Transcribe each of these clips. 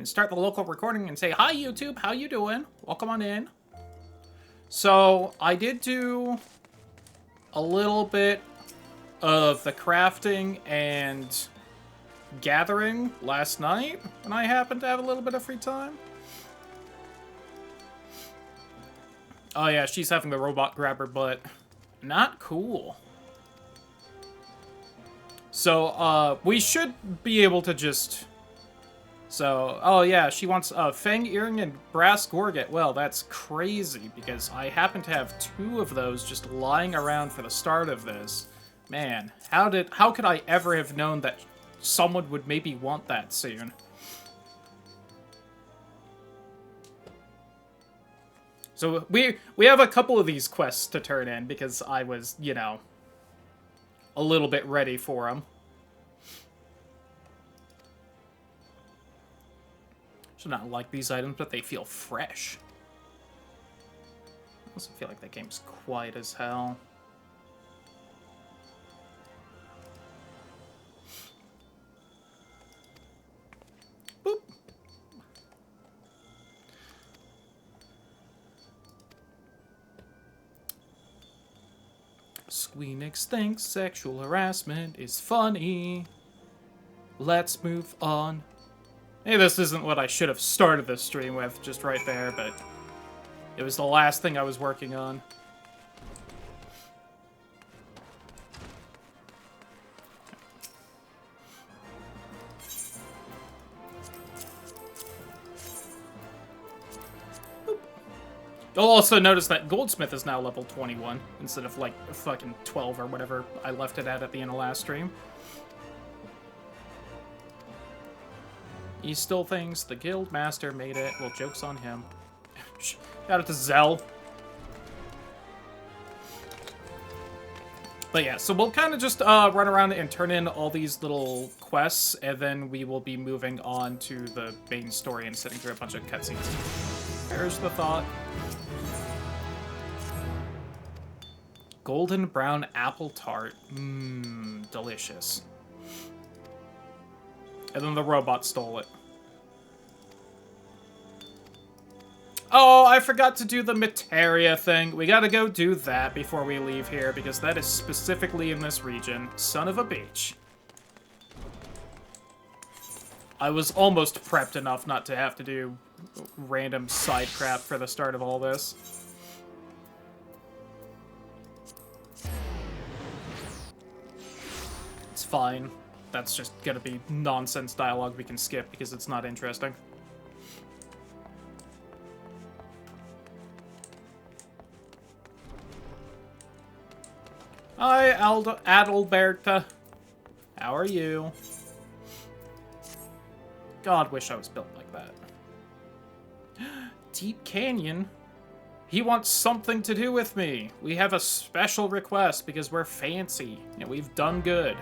and start the local recording and say, "Hi YouTube, how you doing? Welcome on in." So, I did do a little bit of the crafting and gathering last night when I happened to have a little bit of free time. Oh yeah, she's having the robot grab her butt. Not cool. So, we should be able to just... So, oh yeah, she wants a fang earring and brass gorget. Well, that's crazy, because I happen to have 2 of those just lying around for the start of this. Man, how could I ever have known that someone would maybe want that soon? So, we have a couple of these quests to turn in, because I was, you know, a little bit ready for them. So not like these items, but they feel fresh. I also feel like that game's quiet as hell. Boop. Squeenix thinks sexual harassment is funny. Let's move on. Hey, this isn't what I should have started this stream with, just right there, but it was the last thing I was working on. Boop. You'll also notice that Goldsmith is now level 21, instead of, like, fucking 12 or whatever I left it at the end of last stream. He still thinks the guild master made it. Well, joke's on him. Got it to Zell. But yeah, so we'll kind of just run around and turn in all these little quests, and then we will be moving on to the main story and sitting through a bunch of cutscenes. There's the thought. Golden brown apple tart. Mmm, delicious. And then the robot stole it. Oh, I forgot to do the Materia thing. We gotta go do that before we leave here, because that is specifically in this region. Son of a bitch. I was almost prepped enough not to have to do random side crap for the start of all this. It's fine. That's just gonna be nonsense dialogue we can skip because it's not interesting. Hi, Adalberta. How are you? God, wish I was built like that. Deep Canyon? He wants something to do with me. We have a special request because we're fancy and we've done good.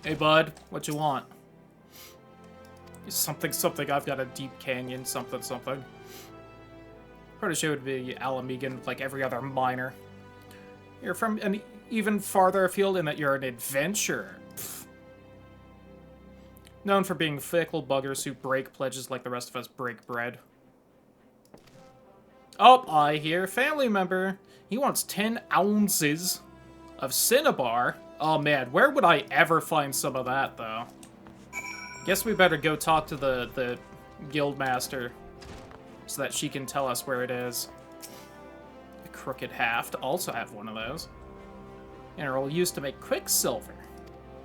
Hey, bud, what you want? Something, something, I've got a deep canyon, something, something. Protege would be Alamegan, like every other miner. You're from an even farther afield in that you're an adventurer. Pfft. Known for being fickle buggers who break pledges like the rest of us break bread. Oh, I hear family member. He wants 10 ounces of cinnabar. Oh man, where would I ever find some of that, though? Guess we better go talk to the guild master so that she can tell us where it is. The Crooked Haft also have one of those. Mineral used to make quicksilver.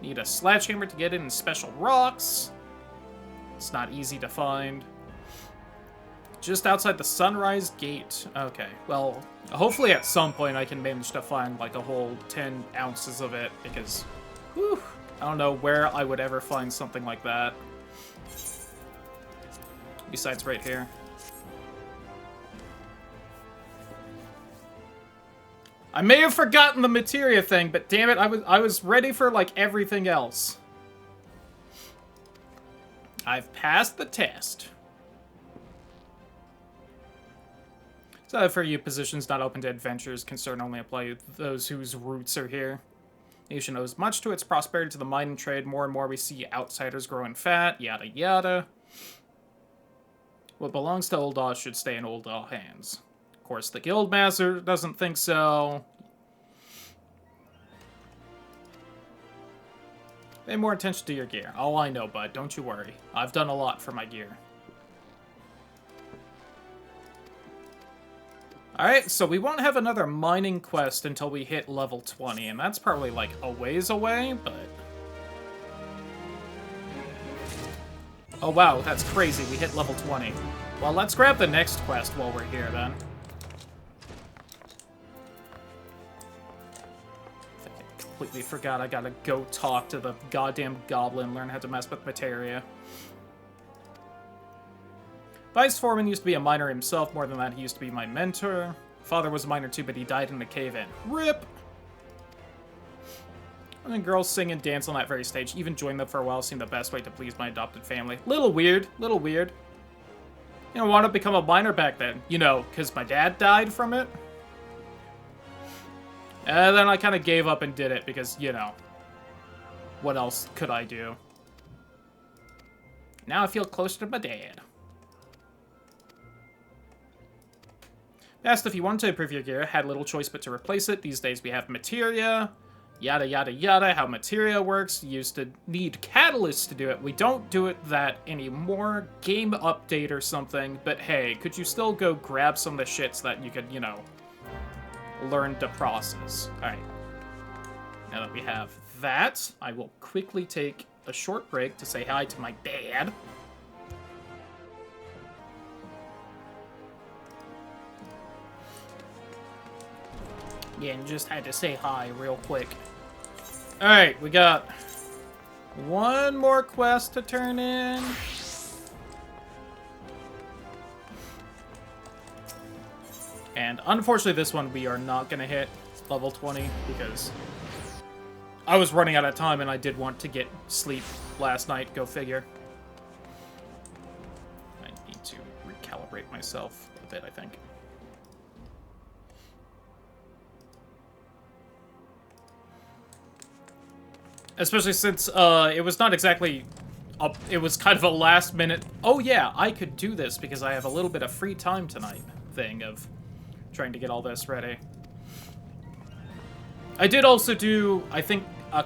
Need a sledgehammer to get it in special rocks. It's not easy to find. Just outside the Sunrise Gate. Okay, well, hopefully at some point I can manage to find like a whole 10 ounces of it, because, whew, I don't know where I would ever find something like that. Besides right here. I may have forgotten the materia thing, but damn it, I was ready for like everything else. I've passed the test. So for you, positions not open to adventures concern only apply to those whose roots are here. Nation owes much to its prosperity to the mining trade. More and more we see outsiders growing fat, yada yada. What belongs to Ul'dah should stay in Ul'dah hands. Of course, the Guildmaster doesn't think so. Pay more attention to your gear. Oh, I know, bud. Don't you worry. I've done a lot for my gear. Alright, so we won't have another mining quest until we hit level 20, and that's probably, like, a ways away, but... Oh, wow, that's crazy. We hit level 20. Well, let's grab the next quest while we're here, then. I completely forgot I gotta go talk to the goddamn goblin, learn how to mess with materia. Vice Foreman used to be a miner himself. More than that, he used to be my mentor. Father was a miner too, but he died in a cave-in. RIP! And then girls sing and dance on that very stage. Even joining them for a while seemed the best way to please my adopted family. Little weird. Little weird. You know, I wanted to become a miner back then. You know, because my dad died from it. And then I kind of gave up and did it because, you know, what else could I do? Now I feel closer to my dad. Asked if you wanted to improve your gear, had little choice but to replace it. These days we have materia, yada yada yada, how materia works. You used to need catalysts to do it. We don't do it that anymore. Game update or something, but hey, could you still go grab some of the shit so that you could, you know, learn the process? Alright. Now that we have that, I will quickly take a short break to say hi to my dad. Yeah, and just had to say hi real quick. Alright, we got one more quest to turn in. And unfortunately this one we are not going to hit level 20 because I was running out of time and I did want to get sleep last night, go figure. I need to recalibrate myself a bit, I think. Especially since it was not exactly... it was kind of a last minute... Oh yeah, I could do this because I have a little bit of free time tonight thing of trying to get all this ready. I did also do, I think, a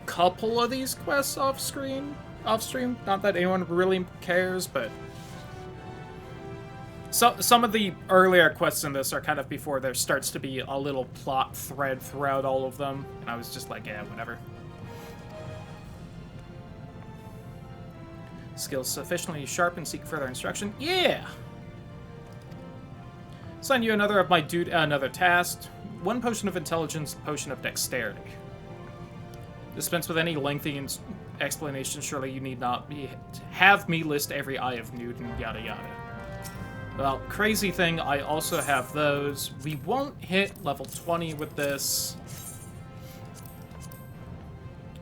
couple of these quests off-stream. Not that anyone really cares, but... Some of the earlier quests in this are kind of before there starts to be a little plot thread throughout all of them. And I was just like, yeah, whatever. Skills sufficiently sharp and seek further instruction. Yeah! Assign you another of my another task. 1 potion of intelligence, potion of dexterity. Dispense with any lengthy explanation. Surely you need not have me list every Eye of Newton, yada yada. Well, crazy thing, I also have those. We won't hit level 20 with this.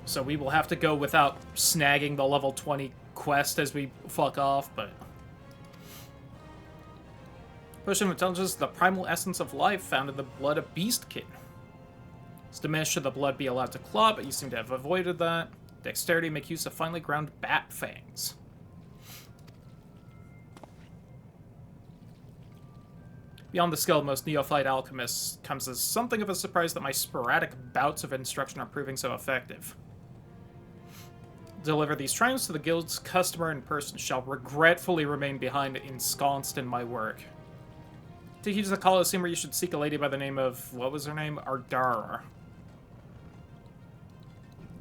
So we will have to go without snagging the level 20 quest as we fuck off, but... Potion of Intelligence, the primal essence of life found in the blood of Beastkin. It's diminished should the blood be allowed to claw, but you seem to have avoided that. Dexterity, make use of finely ground bat fangs. Beyond the skill of most neophyte alchemists comes as something of a surprise that my sporadic bouts of instruction are proving so effective. Deliver these triumphs to the guild's customer in person shall regretfully remain behind ensconced in my work. To use the Colosseum where you should seek a lady by the name of, what was her name? Ardara.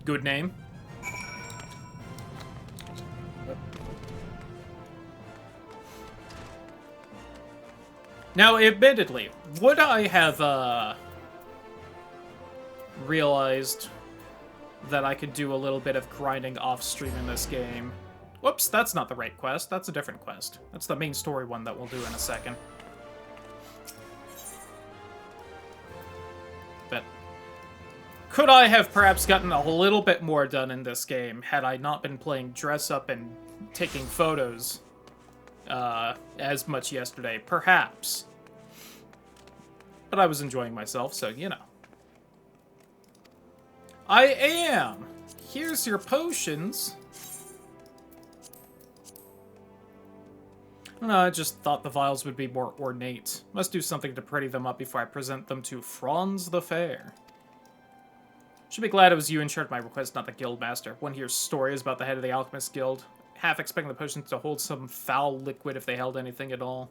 Good name. Now, admittedly, would I have, realized that I could do a little bit of grinding off-stream in this game? Whoops, that's not the right quest. That's a different quest. That's the main story one that we'll do in a second. But could I have perhaps gotten a little bit more done in this game had I not been playing dress-up and taking photos as much yesterday? Perhaps. But I was enjoying myself, so, you know. I am! Here's your potions. No, I just thought the vials would be more ornate. Must do something to pretty them up before I present them to Franz the Fair. Should be glad it was you in charge of my request, not the guildmaster. One hears stories about the head of the Alchemist Guild, half expecting the potions to hold some foul liquid if they held anything at all.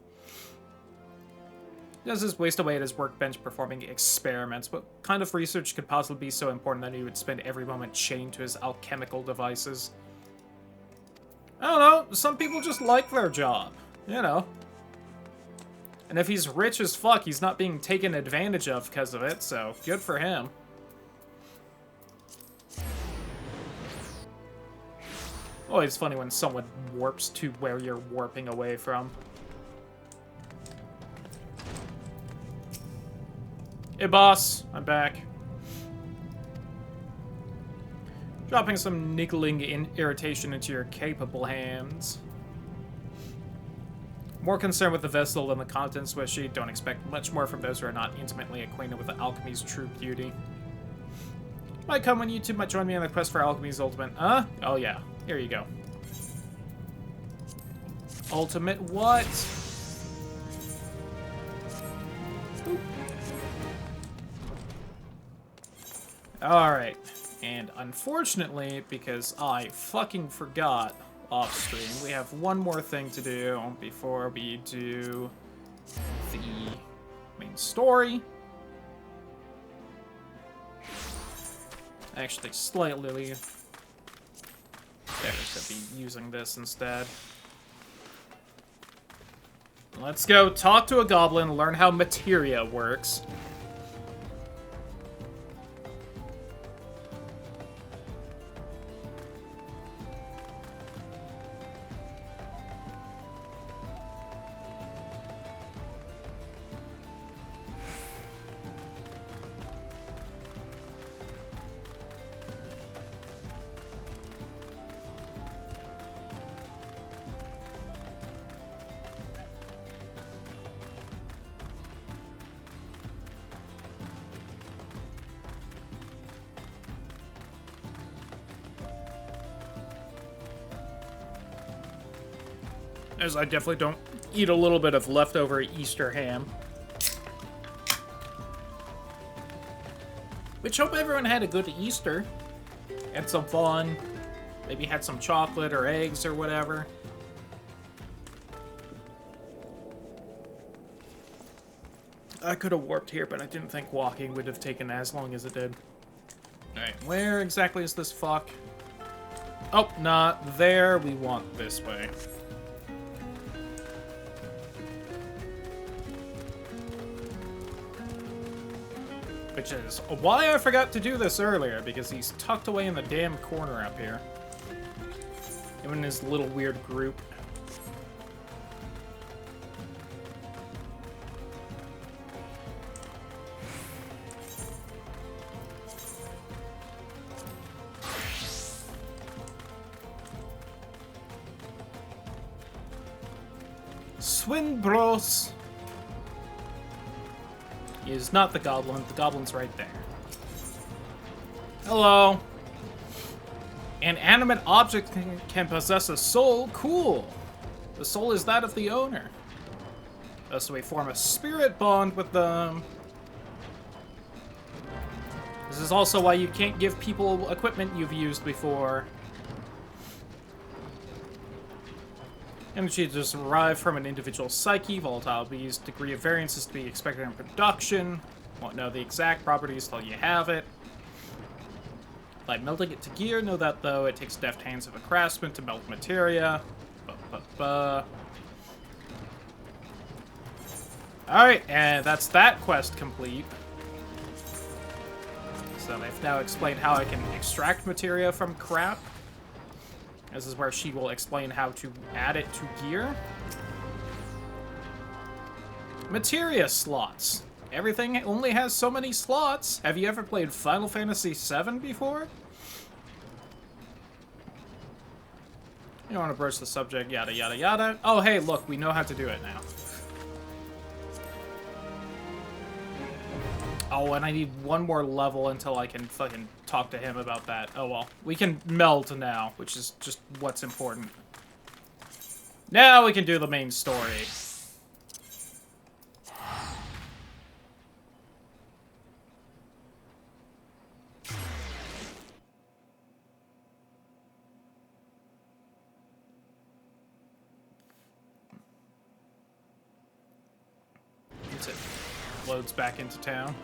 He does his waste away at his workbench performing experiments. What kind of research could possibly be so important that he would spend every moment chained to his alchemical devices? I don't know, some people just like their job, you know. And if he's rich as fuck, he's not being taken advantage of because of it, so good for him. Always funny when someone warps to where you're warping away from. Hey boss, I'm back. Dropping some niggling irritation into your capable hands. More concerned with the vessel than the contents, Wishy. Don't expect much more from those who are not intimately acquainted with the alchemy's true beauty. Might come when you two might join me on the quest for alchemy's ultimate. Oh yeah, here you go. Ultimate what? Boop. Alright, and unfortunately, because I fucking forgot off-stream, we have one more thing to do before we do the main story. Actually, slightly better to be using this instead. Let's go talk to a goblin, learn how materia works. As I definitely don't eat a little bit of leftover Easter ham. Which hope everyone had a good Easter. Had some fun. Maybe had some chocolate or eggs or whatever. I could have warped here, but I didn't think walking would have taken as long as it did. Alright, where exactly is this fuck? Oh, not there. We want this way. Which is why I forgot to do this earlier, because he's tucked away in the damn corner up here. Him and his little weird group. Swinbros! He is not the goblin. The goblin's right there. Hello. An animate object can possess a soul? Cool. The soul is that of the owner. Thus we form a spirit bond with them. This is also why you can't give people equipment you've used before. Energy is derived from an individual psyche. Volatile bees' degree of variance is to be expected in production. Won't know the exact properties till you have it. By melting it to gear, know that though it takes deft hands of a craftsman to melt materia. Alright, and that's that quest complete. So they've now explained how I can extract materia from crap. This is where she will explain how to add it to gear. Materia slots. Everything only has so many slots. Have you ever played Final Fantasy VII before? You don't want to broach the subject, yada yada yada. Oh hey, look, we know how to do it now. Oh, and I need one more level until I can fucking talk to him about that. Oh well. We can meld now, which is just what's important. Now we can do the main story. That's it. Loads back into town.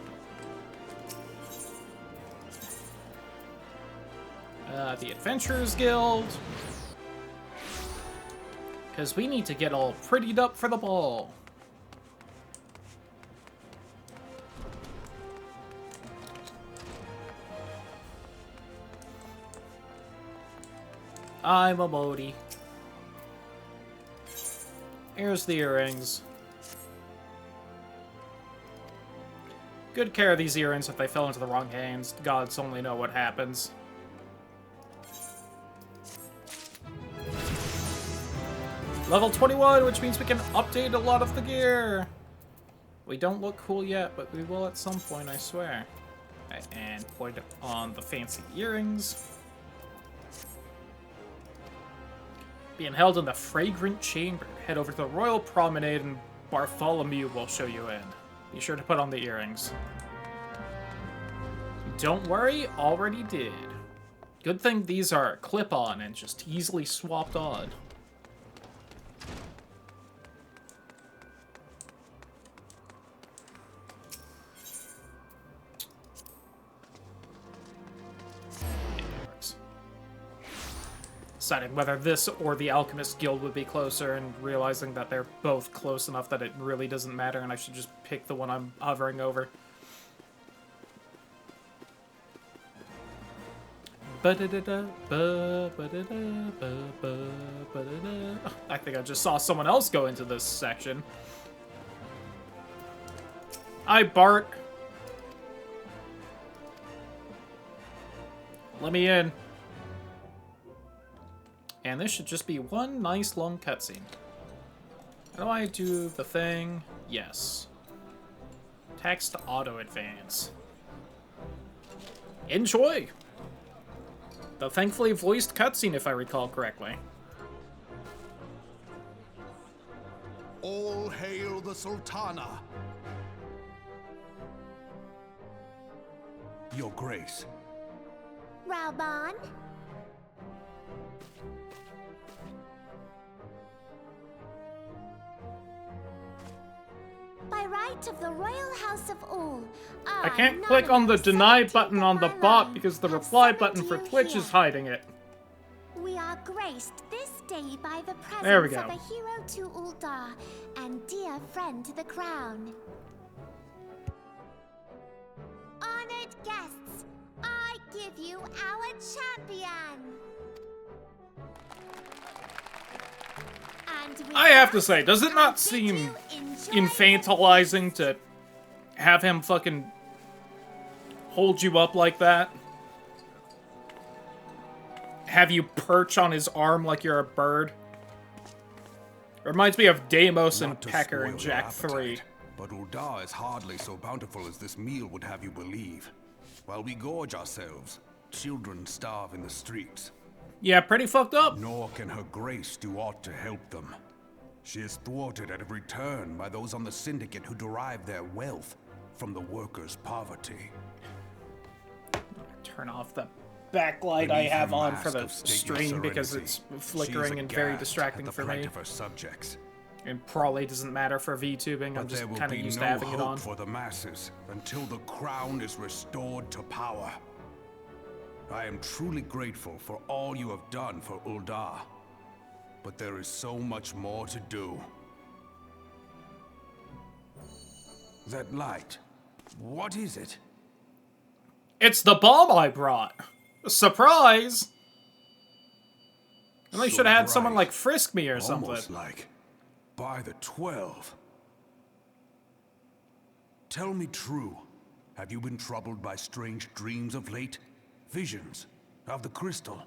The Adventurers Guild. Because we need to get all prettied up for the ball. I'm a Modi. Here's the earrings. Good care of these earrings. If they fell into the wrong hands, gods only know what happens. Level 21, which means we can update a lot of the gear. We don't look cool yet, but we will at some point, I swear. Okay, and point on the fancy earrings. Being held in the Fragrant Chamber. Head over to the Royal Promenade and Bartholomew will show you in. Be sure to put on the earrings. Don't worry, already did. Good thing these are clip-on and just easily swapped on. Deciding whether this or the Alchemist Guild would be closer and realizing that they're both close enough that it really doesn't matter and I should just pick the one I'm hovering over. I think I just saw someone else go into this section. Hi, Bart. Let me in. And this should just be one nice long cutscene. How do I do the thing? Yes. Text auto advance. Enjoy! The thankfully voiced cutscene, if I recall correctly. All hail the Sultana! Your Grace. Raoban? By right of the Royal House of Ul, I can't click on the deny button on the bot because the reply button for Twitch is hiding it. We are graced this day by the There we presence go. of a hero to Ul'dah and dear friend to the crown. Honored guests, I give you our champion. And with I have to that, say, does it I not bid seem you enjoy infantilizing to have him fucking hold you up like that? Have you perch on his arm like you're a bird? Reminds me of Deimos and Not to Pecker in spoil your Jak 3. appetite, but Ul'dah is hardly so bountiful as this meal would have you believe. While we gorge ourselves, children starve in the streets. Yeah, pretty fucked up. Nor can her grace do aught to help them. She is thwarted at every turn by those on the Syndicate who derive their wealth from the workers' poverty. Turn off the backlight I Beneath her have on mask for the of stately stream because serenity, it's she flickering is and very aghast distracting at the for plight me. of her subjects. And probably doesn't matter for VTubing, I'm But just there will kind of be used no to having it hope on. for the masses until the crown is restored to power. I am truly grateful for all you have done for Ul'dah, but there is so much more to do. That light, what is it? It's the bomb I brought! Surprise! And they So should have had someone bright. like frisk me or something. Almost like by the 12. Tell me true, have you been troubled by strange dreams of late? Visions of the crystal?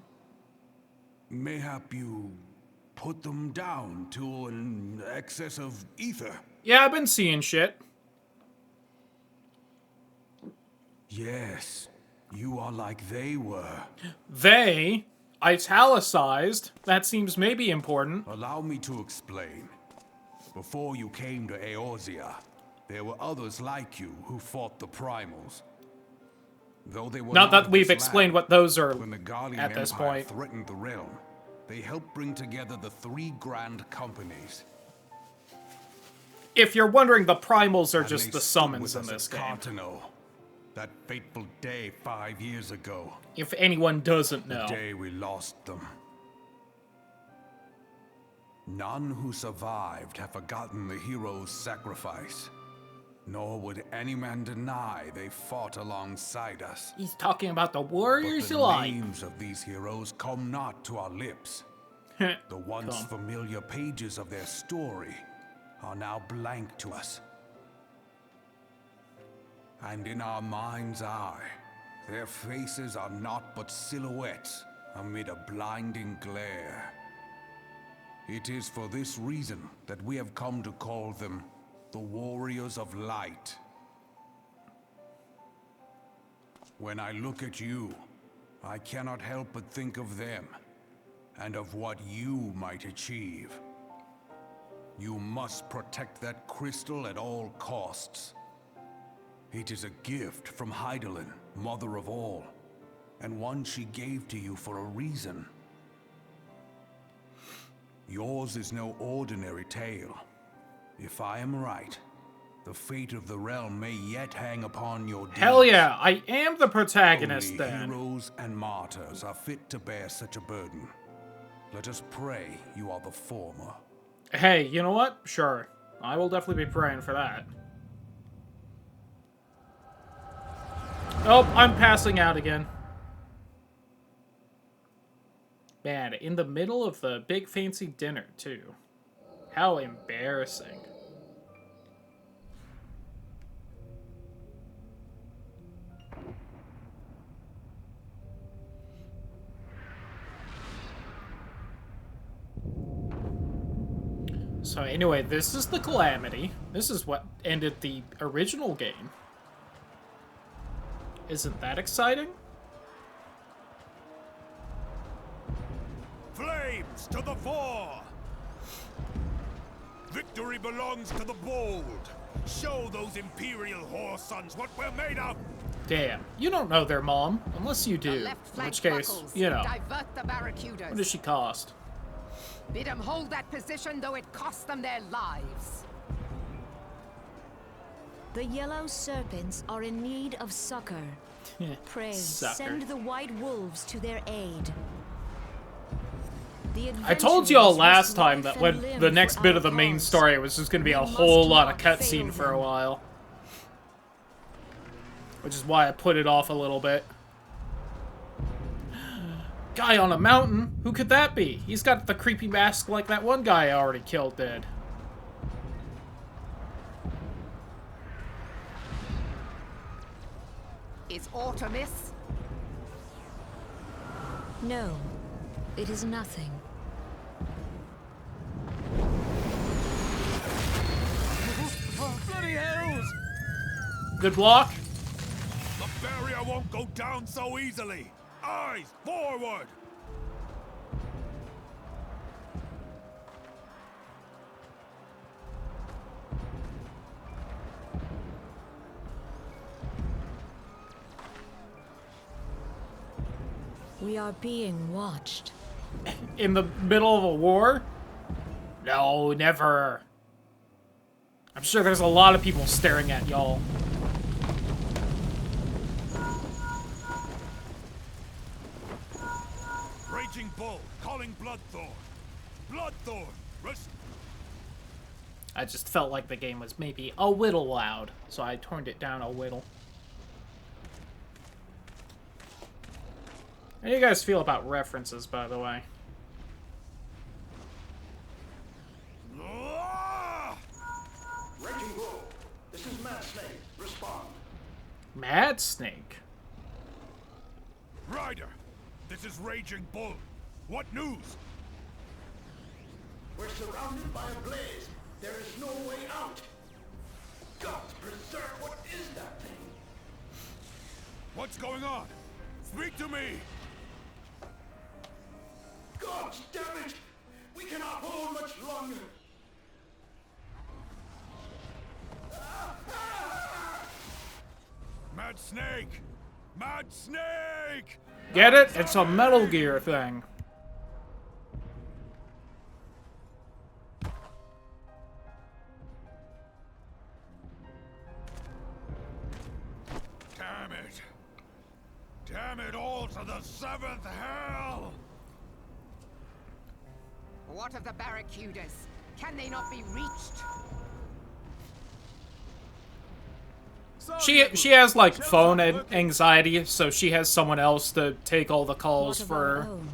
Mayhap you put them down to an excess of ether? Yeah, I've been seeing shit. Yes, You are like they were. They? Italicized? That seems maybe important. Allow me to explain. Before you came to Eorzea, there were others like you who fought the Primals. Though they were Not that of we've this explained land, what those are when the Guardian at this Empire point. threatened the realm, they helped bring together the 3 grand companies. If you're wondering, the primals are And just they the stood summons with in us this at game. Cartano, that fateful day 5 years ago. If anyone doesn't The know. day we lost them. None who survived have forgotten the hero's sacrifice. Nor would any man deny they fought alongside us. He's talking about the But warriors the alive. names of these heroes come not to our lips. The once Come. familiar pages of their story are now blank to us. And in our mind's eye, their faces are naught but silhouettes amid a blinding glare. It is for this reason that we have come to call them the Warriors of Light. When I look at you, I cannot help but think of them, and of what you might achieve. You must protect that crystal at all costs. It is a gift from Hydaelyn, Mother of All, and one she gave to you for a reason. Yours is no ordinary tale. If I am right, the fate of the realm may yet hang upon your deeds. Hell yeah, I am the protagonist Only then. heroes and martyrs are fit to bear such a burden. Let us pray you are the former. Hey, you know what? Sure. I will definitely be praying for that. Oh, I'm passing out again. Man, in the middle of the big fancy dinner, too. How embarrassing. So anyway, this is the Calamity. This is what ended the original game. Isn't that exciting? Flames to the fore! Victory belongs to the bold. Show those Imperial whore sons what we're made of! Damn, you don't know their mom, unless you The do. left In flank which case, buckles. you know, Divert the barracudas. what does she cost? Bid them hold that position, though it cost them their lives. The yellow serpents are in need of succor. Pray, Sucker. send the white wolves to their aid. The I told y'all adventurers last risk time life that when and limb the next for bit our of the main cause. story was just going to be We a must whole lot of not cutscene fail for a them. while. Which is why I put it off a little bit. Guy on a mountain? Who could that be? He's got the creepy mask like that one guy I already killed did. Is Artemis? No, it is nothing. Bloody hells! Good block? The barrier won't go down so easily! Eyes forward! We are being watched. In the middle of a war? No, never. I'm sure there's a lot of people staring at y'all. Raging Bull, calling Bloodthorn. Bloodthorn, I just felt like the game was maybe a little loud, so I turned it down a little. How do you guys feel about references, by the way? Ah! Raging Bull, this is Mad Snake. Respond. Mad Snake? Ryder, this is Raging Bull. What news? We're surrounded by a blaze. There is no way out. Gods preserve, what is that thing? What's going on? Speak to me! God damn it! We cannot hold much longer. Mad Snake! Mad Snake! Get it? It's a Metal Gear thing. Damn it! Damn it all to the seventh hell! What of the Barracudas? Can they not be reached? She has like phone anxiety, so she has someone else to take all the calls What of for our her. own?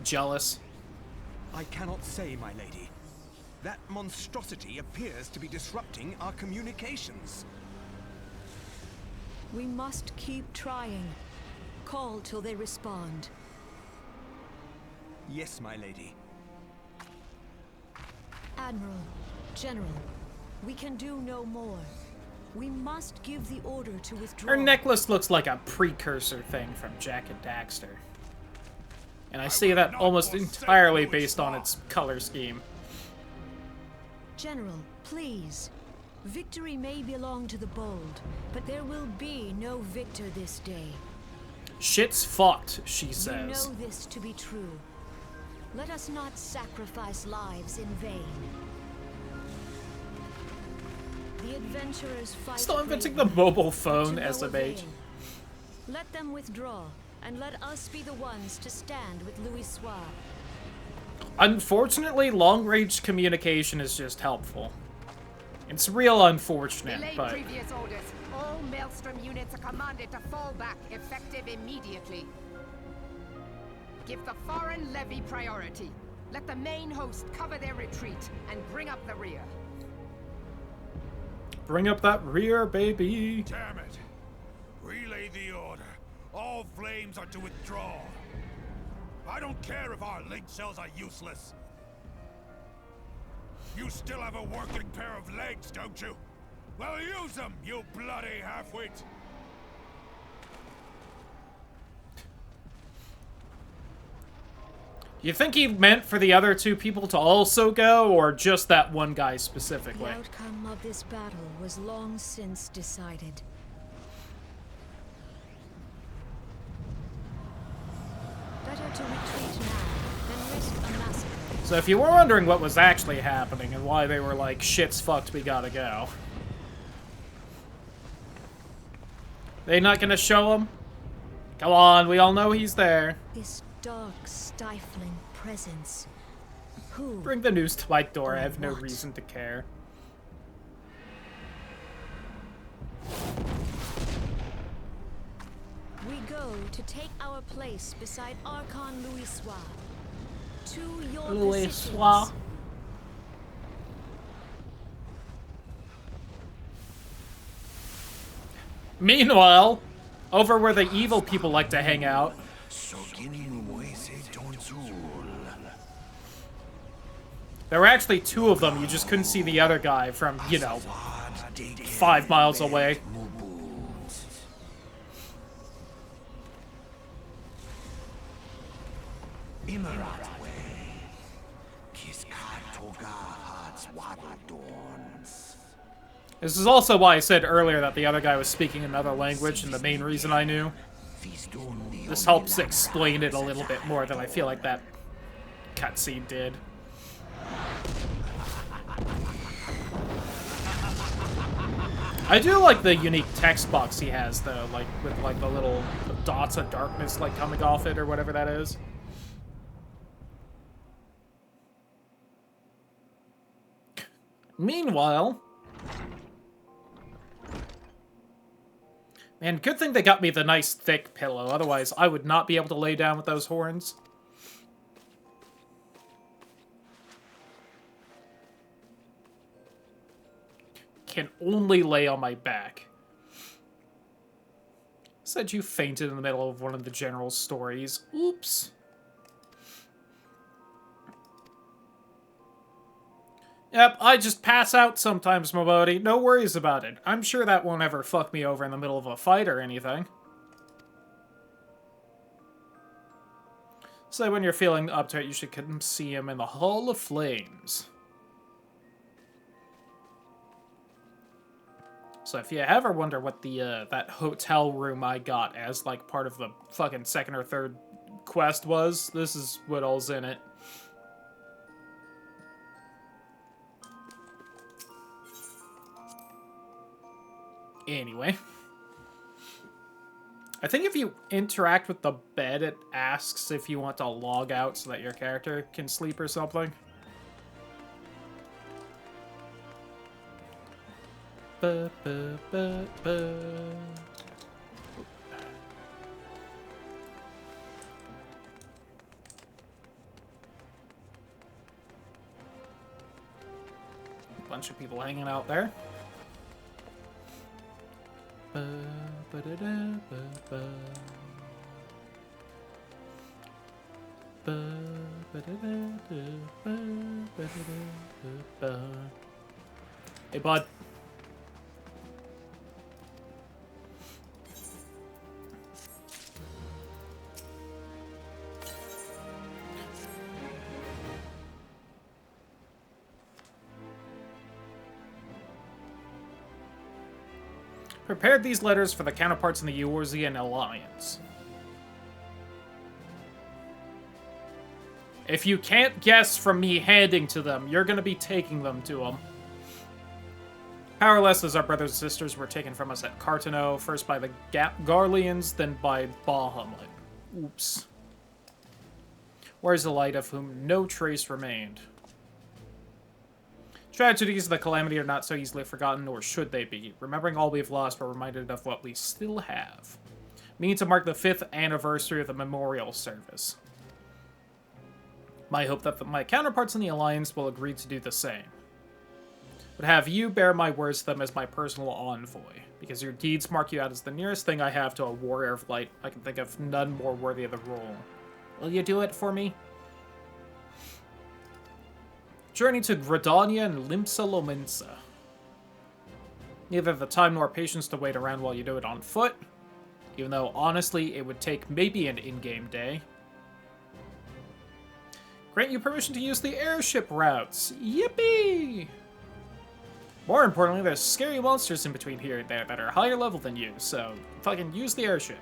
Jealous. I cannot say, my lady. That monstrosity appears to be disrupting our communications. We must keep trying. Call till they respond. Yes, my lady. Admiral, General, we can do no more. We must give the order to withdraw. Her necklace looks like a precursor thing from Jack and Daxter. And I see that almost entirely based on its color scheme. General, please. Victory may belong to the bold, but there will be no victor this day. Shit's fucked, she You says. know this to be true. Let us not sacrifice lives in vain. The adventurers fight Still inventing the bravely, mobile but phone, to no SMH. avail. Let them withdraw, and let us be the ones to stand with Louis Soir. Unfortunately, long-range communication is just helpful. It's real unfortunate, Delay but... previous orders. All Maelstrom units are commanded to fall back, effective immediately. Give the foreign levy priority. Let the main host cover their retreat and bring up the rear. Bring up that rear, baby. Damn it! Relay the order. All flames are to withdraw. I don't care if our link cells are useless. You still have a working pair of legs, don't you? Well, use them, you bloody half-wit! You think he meant for the other two people to also go, or just that one guy The specifically? outcome of this battle was long since decided. Better to retreat now than risk a massacre. So if you were wondering what was actually happening and why they were like, shit's fucked, we gotta go. They not gonna show him? Come on, we all know he's there. This dark, stifling presence. Who? Bring the news to my door, I have no What? reason to care. We go to take our place beside Archon Louis Soir. To your Louis positions. Soir. Meanwhile, over where the evil people like to hang out, there were actually two of them, you just couldn't see the other guy from, you know, 5 miles away. This is also why I said earlier that the other guy was speaking another language, and the main reason I knew. This helps explain it a little bit more than I feel like that cutscene did. I do like the unique text box he has, though, like, with, like, the little dots of darkness, like, coming off it, or whatever that is. Meanwhile... Man, good thing they got me the nice thick pillow, otherwise I would not be able to lay down with those horns. Can only lay on my back. Said you fainted in the middle of one of the general's stories. Oops. Yep, I just pass out sometimes, my buddy. No worries about it. I'm sure that won't ever fuck me over in the middle of a fight or anything. So when you're feeling up to it, you should come see him in the Hall of Flames. So if you ever wonder what the that hotel room I got as like part of the fucking second or third quest was, this is what all's in it. Anyway. I think if you interact with the bed, it asks if you want to log out so that your character can sleep or something. Ba, ba, ba, ba. Bunch of people hanging out there. Ba, ba, da, da, ba, ba. Ba, ba, da, da, da, ba, ba, da, da, ba. Hey, bud. Prepared these letters for the counterparts in the Eorzean Alliance. If you can't guess from me handing to them, you're gonna be taking them to them. Powerless as our brothers and sisters were taken from us at Cartano, first by the Garleans, then by Bahamut. Oops. Where's the light of whom no trace remained? Tragedies of the calamity are not so easily forgotten, nor should they be. Remembering all we've lost, we're reminded of what we still have. Meaning to mark the 5th anniversary of the memorial service. My hope that my counterparts in the Alliance will agree to do the same. But have you bear my words to them as my personal envoy, because your deeds mark you out as the nearest thing I have to a warrior of light. I can think of none more worthy of the role. Will you do it for me? Journey to Gridania and Limsa Lominsa. Neither the time nor patience to wait around while you do it on foot, even though honestly it would take maybe an in-game day. Grant you permission to use the airship routes. Yippee! More importantly, there's scary monsters in between here and there that are higher level than you, so fucking use the airship.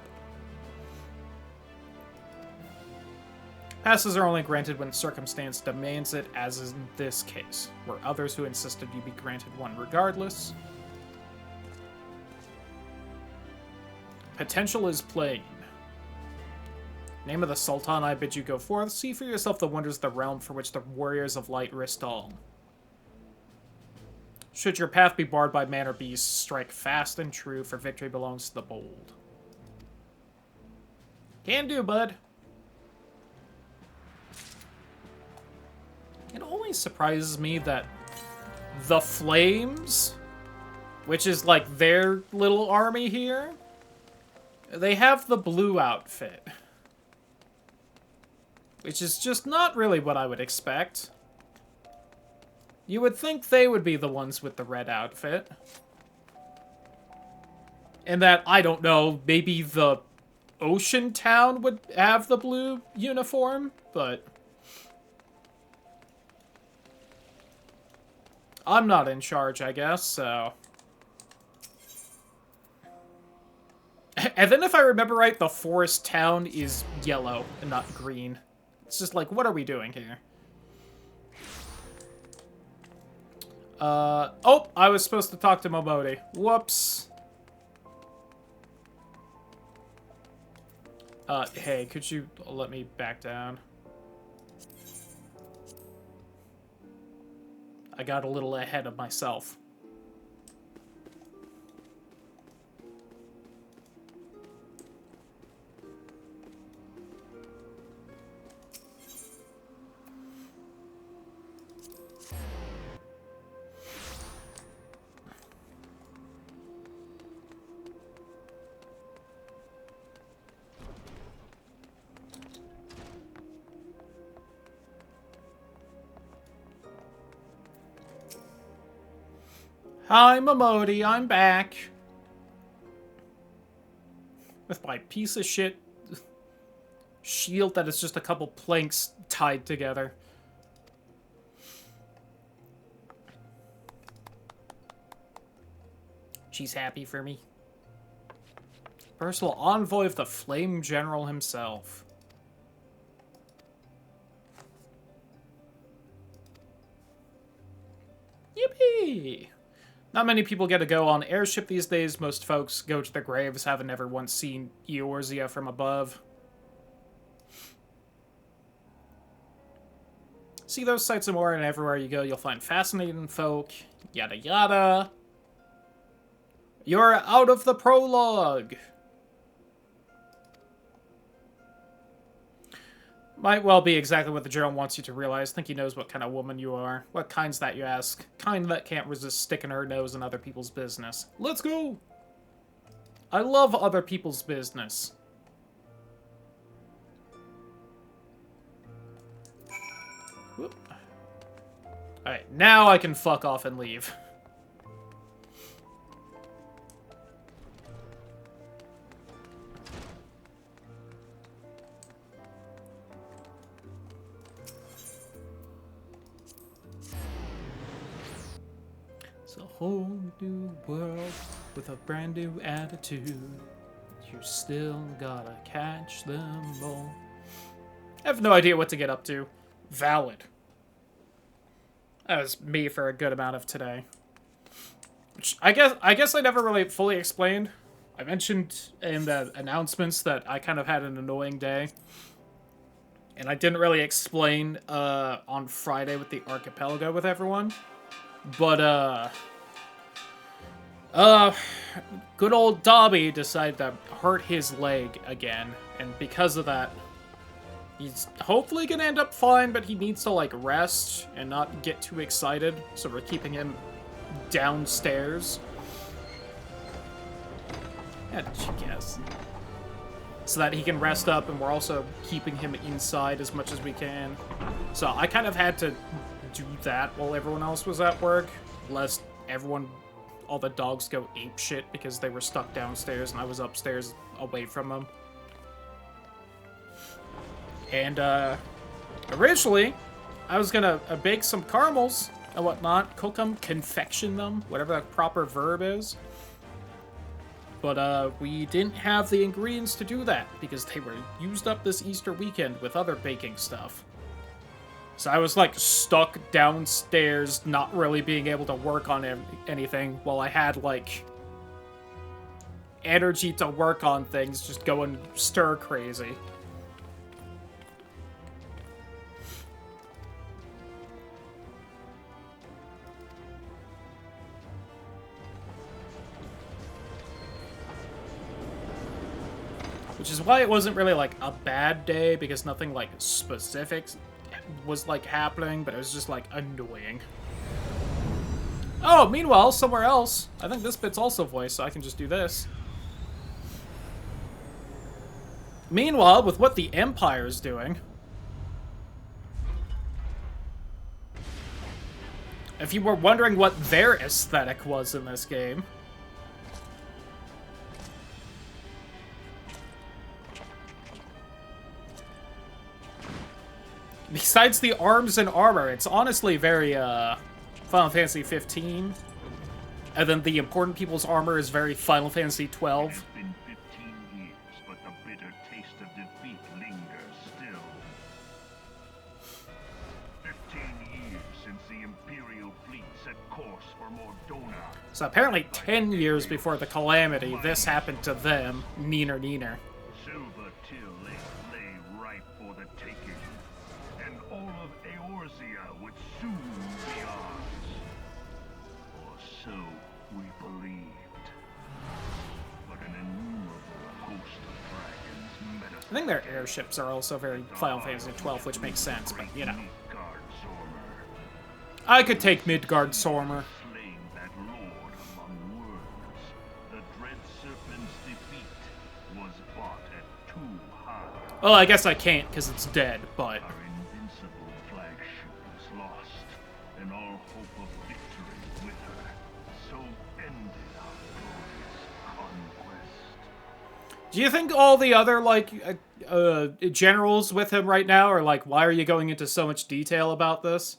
Passes are only granted when circumstance demands it, as in this case, where others who insisted you be granted one regardless. Potential is plain. Name of the Sultan, I bid you go forth, see for yourself the wonders of the realm for which the warriors of light risked all. Should your path be barred by man or beast, strike fast and true, for victory belongs to the bold. Can do, bud. It always surprises me that the Flames, which is like their little army here, they have the blue outfit. Which is just not really what I would expect. You would think they would be the ones with the red outfit. And that, I don't know, maybe the Ocean Town would have the blue uniform, but I'm not in charge, I guess, so. And then if I remember right, the Forest Town is yellow and not green. It's just like, what are we doing here? Oh, I was supposed to talk to Momodi. Whoops. Hey, could you let me back down? I got a little ahead of myself. Hi, Momodi, I'm back. With my piece of shit shield that is just a couple planks tied together. She's happy for me. Personal envoy of the Flame General himself. Yippee! Not many people get to go on airship these days. Most folks go to their graves, having never once seen Eorzea from above. See those sights and more, and everywhere you go, you'll find fascinating folk, yada yada. You're out of the prologue! Might well be exactly what the journal wants you to realize. Think he knows what kind of woman you are. What kind's that, you ask? Kind that can't resist sticking her nose in other people's business. Let's go! I love other people's business. Whoop. Alright, now I can fuck off and leave. It's a whole new world with a brand new attitude. You still gotta catch them all. I have no idea what to get up to. Valid. That was me for a good amount of today. Which I guess I never really fully explained. I mentioned in the announcements that I kind of had an annoying day. And I didn't really explain on Friday with the archipelago with everyone. But, good old Dobby decided to hurt his leg again. And because of that, he's hopefully gonna end up fine, but he needs to, like, rest and not get too excited. So we're keeping him downstairs. How did you guess? So that he can rest up, and we're also keeping him inside as much as we can. So I kind of had to do that while everyone else was at work, lest all the dogs go apeshit because they were stuck downstairs and I was upstairs away from them. And, originally, I was gonna bake some caramels and whatnot, cook them, confection them, whatever the proper verb is. But, we didn't have the ingredients to do that because they were used up this Easter weekend with other baking stuff. So I was, like, stuck downstairs, not really being able to work on anything, while I had, like, energy to work on things, just going stir crazy. Which is why it wasn't really, like, a bad day, because nothing, like, specific was, like, happening, but it was just, like, annoying. Oh, meanwhile, somewhere else, I think this bit's also voiced, so I can just do this. Meanwhile, with what the Empire's doing, if you were wondering what their aesthetic was in this game, besides the arms and armor, it's honestly very, Final Fantasy 15. And then the important people's armor is very Final Fantasy 12. It's been 15 years, but the bitter taste of defeat lingers still. 15 years since the Imperial fleet set course for Mordona. So apparently 10 years before the Calamity, this happened to them. Neener, neener. Silver Till Lake lay ripe for the taking, and all of Eorzea would soon be ours. Or so we believed. But an innumerable host of dragons met us. I think their airships are also very Final Fantasy 12, which makes sense, but, you know. I could take Midgard Sormer. Slain that lord among worlds. The dread serpent's defeat was bought at too high. Well, I guess I can't, because it's dead, but... Our invincible flagship was lost, and all hope of victory with her. So ended our glorious conquest. Do you think all the other, like, generals with him right now are like, why are you going into so much detail about this?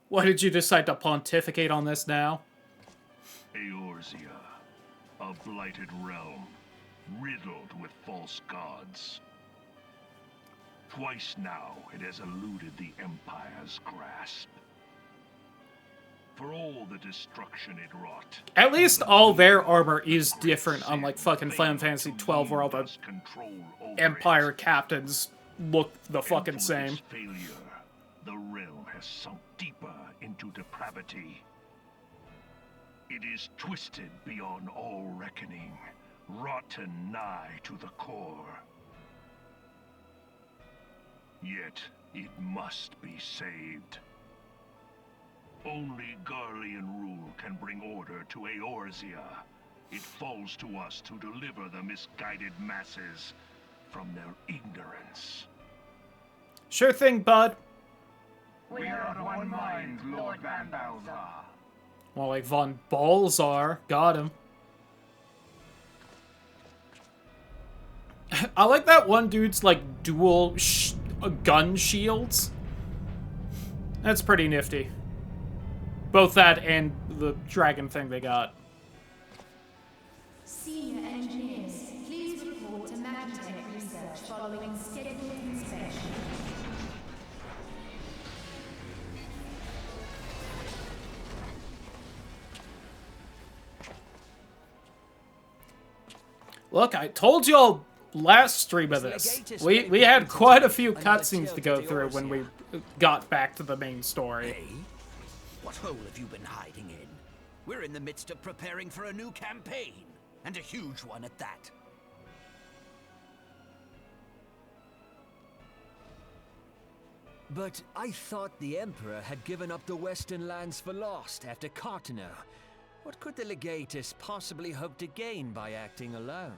Why did you decide to pontificate on this now? Eorzea, a blighted realm, riddled with false gods. Twice now it has eluded the Empire's grasp. For all the destruction it wrought. At least all their armor is different, unlike fucking Final Fantasy XII, where all the Empire captains look the fucking same. Failure, the realm has sunk deeper into depravity. It is twisted beyond all reckoning, rotten nigh to the core. Yet it must be saved. Only Garlean rule can bring order to Eorzea. It falls to us to deliver the misguided masses from their ignorance. Sure thing, bud. We are of one mind, Lord Van Balzar. Well, like Von Balzar. Got him. I like that one dude's, like, dual gun shields. That's pretty nifty. Both that and the dragon thing they got. Senior engineers, please report to Magitech research following scheduled inspection. Look, I told y'all last stream of this. We had quite a few cutscenes to go through when we got back to the main story. Hey, what hole have you been hiding in? We're in the midst of preparing for a new campaign, and a huge one at that. But I thought the Emperor had given up the Western lands for lost after Carteneau. What could the Legatus possibly hope to gain by acting alone?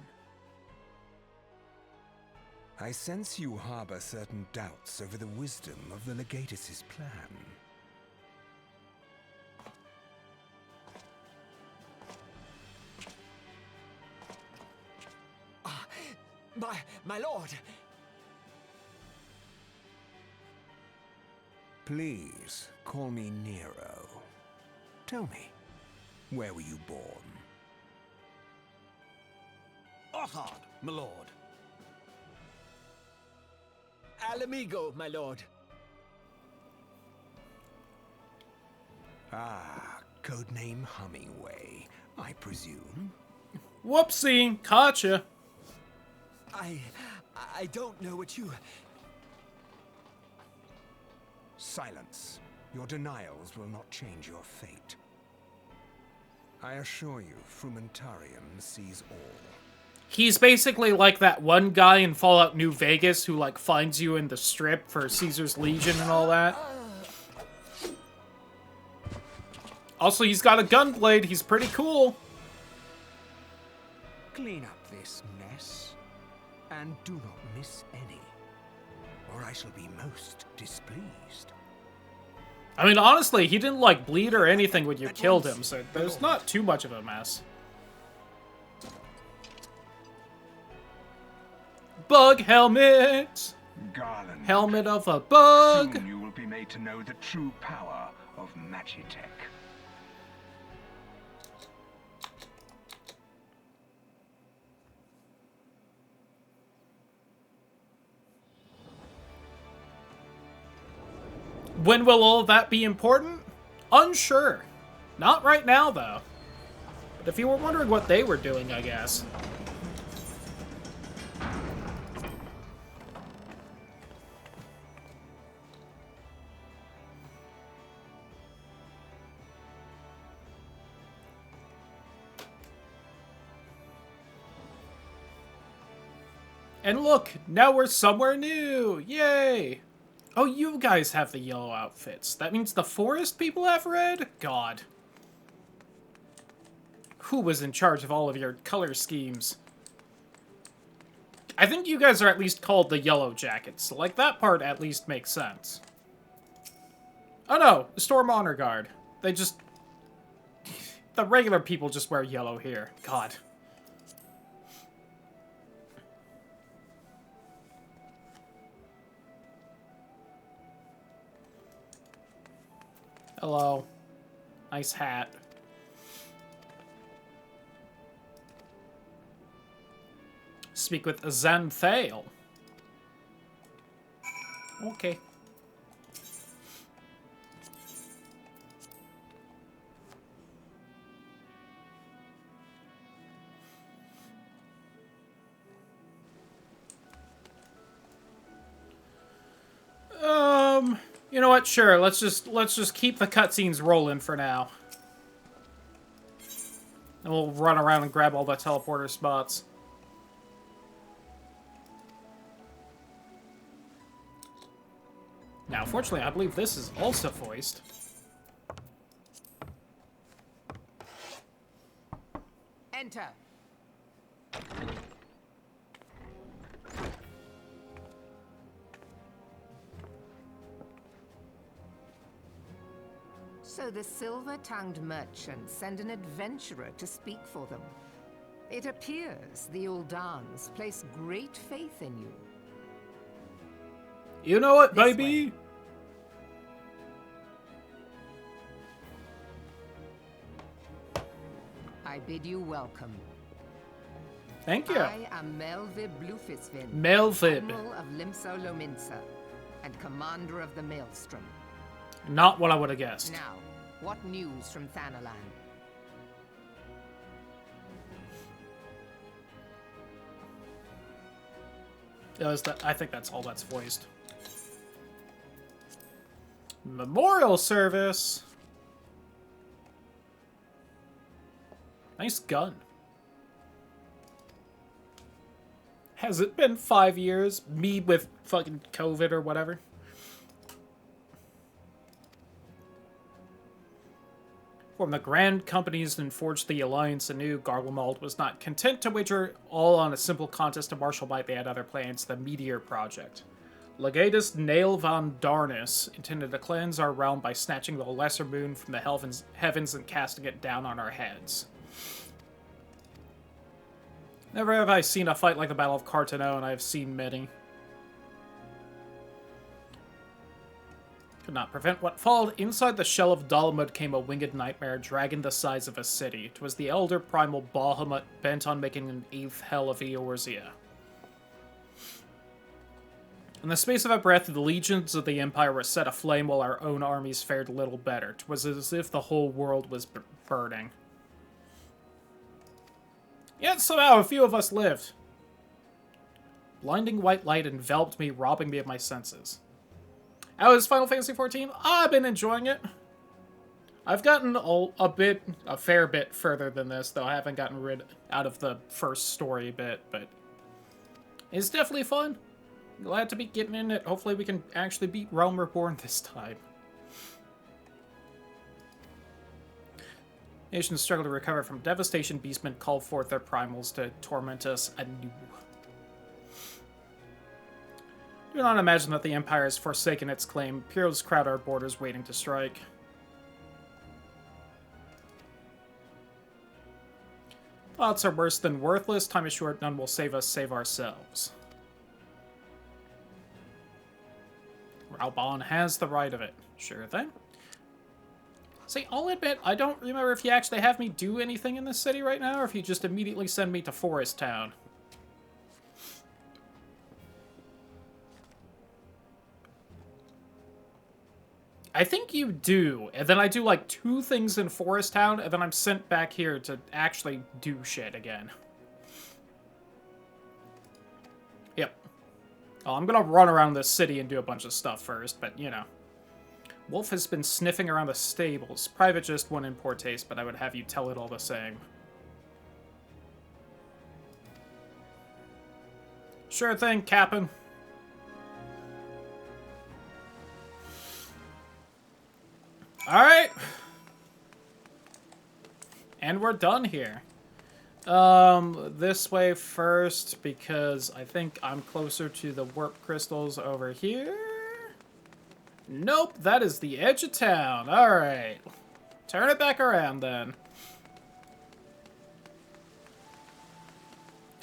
I sense you harbor certain doubts over the wisdom of the Legatus' plan. My lord! Please, call me Nero. Tell me, where were you born? Othard, my lord. Alamigo, my lord. Ah, codename Hummingway, I presume. Whoopsie, gotcha. I don't know what you... Silence. Your denials will not change your fate. I assure you, Frumentarium sees all. He's basically like that one guy in Fallout New Vegas who, like, finds you in the strip for Caesar's Legion and all that. Also, he's got a gunblade. He's pretty cool. Clean up this mess, and do not miss any, or I shall be most displeased. I mean, honestly, he didn't, like, bleed or anything when you killed him, so there's not too much of a mess. Bug helmet! Garland. Helmet of a bug! Soon you will be made to know the true power of Magitech. When will all of that be important? Unsure. Not right now, though. But if you were wondering what they were doing, I guess. And look, now we're somewhere new! Yay! Oh, you guys have the yellow outfits. That means the forest people have red? God. Who was in charge of all of your color schemes? I think you guys are at least called the Yellow Jackets, so, like, that part at least makes sense. Oh no, the Storm Honor Guard. They just... The regular people just wear yellow here. God. Hello. Nice hat. Speak with Xanthale. Okay. You know what? Sure. Let's just keep the cutscenes rolling for now. And we'll run around and grab all the teleporter spots. Now, fortunately, I believe this is also voiced. Enter. So the silver-tongued merchants send an adventurer to speak for them. It appears the Uldans place great faith in you. You know what, This baby? way. I bid you welcome. Thank you. I am Melvib Blufisvin, Melvib. Admiral of Limso Lominsa, and Commander of the Maelstrom. Not what I would have guessed. Now, what news from Thanalan? I think that's all that's voiced. Memorial service. Nice gun. Has it been 5 years? Me with fucking COVID or whatever. Formed the grand companies and forged the alliance anew, Garlemald was not content to wager all on a simple contest to martial might. They had other plans, the Meteor Project. Legatus Nail van Darnus intended to cleanse our realm by snatching the lesser moon from the heavens and casting it down on our heads. Never have I seen a fight like the Battle of Carteneau, and I have seen many. Could not prevent what followed. Inside the shell of Dalamud came a winged nightmare, dragon the size of a city. 'Twas the elder primal Bahamut bent on making an 8th hell of Eorzea. In the space of a breath, the legions of the Empire were set aflame while our own armies fared little better. 'Twas as if the whole world was burning. Yet somehow a few of us lived. Blinding white light enveloped me, robbing me of my senses. How is Final Fantasy XIV? I've been enjoying it. I've gotten a fair bit further than this, though I haven't gotten out of the first story bit, but it's definitely fun. Glad to be getting in it. Hopefully we can actually beat Realm Reborn this time. Nations struggle to recover from devastation. Beastmen call forth their primals to torment us anew. Do not imagine that the Empire has forsaken its claim. Imperials crowd our borders waiting to strike. Thoughts are worse than worthless. Time is short, none will save us, save ourselves. Raubahn has the right of it. Sure thing. See, I'll admit, I don't remember if you actually have me do anything in this city right now, or if you just immediately send me to Forest Town. I think you do, and then I do like 2 things in Forest Town, and then I'm sent back here to actually do shit again. Yep. Oh, I'm gonna run around this city and do a bunch of stuff first, but you know. Wolf has been sniffing around the stables. Private just went in poor taste, but I would have you tell it all the same. Sure thing, Captain. Alright. And we're done here. This way first, because I think I'm closer to the warp crystals over here. Nope, that is the edge of town. Alright. Turn it back around, then.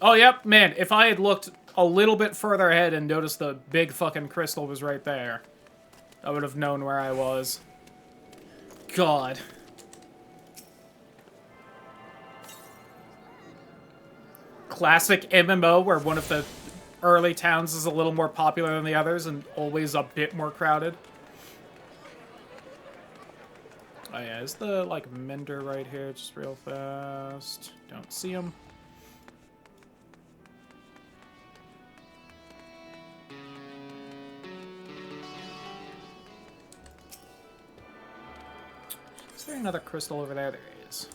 Oh, yep, man, if I had looked a little bit further ahead and noticed the big fucking crystal was right there, I would have known where I was. God. Classic MMO where one of the early towns is a little more popular than the others and always a bit more crowded. Oh yeah, is the, like, mender right here just real fast? Don't see him. Is there another crystal over there? There is.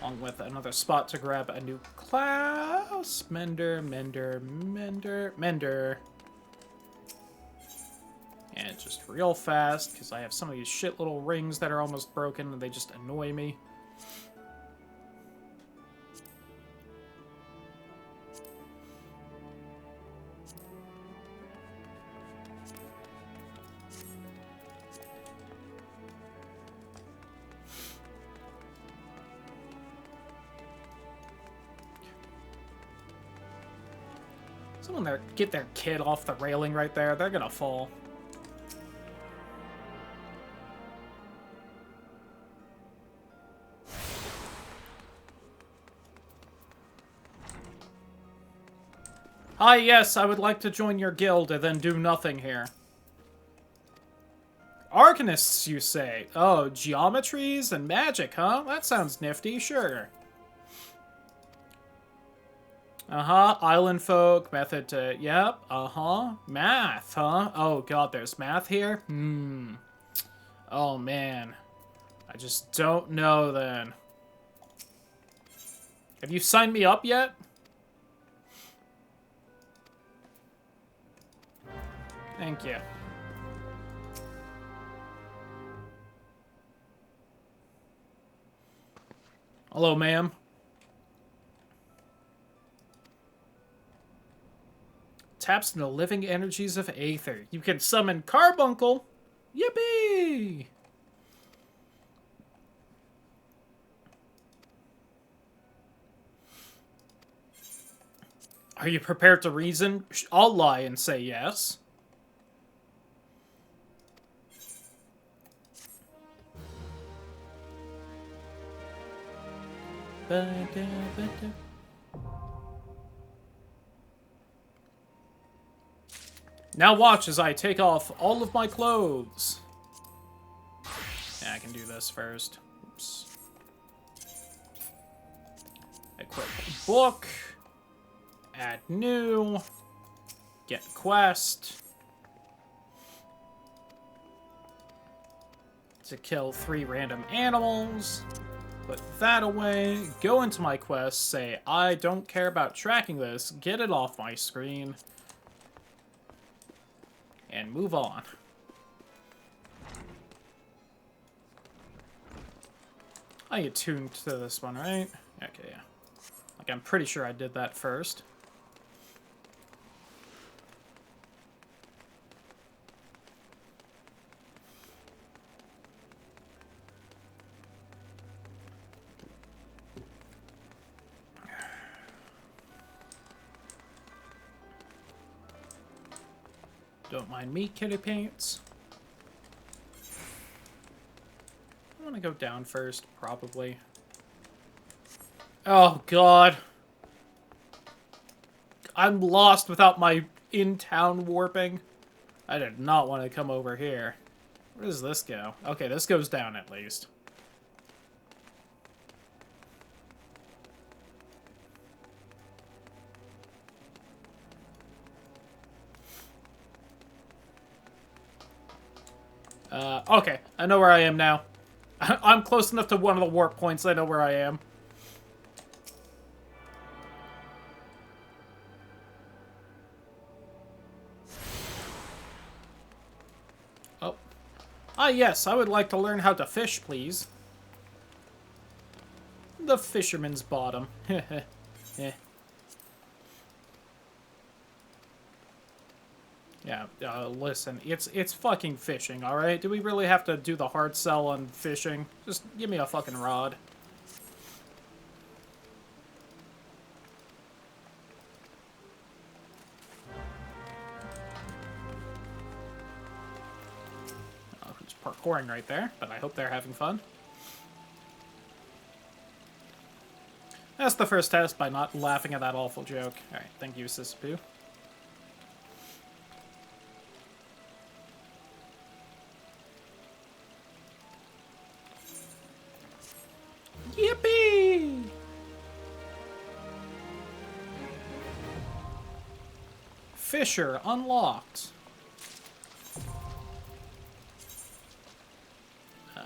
Along with another spot to grab a new class. Mender. And just real fast, because I have some of these shit little rings that are almost broken and they just annoy me. Someone there, get their kid off the railing right there. They're gonna fall. Hi, yes, I would like to join your guild and then do nothing here. Arcanists, you say? Oh, geometries and magic, huh? That sounds nifty, sure. Uh-huh, island folk, method to... Yep, uh-huh. Math, huh? Oh, God, there's math here? Oh, man. I just don't know, then. Have you signed me up yet? Thank you. Hello, ma'am. Taps into the living energies of Aether. You can summon Carbuncle. Yippee! Are you prepared to reason? I'll lie and say yes. Now watch as I take off all of my clothes. Yeah, I can do this first. Oops. Equip book. Add new. Get quest. To kill 3 random animals. Put that away. Go into my quest. Say, I don't care about tracking this. Get it off my screen. And move on. I get tuned to this one, right? Okay, yeah. Like, I'm pretty sure I did that first. Don't mind me, kitty pants. I want to go down first, probably. Oh, God. I'm lost without my in-town warping. I did not want to come over here. Where does this go? Okay, this goes down at least. Okay, I know where I am now. I'm close enough to one of the warp points, I know where I am. Oh. Ah, yes, I would like to learn how to fish, please. The fisherman's bottom. Yeah. Yeah, listen, it's fucking fishing, alright? Do we really have to do the hard sell on fishing? Just give me a fucking rod. parkouring right there, but I hope they're having fun. That's the first test by not laughing at that awful joke. Alright, thank you, Sisapu. Yippee! Fissure unlocked. Give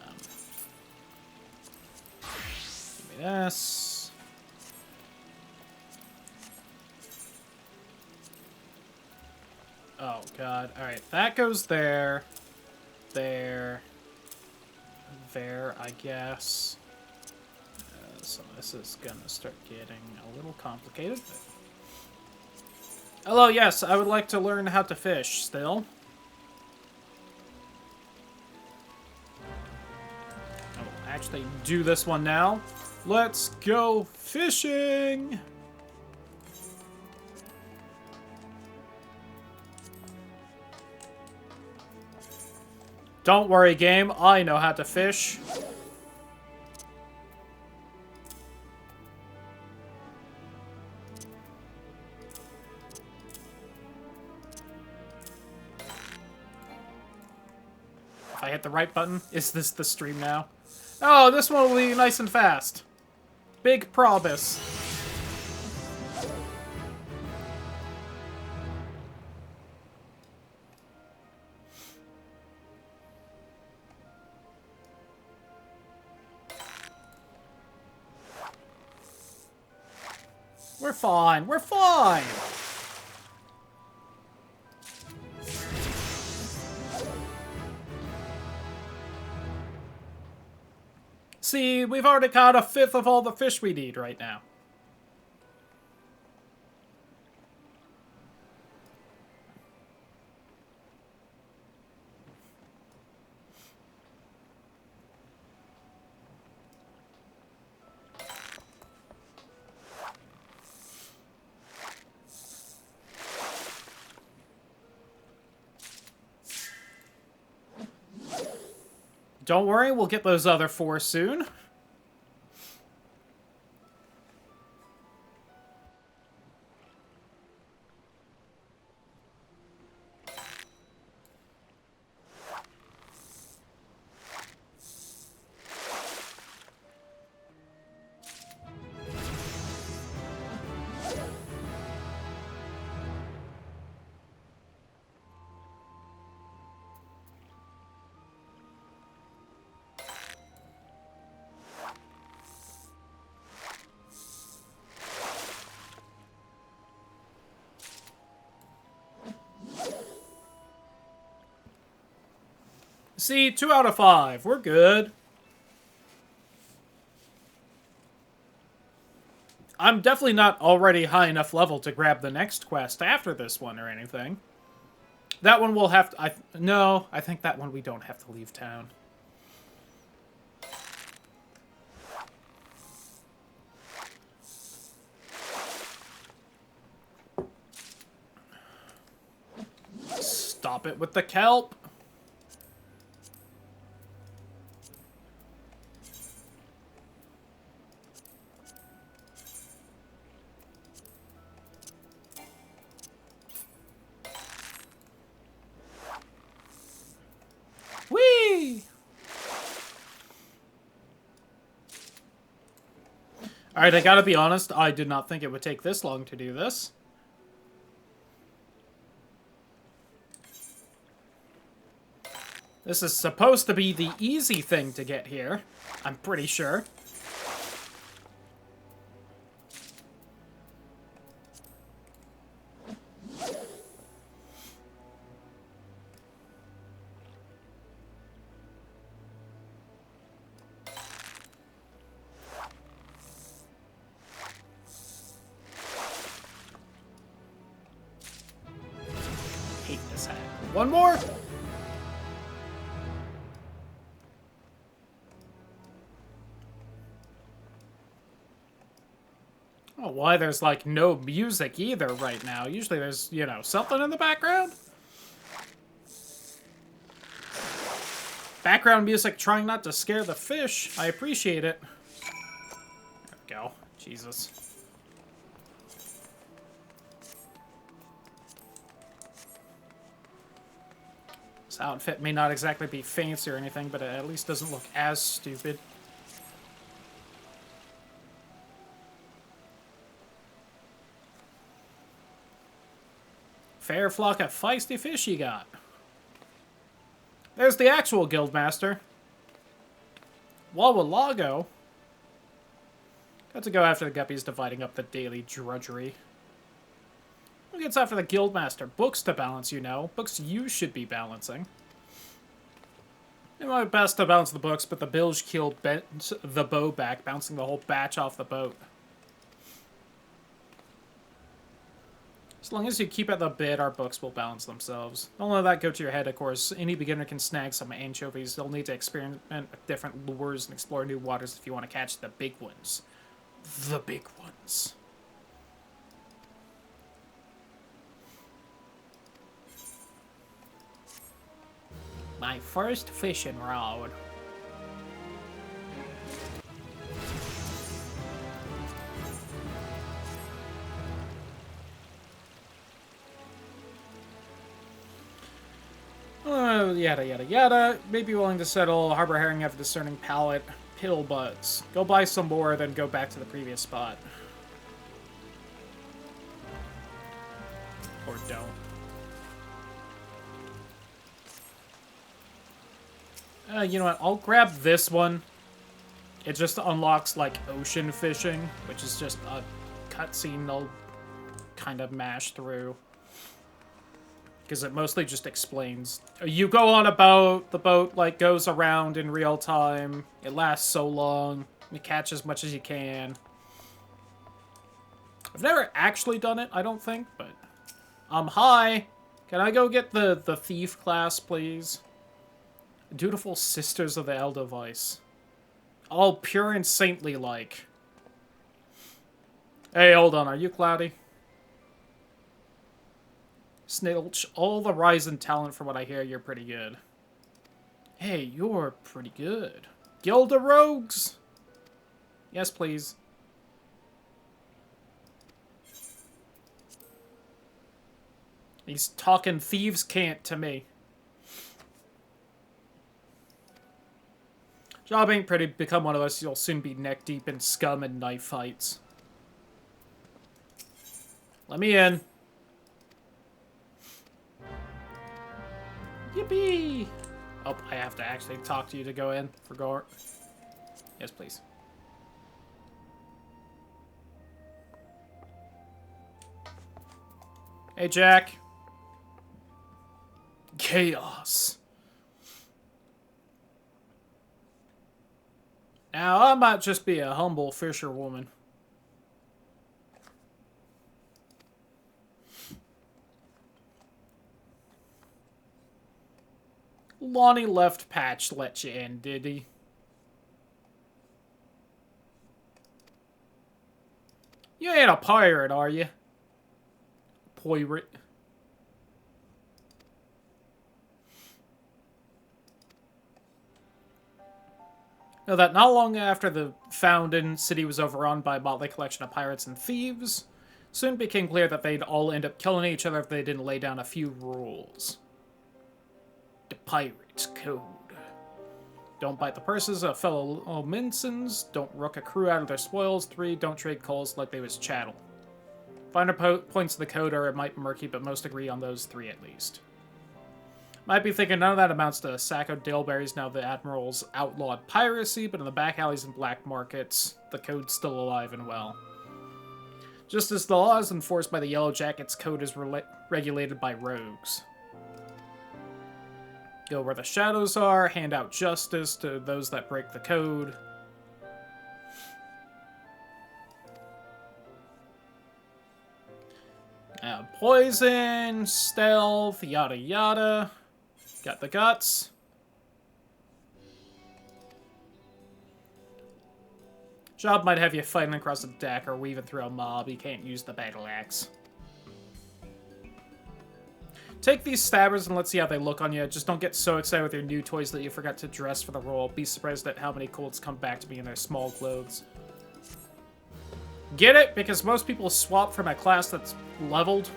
me this. Oh god. Alright, that goes there. There. There, I guess. So this is gonna start getting a little complicated. Hello, yes, I would like to learn how to fish still. I will actually do this one now. Let's go fishing! Don't worry, game. I know how to fish. If I hit the right button, is this the stream now? Oh, this one will be nice and fast. Big promise. We're fine. We're fine. See, we've already caught a fifth of all the fish we need right now. Don't worry, we'll get those other 4 soon. See, 2 out of 5. We're good. I'm definitely not already high enough level to grab the next quest after this one or anything. That one we'll have to... No, I think that one we don't have to leave town. Stop it with the kelp. Whee! Alright, I gotta be honest, I did not think it would take this long to do this. This is supposed to be the easy thing to get here, I'm pretty sure. Hate this hat. One more! Oh, why there's, like, no music either right now. Usually there's, you know, something in the background. background music trying not to scare the fish. I appreciate it. There we go. Jesus. This outfit may not exactly be fancy or anything, but it at least doesn't look as stupid. Fair flock of feisty fish you got. There's the actual guildmaster. Wawalago. Got to go after the guppies, dividing up the daily drudgery. Who gets after the guildmaster? Books to balance, you know. Books you should be balancing. It might be best to balance the books, but the bilge keeled bent the bow back, bouncing the whole batch off the boat. As long as you keep at the bit, our books will balance themselves. Don't let that go to your head, of course. Any beginner can snag some anchovies. You'll need to experiment with different lures and explore new waters if you want to catch the big ones. The big ones. My first fishing rod. Yada yada yada. May be willing to settle. Harbor herring have a discerning palate. Pill buds. Go buy some more, then go back to the previous spot. Or don't. You know what? I'll grab this one. It just unlocks, like, ocean fishing, which is just a cutscene they'll kind of mash through. Because it mostly just explains. You go on a boat, the boat, like, goes around in real time. It lasts so long. You catch as much as you can. I've never actually done it, I don't think, but... Hi! Can I go get the thief class, please? Dutiful Sisters of the Edelweiss. All pure and saintly-like. Hey, hold on, are you Cloudy? Snilch, all the rise in talent from what I hear, you're pretty good. Hey, you're pretty good. Guild of Rogues? Yes, please. He's talking thieves' cant to me. Job ain't pretty. Become one of us, you'll soon be neck-deep in scum and knife fights. Let me in. Yippee! Oh, I have to actually talk to you to go in for Gort. Yes, please. Hey, Jack. Chaos. Now, I might just be a humble fisherwoman. Lonnie left Patch let you in, did he? You ain't a pirate, are you? Pirate. Know that not long after the founding city was overrun by a motley collection of pirates and thieves, soon became clear that they'd all end up killing each other if they didn't lay down a few rules. The Pirate's Code. Don't bite the purses of fellow Mincins. Don't rook a crew out of their spoils. 3. Don't trade coals like they was chattel. Finer points of the code are it might be murky, but most agree on those 3 at least. Might be thinking none of that amounts to a sack of daleberries now the Admiral's outlawed piracy, but in the back alleys and black markets, the code's still alive and well. Just as the laws enforced by the Yellow Jackets, code is regulated by rogues. Go where the shadows are, hand out justice to those that break the code. Poison, stealth, yada yada. Got the guts. Job might have you fighting across the deck or weaving through a mob. You can't use the battle axe. Take these stabbers and let's see how they look on you. Just don't get so excited with your new toys that you forgot to dress for the role. Be surprised at how many colts come back to me in their small clothes. Get it? Because most people swap from a class that's leveled.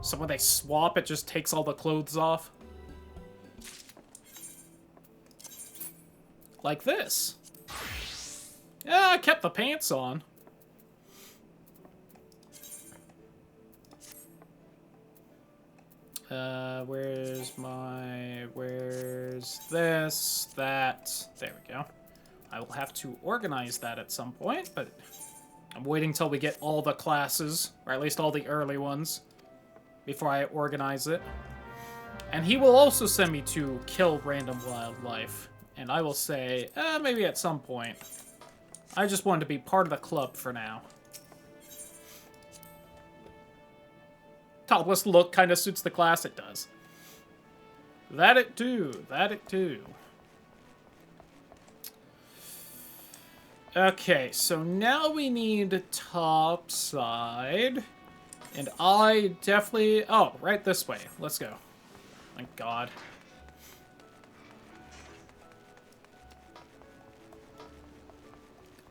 So when they swap, it just takes all the clothes off. Like this. Yeah, I kept the pants on. Where's this, that, there we go. I will have to organize that at some point, but I'm waiting till we get all the classes, or at least all the early ones, before I organize it. And he will also send me to kill random wildlife, and I will say, maybe at some point. I just wanted to be part of the club for now. Topless look kind of suits the class, it does. That it do, that it do. Okay, so now we need top side. And I definitely... Oh, right this way. Let's go. Thank God.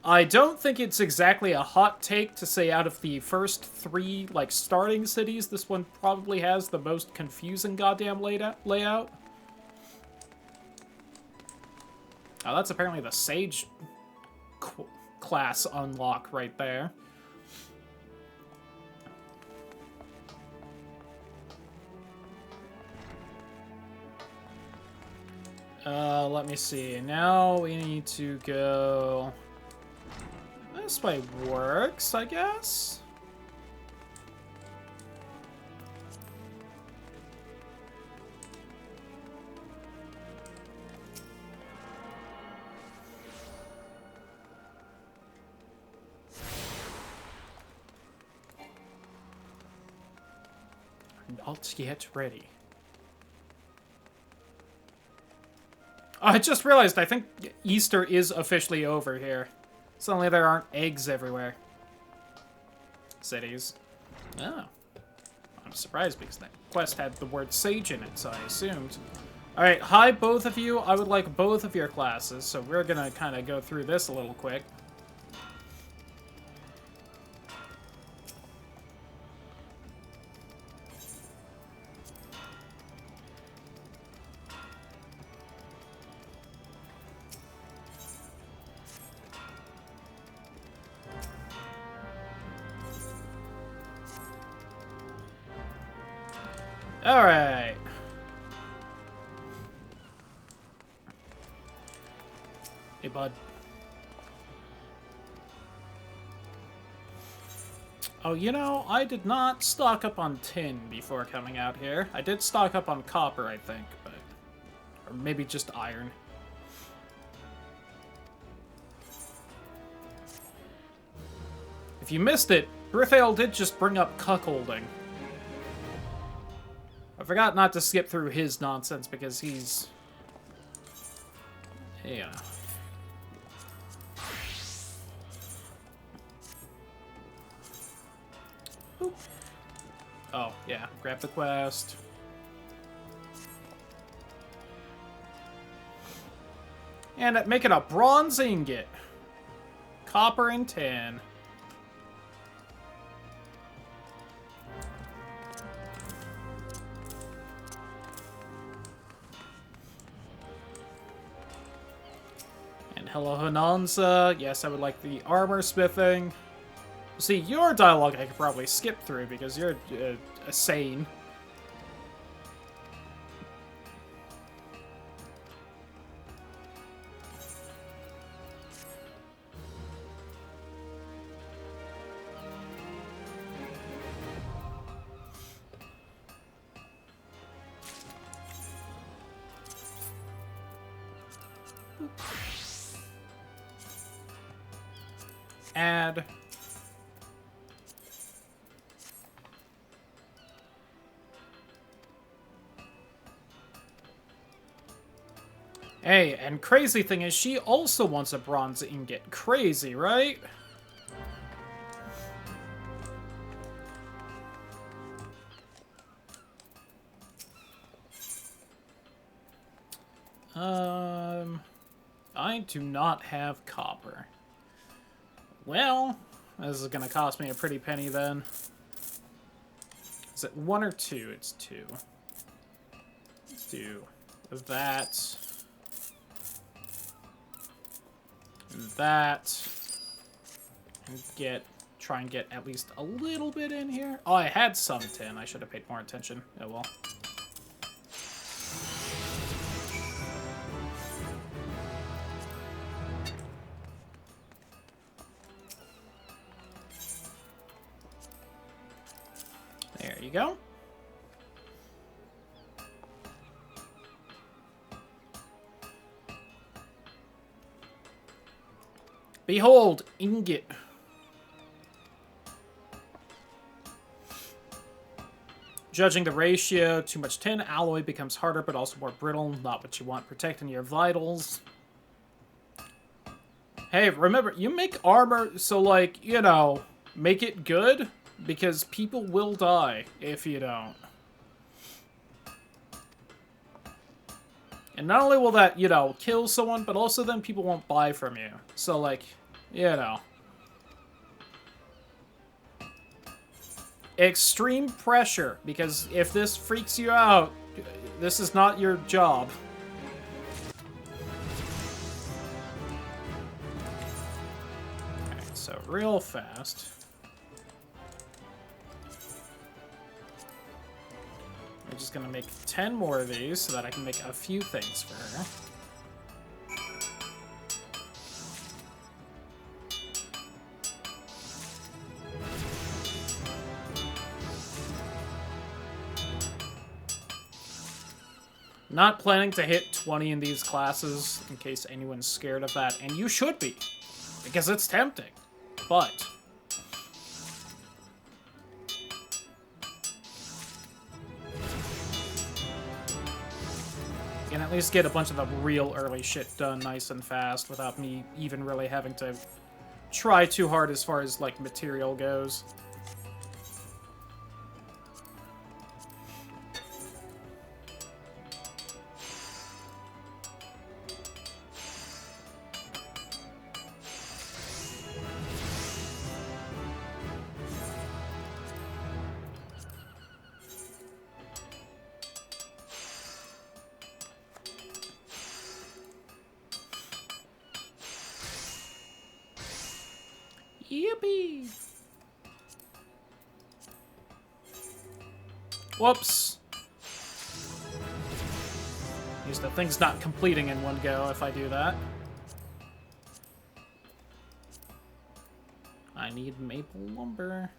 I don't think it's exactly a hot take to say out of the first 3, like, starting cities, this one probably has the most confusing goddamn layout. Oh, that's apparently the Sage class unlock right there. Let me see. Now we need to go... This way works, I guess? Not yet ready. Oh, I just realized I think Easter is officially over here. Suddenly there aren't eggs everywhere. Cities. Oh. I'm surprised because that quest had the word sage in it, so I assumed. Alright, hi both of you. I would like both of your classes, so we're gonna kind of go through this a little quick. Alright. Hey, bud. Oh, you know, I did not stock up on tin before coming out here. I did stock up on copper, I think, but... Or maybe just iron. If you missed it, Brithael did just bring up cuckolding. I forgot not to skip through his nonsense because he's... Yeah. Oop. Oh, yeah. Grab the quest. And make it a bronze ingot. Copper and tin. Hello, Hananza. Yes, I would like the armor smithing. See, your dialogue I could probably skip through because you're sane. Add. Hey, and crazy thing is she also wants a bronze ingot. Crazy, right? I do not have copper. Well, this is gonna cost me a pretty penny then. Is it 1 or 2? It's 2. Let's do that. And that. And try and get at least a little bit in here. Oh, I had some tin. I should have paid more attention. Oh well. There you go. Behold, ingot. Judging the ratio, too much tin, alloy becomes harder but also more brittle. Not what you want, protecting your vitals. Hey, remember, you make armor, so like, you know, make it good, because people will die if you don't. And not only will that, you know, kill someone, but also then people won't buy from you. So, like, you know. Extreme pressure, because if this freaks you out, this is not your job. Alright, so real fast. I'm just gonna make 10 more of these so that I can make a few things for her. Not planning to hit 20 in these classes, in case anyone's scared of that, and you should be, because it's tempting, but... you can at least get a bunch of the real early shit done nice and fast without me even really having to try too hard as far as, like, material goes. Yippee! Whoops. Used the thing's not completing in one go if I do that. I need maple lumber.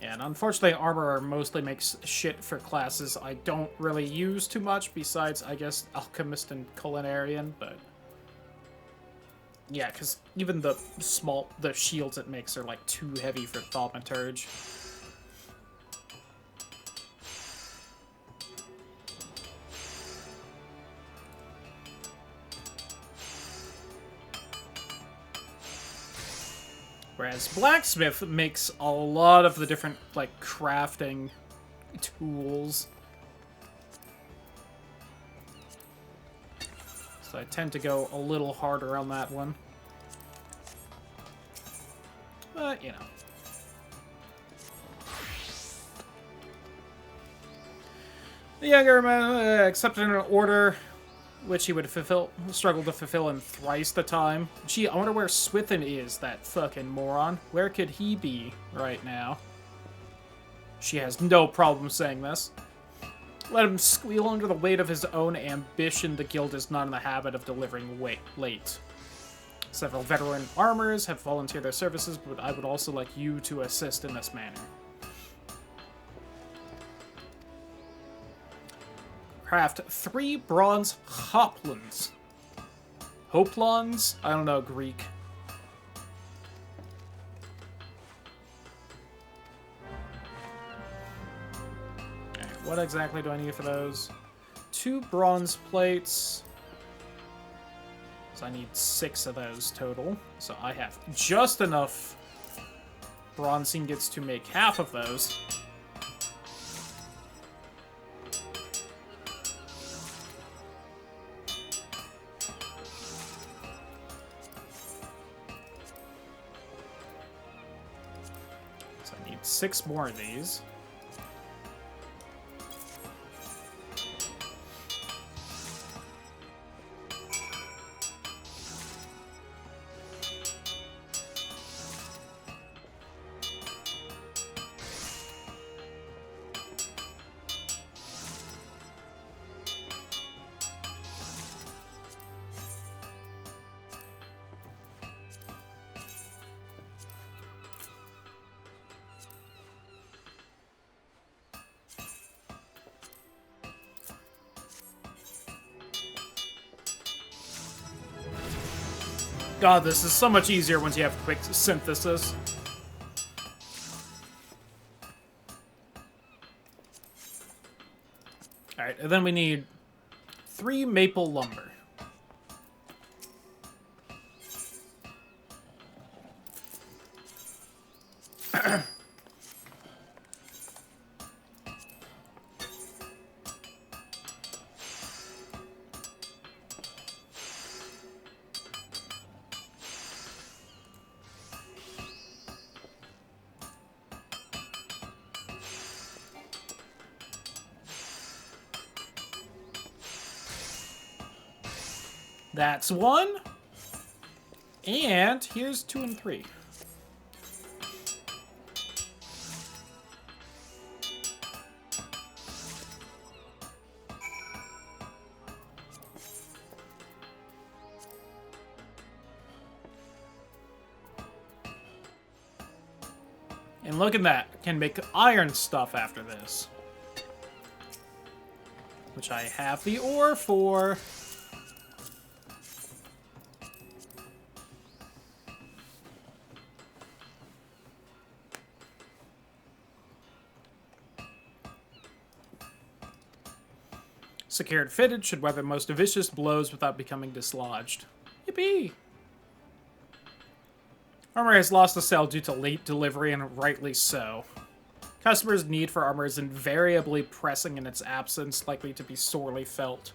Yeah, and unfortunately Armorer mostly makes shit for classes I don't really use too much, besides, I guess, Alchemist and Culinarian, but... yeah, because even the shields it makes are, like, too heavy for Thaumaturge. Whereas Blacksmith makes a lot of the different, like, crafting tools. So I tend to go a little harder on that one. But, you know. The younger man accepted an order which he would struggle to fulfill in thrice the time. Gee, I wonder where Swithin is, that fucking moron. Where could he be right now? She has no problem saying this. Let him squeal under the weight of his own ambition. The guild is not in the habit of delivering late. Several veteran armorers have volunteered their services, but I would also like you to assist in this manner. Craft 3 bronze hoplons. Hoplons? I don't know Greek. Alright, what exactly do I need for those? 2 bronze plates. So I need 6 of those total. So I have just enough bronze ingots to make half of those. 6 more of these. God, this is so much easier once you have quick synthesis. Alright, and then we need 3 maple lumber. That's 1. And here's 2 and 3. And look at that. Can make iron stuff after this. Which I have the ore for. Secured fitted should weather most vicious blows without becoming dislodged. Yippee! Armor has lost a sale due to late delivery, and rightly so. Customers' need for armor is invariably pressing in its absence, likely to be sorely felt.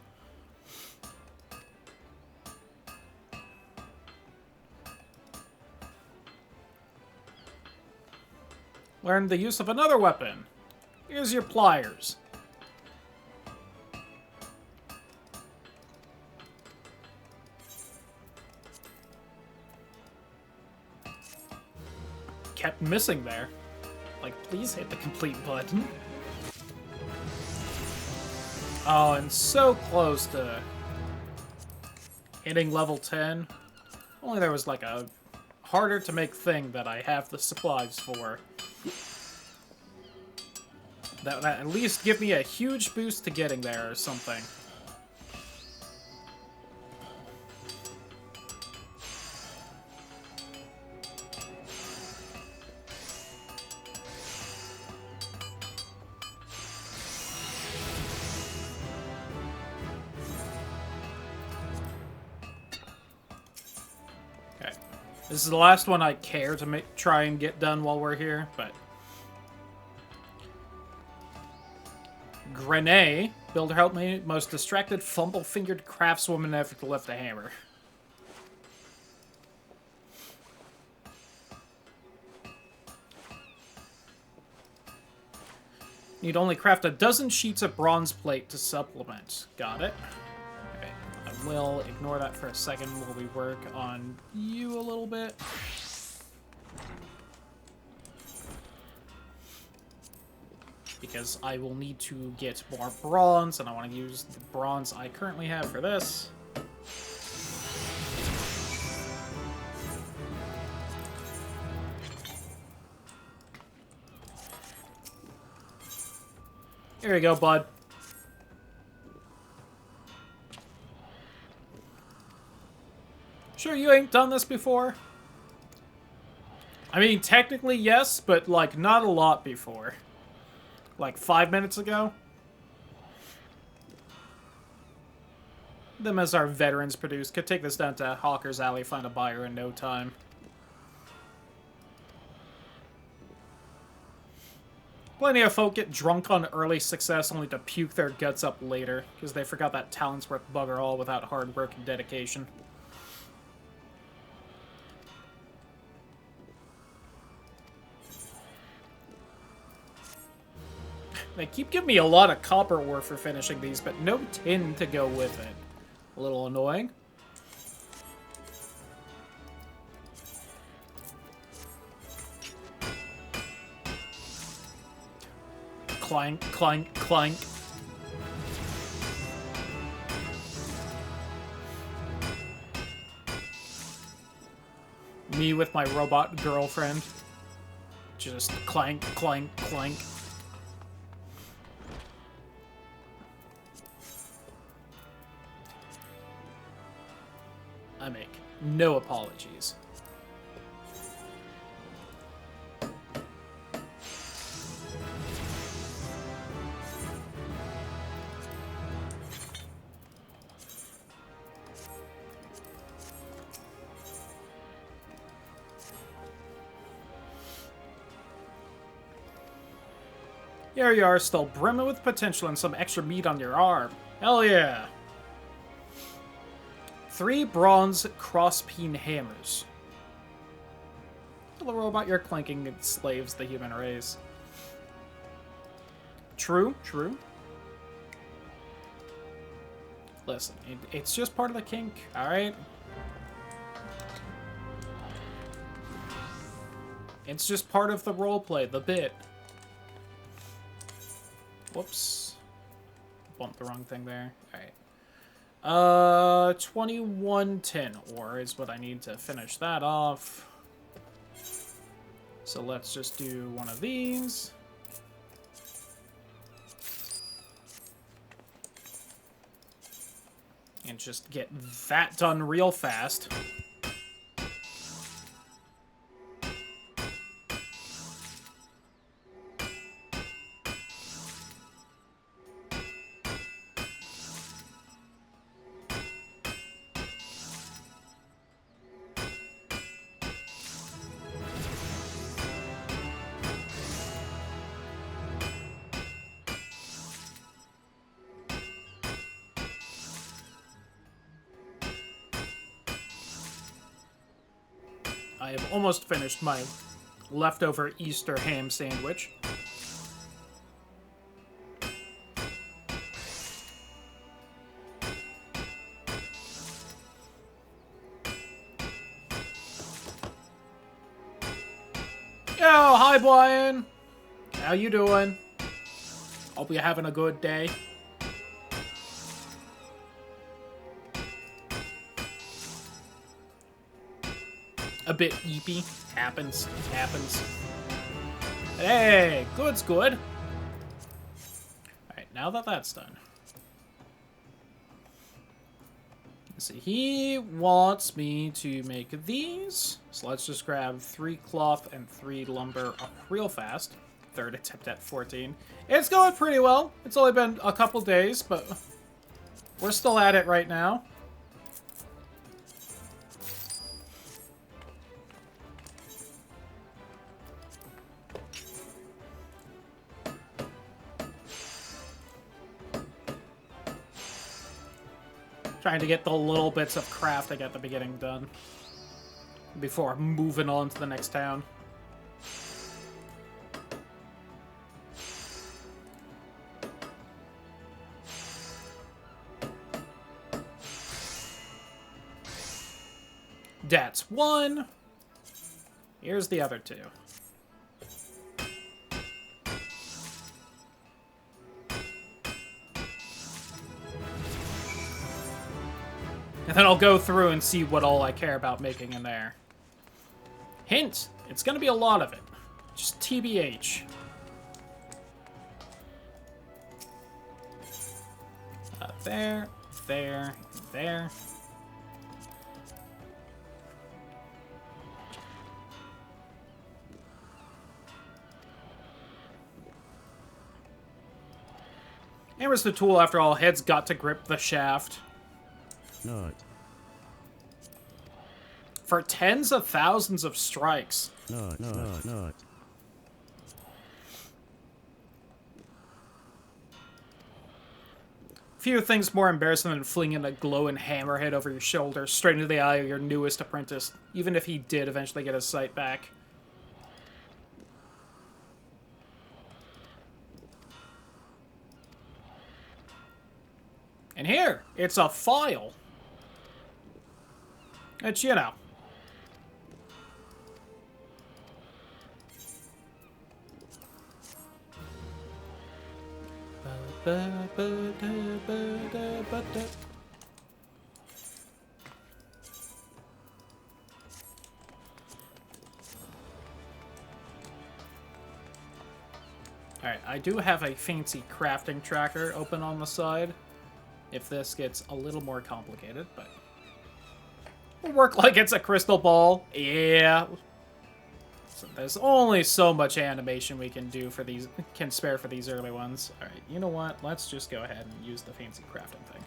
Learn the use of another weapon. Here's your pliers. Kept missing there. Like, please hit the complete button. Oh, and so close to hitting level 10. Only there was like a harder to make thing that I have the supplies for. That would at least give me a huge boost to getting there or something. This is the last one I care to try and get done while we're here, but... Grenade. Builder help me. Most distracted, fumble-fingered craftswoman ever to lift a hammer. Need only craft a dozen sheets of bronze plate to supplement. Got it. Okay. I will ignore that for a second while we work on you a little bit. Because I will need to get more bronze, and I want to use the bronze I currently have for this. Here you go, bud. Sure you ain't done this before? I mean, technically yes, but, like, not a lot before. Like 5 minutes ago. Them as our veterans produce. Could take this down to Hawker's Alley, find a buyer in no time. Plenty of folk get drunk on early success only to puke their guts up later, because they forgot that talent's worth bugger all without hard work and dedication. They keep giving me a lot of copper ore for finishing these, but no tin to go with it. A little annoying. Clank, clank, clank. Me with my robot girlfriend. Just clank, clank, clank. I make no apologies. Here you are, still brimming with potential and some extra meat on your arm. Hell yeah! 3 bronze cross-peen hammers. The robot you're clanking enslaves the human race. True, true. Listen, it's just part of the kink, alright? It's just part of the roleplay, the bit. Whoops. Bumped the wrong thing there. Alright. 2110 ore is what I need to finish that off. So let's just do one of these. And just get that done real fast. I have almost finished my leftover Easter ham sandwich. Yo, hi Brian! How you doing? Hope you're having a good day. A bit eepy. Happens. Happens. Hey, good's good. Alright, now that that's done. Let's see, he wants me to make these. So let's just grab 3 cloth and 3 lumber real fast. Third attempt at 14. It's going pretty well. It's only been a couple days, but we're still at it right now. Trying to get the little bits of crafting at the beginning done before moving on to the next town. That's 1. Here's the other 2. And then I'll go through and see what all I care about making in there. Hint, it's gonna be a lot of it. Just TBH. There, there, there. Hammer's the tool after all. Head's got to grip the shaft. Not. For tens of thousands of strikes. Not. Few things more embarrassing than flinging a glowing hammerhead over your shoulder straight into the eye of your newest apprentice, even if he did eventually get his sight back. And here, it's a file. It's, you know. Alright, I do have a fancy crafting tracker open on the side. If this gets a little more complicated, but... It'll work like it's a crystal ball. Yeah. So there's only so much animation we can do for these... can spare for these early ones. Alright, you know what? Let's just go ahead and use the fancy crafting thing.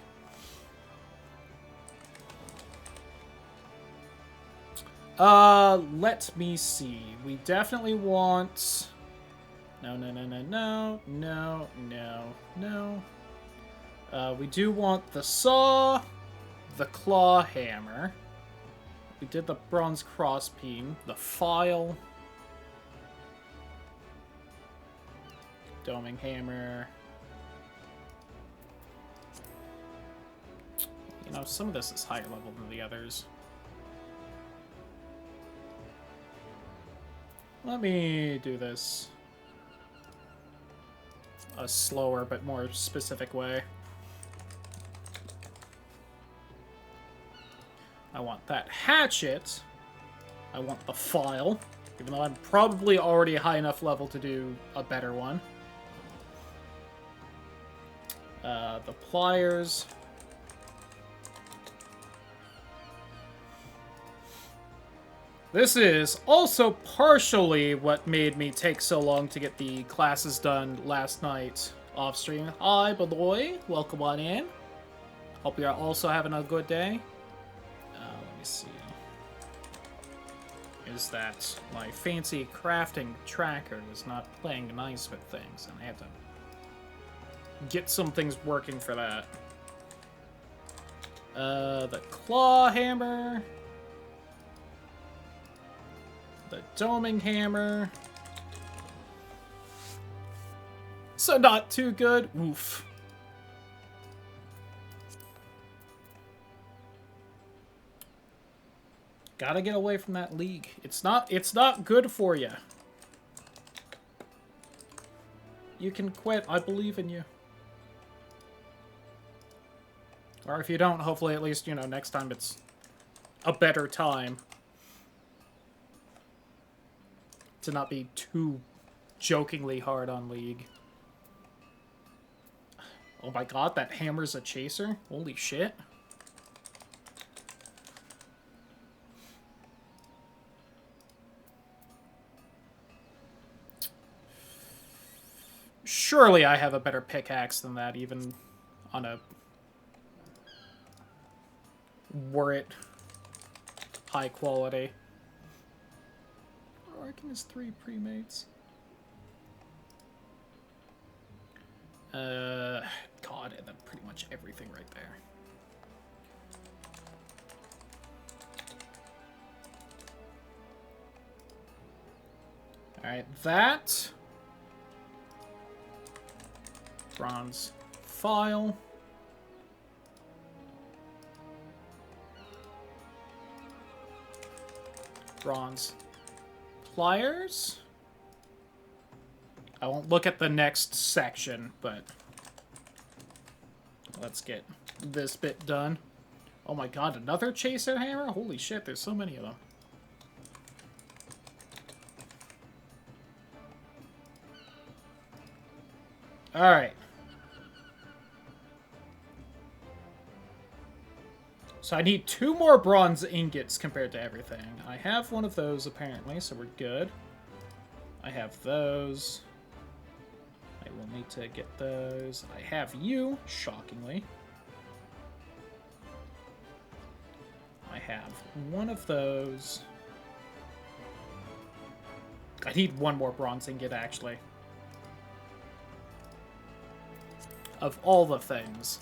Let me see. We definitely want... No. We do want the saw, the claw hammer. We did the bronze crossbeam, the file, doming hammer. You know, some of this is higher level than the others. Let me do this a slower but more specific way. I want that hatchet. I want the file, even though I'm probably already high enough level to do a better one. The pliers. This is also partially what made me take so long to get the classes done last night off stream. Hi, Beloy. Welcome on in. Hope you're also having a good day. Let me see. Is that my fancy crafting tracker is not playing nice with things, and I have to get some things working for that. The claw hammer. The doming hammer. So not too good. Oof. Gotta get away from that league. It's not good for you. You can quit. I believe in you. Or if you don't, hopefully at least, you know, next time it's a better time. To not be too jokingly hard on League. Oh my god, that hammer's a chaser? Holy shit. Surely I have a better pickaxe than that, even on a... were it high quality. Arkin has 3 premates. God, and then pretty much everything right there. Alright, that. Bronze file. Bronze pliers. I won't look at the next section, but let's get this bit done. Oh my god, another chaser hammer? Holy shit, there's so many of them. Alright. So I need 2 more bronze ingots compared to everything. I have one of those, apparently, so we're good. I have those. I will need to get those. I have you, shockingly. I have one of those. I need 1 more bronze ingot, actually. Of all the things.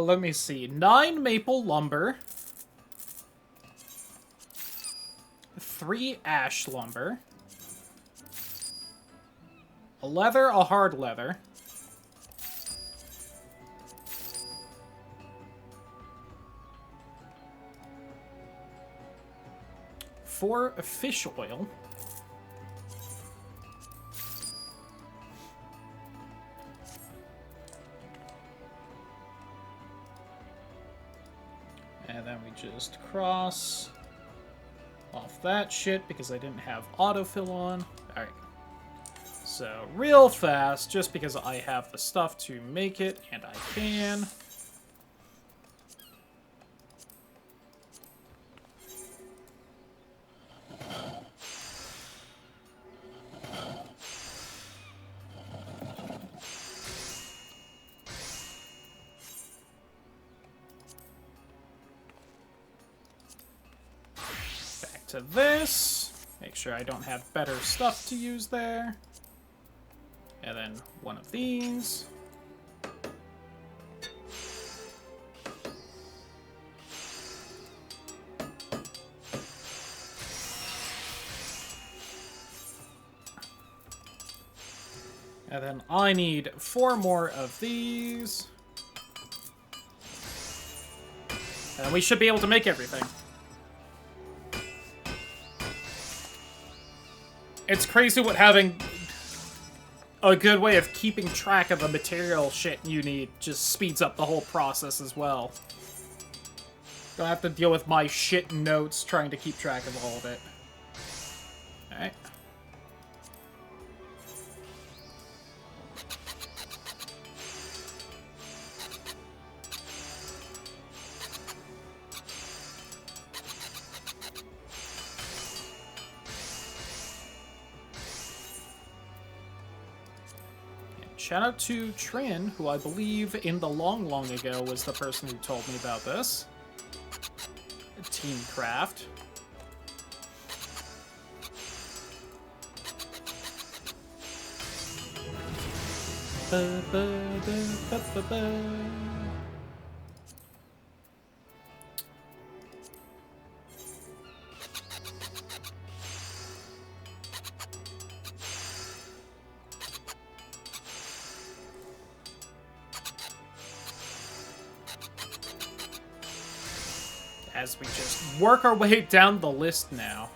Let me see. 9 maple lumber. 3 ash lumber. A leather, a hard leather. Four fish oil. And then we just cross off that shit because I didn't have autofill on. Alright. So, real fast, just because I have the stuff to make it, and I can. Back to this. Make sure I don't have better stuff to use there. And then one of these. And then I need 4 more of these. And then we should be able to make everything. It's crazy what having a good way of keeping track of the material shit you need just speeds up the whole process as well. Don't have to deal with my shit notes trying to keep track of all of it. Alright. Shout out to Trin, who I believe in the long ago was the person who told me about this. Team Craft. As we just work our way down the list now.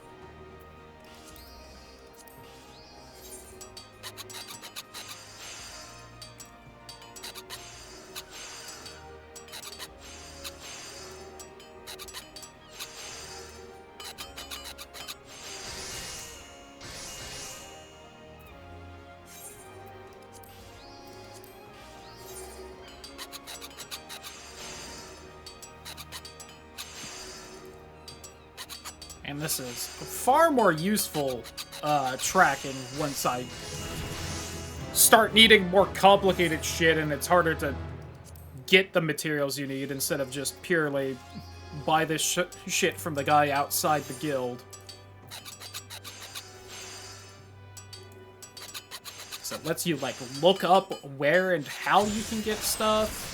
And this is far more useful tracking once I start needing more complicated shit and it's harder to get the materials you need instead of just purely buy this shit from the guy outside the guild. So it lets you, like, look up where and how you can get stuff.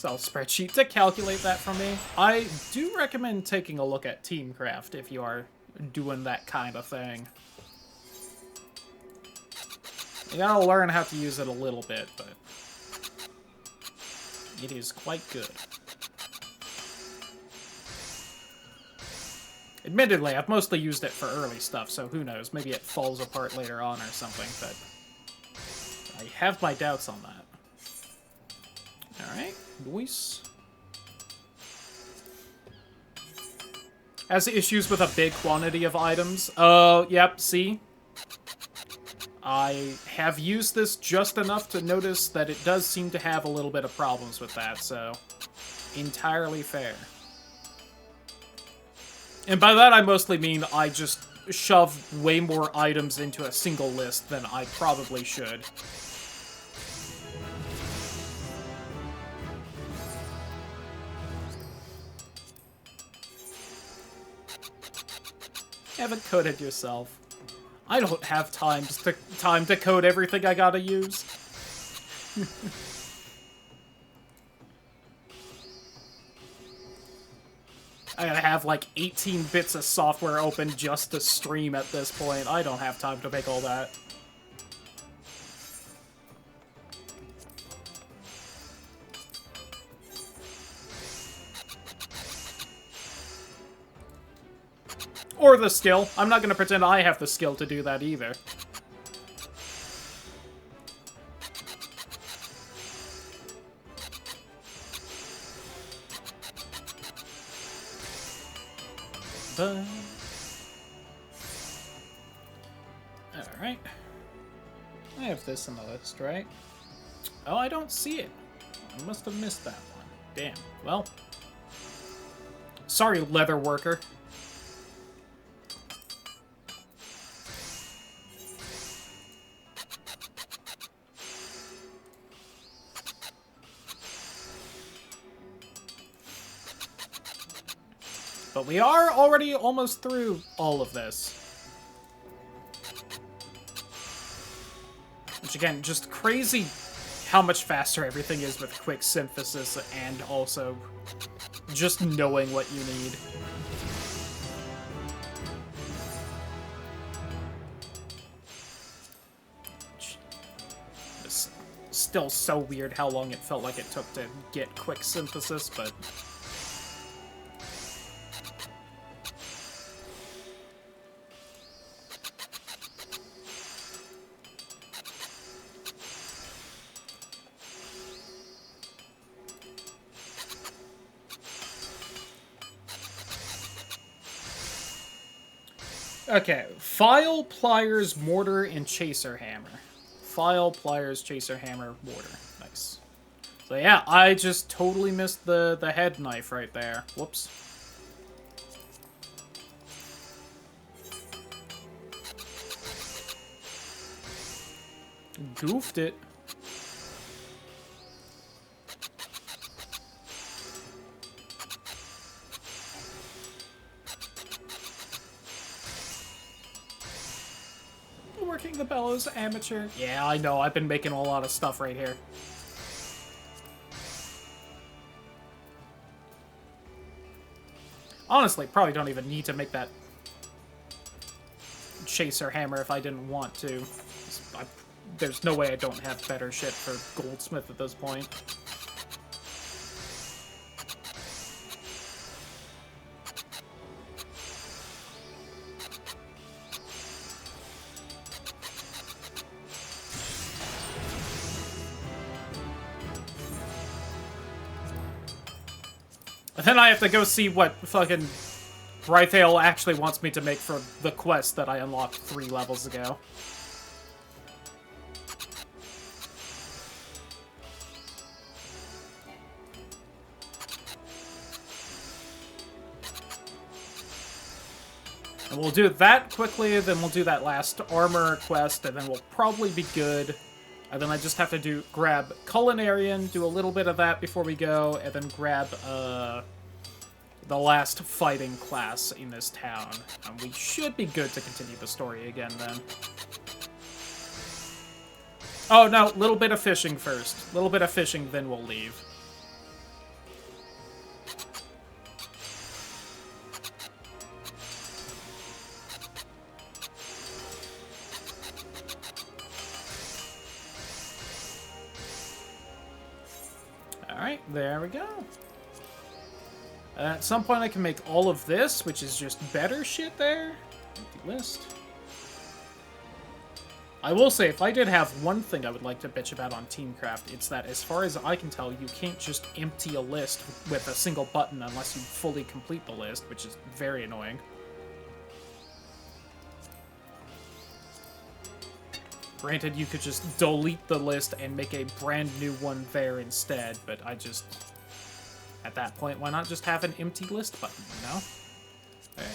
Spreadsheet to calculate that for me. I do recommend taking a look at Teamcraft if you are doing that kind of thing. You gotta learn how to use it a little bit, but it is quite good. Admittedly, I've mostly used it for early stuff, so who knows, maybe it falls apart later on or something, but I have my doubts on that. Alright, boys. Has issues with a big quantity of items. Oh, yep, see? I have used this just enough to notice that it does seem to have a little bit of problems with that, so entirely fair. And by that I mostly mean I just shove way more items into a single list than I probably should. Haven't coded yourself. I don't have time to code everything I gotta use. I gotta have like 18 bits of software open just to stream at this point. I don't have time to make all that. Or the skill. I'm not gonna pretend I have the skill to do that either. Alright. I have this on the list, right? Oh, I don't see it. I must have missed that one. Damn. Well. Sorry, leather worker. But we are already almost through all of this. Which again, just crazy how much faster everything is with quick synthesis and also just knowing what you need. It's still so weird how long it felt like it took to get quick synthesis, but... Okay, file, pliers, mortar, and chaser hammer. File, pliers, chaser hammer, mortar. Nice. So yeah, I just totally missed the head knife right there. Whoops. Goofed it. Working the bellows, amateur. Yeah, I know. I've been making a lot of stuff right here. Honestly, probably don't even need to make that chaser hammer if I didn't want to. There's no way I don't have better shit for Goldsmith at this point. Then I have to go see what fucking Brythale actually wants me to make for the quest that I unlocked 3 levels ago. And we'll do that quickly, then we'll do that last armor quest, and then we'll probably be good. And then I just have to grab Culinarian, do a little bit of that before we go, and then grab the last fighting class in this town. And we should be good to continue the story again then. Oh no, little bit of fishing first. Little bit of fishing, then we'll leave. Alright, there we go. At some point I can make all of this, which is just better shit there. Empty list. I will say, if I did have one thing I would like to bitch about on Teamcraft, it's that as far as I can tell, you can't just empty a list with a single button unless you fully complete the list, which is very annoying. Granted, you could just delete the list and make a brand new one there instead, but I just... At that point, why not just have an empty list button, you know? Okay.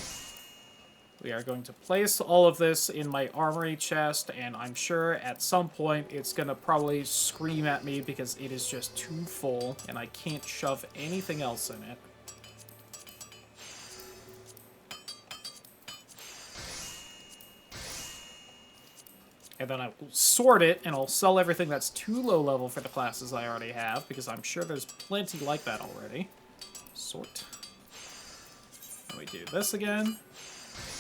We are going to place all of this in my armory chest, and I'm sure at some point it's gonna probably scream at me because it is just too full, and I can't shove anything else in it. And then I will sort it, and I'll sell everything that's too low level for the classes I already have, because I'm sure there's plenty like that already. Sort. And we do this again.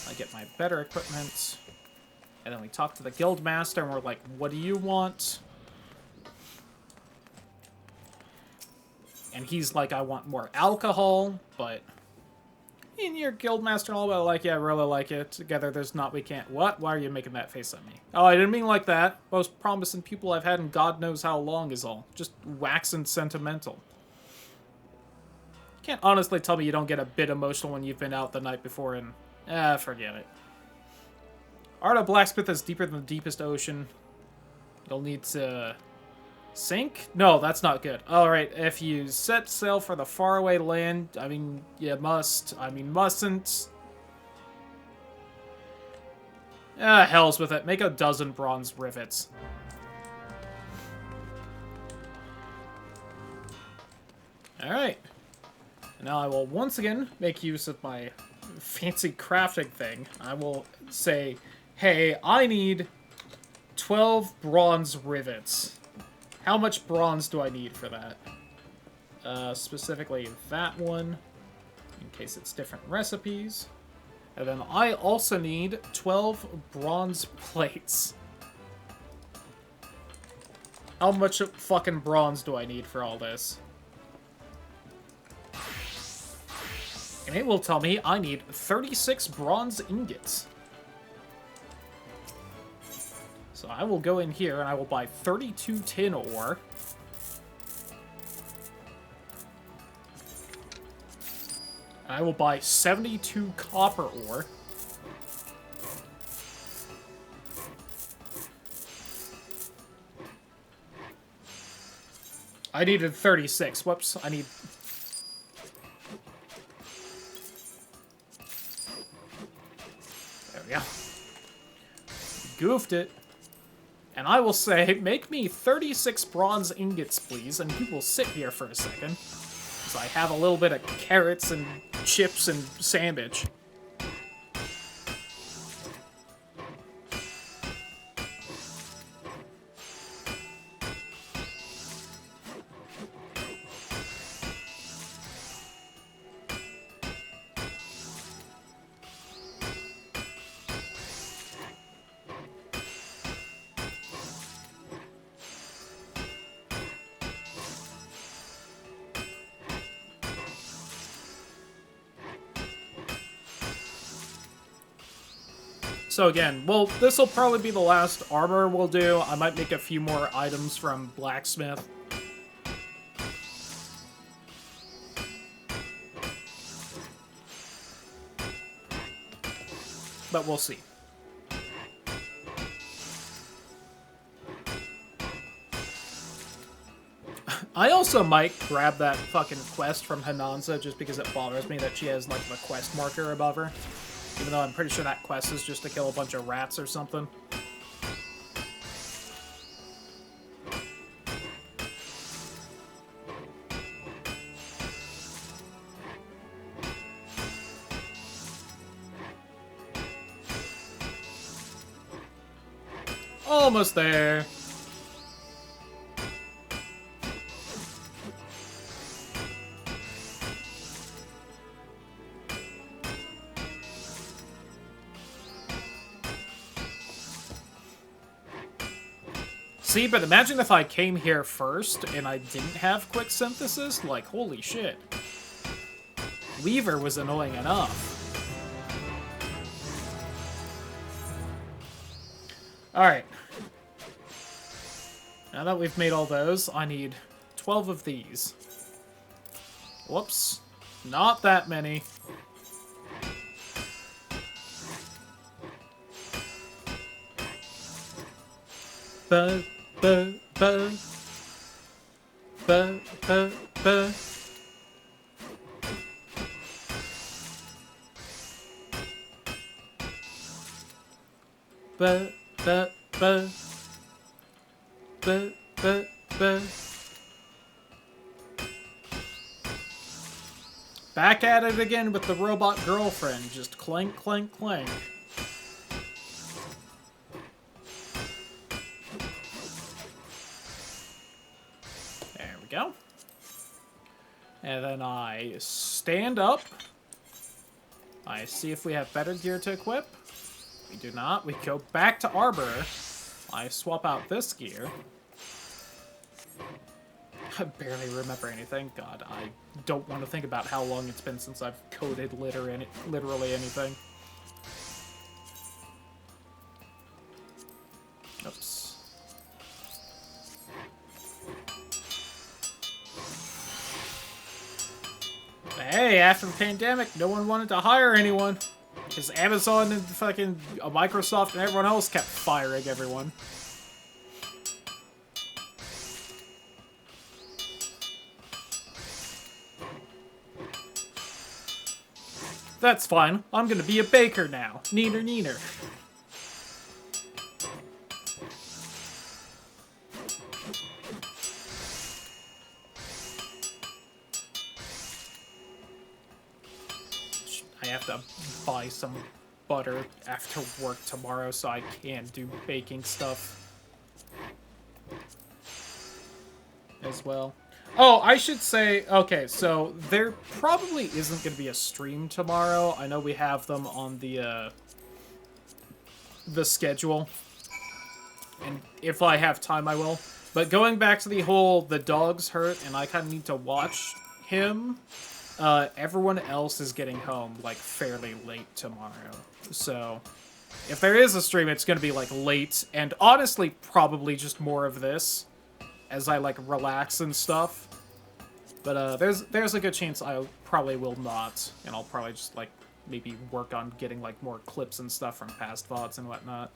I get my better equipment. And then we talk to the guild master, and we're like, what do you want? And he's like, I want more alcohol, but... in your guild master and all, but like, yeah, I really like it. Together, there's not, we can't. What? Why are you making that face at me? Oh, I didn't mean like that. Most promising pupil I've had in God knows how long is all. Just waxing sentimental. Can't honestly tell me you don't get a bit emotional when you've been out the night before and... forget it. Art of Blacksmith is deeper than the deepest ocean. You'll need to... sink? No, that's not good. Alright, if you set sail for the faraway land, I mean, you must. I mean, mustn't. Hell's with it. Make a dozen bronze rivets. Alright. Now I will once again make use of my fancy crafting thing. I will say, hey, I need 12 bronze rivets. How much bronze do I need for that? Specifically that one, in case it's different recipes. And then I also need 12 bronze plates. How much fucking bronze do I need for all this? And it will tell me I need 36 bronze ingots. So I will go in here and I will buy 32 tin ore. And I will buy 72 copper ore. I needed 36. Whoops, I need... There we go. Goofed it. And I will say, make me 36 bronze ingots, please, and you will sit here for a second. Because I have a little bit of carrots and chips and sandwich. So again, well, this will probably be the last armor we'll do. I might make a few more items from Blacksmith. But we'll see. I also might grab that fucking quest from Hananza just because it bothers me that she has, like, the quest marker above her. Even though I'm pretty sure that quest is just to kill a bunch of rats or something. Almost there. See, but imagine if I came here first and I didn't have quick synthesis. Like, holy shit. Weaver was annoying enough. Alright. Now that we've made all those, I need 12 of these. Whoops. Not that many. Ba ba ba ba ba ba. Ba ba ba ba ba ba. Back at it again with the robot girlfriend, just clank clank clank. go. And then I stand up. I see if we have better gear to equip. We do not. We go back to Arbor. I swap out this gear. I barely remember anything. God, I don't want to think about how long it's been since I've coded literally anything. Oops. Hey, after the pandemic, no one wanted to hire anyone. Because Amazon and fucking Microsoft and everyone else kept firing everyone. That's fine. I'm gonna be a baker now. Neener, neener. I have to buy some butter after work tomorrow so I can do baking stuff as well. Oh, I should say, okay, so there probably isn't going to be a stream tomorrow. I know we have them on the schedule, and if I have time, I will. But going back to the dog's hurt, and I kind of need to watch him, everyone else is getting home, like, fairly late tomorrow. So, if there is a stream, it's going to be, like, late, and honestly, probably just more of this, as I, like, relax and stuff. But, there's a good chance I probably will not, and I'll probably just, like, maybe work on getting, like, more clips and stuff from past VODs and whatnot.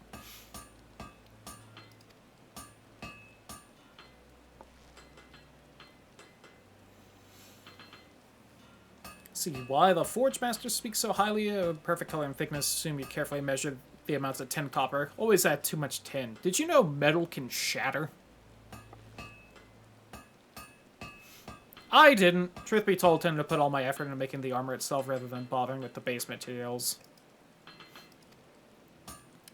See why the Forge Master speaks so highly of perfect color and thickness. Assume you carefully measured the amounts of tin copper. Always add too much tin. Did you know metal can shatter? I didn't. Truth be told, I tended to put all my effort into making the armor itself rather than bothering with the base materials.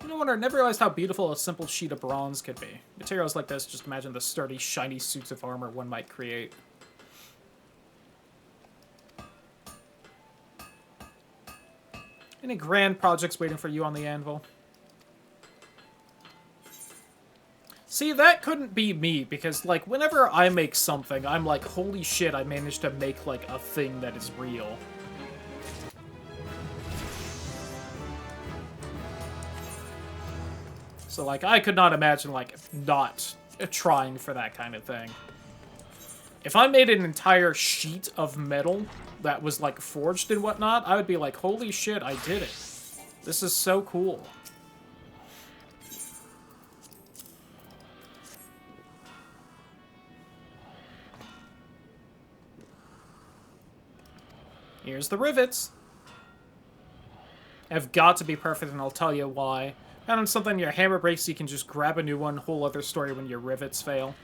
You know what? I never realized how beautiful a simple sheet of bronze could be. Materials like this, just imagine the sturdy, shiny suits of armor one might create. Any grand projects waiting for you on the anvil? See, that couldn't be me, because, like, whenever I make something, I'm like, holy shit, I managed to make, like, a thing that is real. So, like, I could not imagine, like, not trying for that kind of thing. If I made an entire sheet of metal that was, like, forged and whatnot, I would be like, holy shit, I did it. This is so cool. Here's the rivets. Have got to be perfect, and I'll tell you why. And on something your hammer breaks, you can just grab a new one. Whole other story when your rivets fail.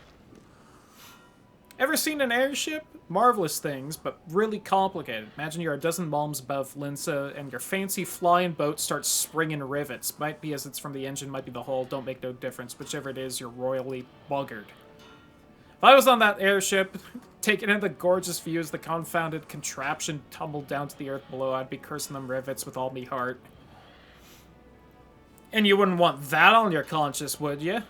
Ever seen an airship? Marvelous things, but really complicated. Imagine you're a dozen malms above Linsa, and your fancy flying boat starts springing rivets. Might be as it's from the engine, might be the hull, don't make no difference. Whichever it is, you're royally buggered. If I was on that airship, taking in the gorgeous views, the confounded contraption tumbled down to the earth below, I'd be cursing them rivets with all me heart. And you wouldn't want that on your conscience, would you?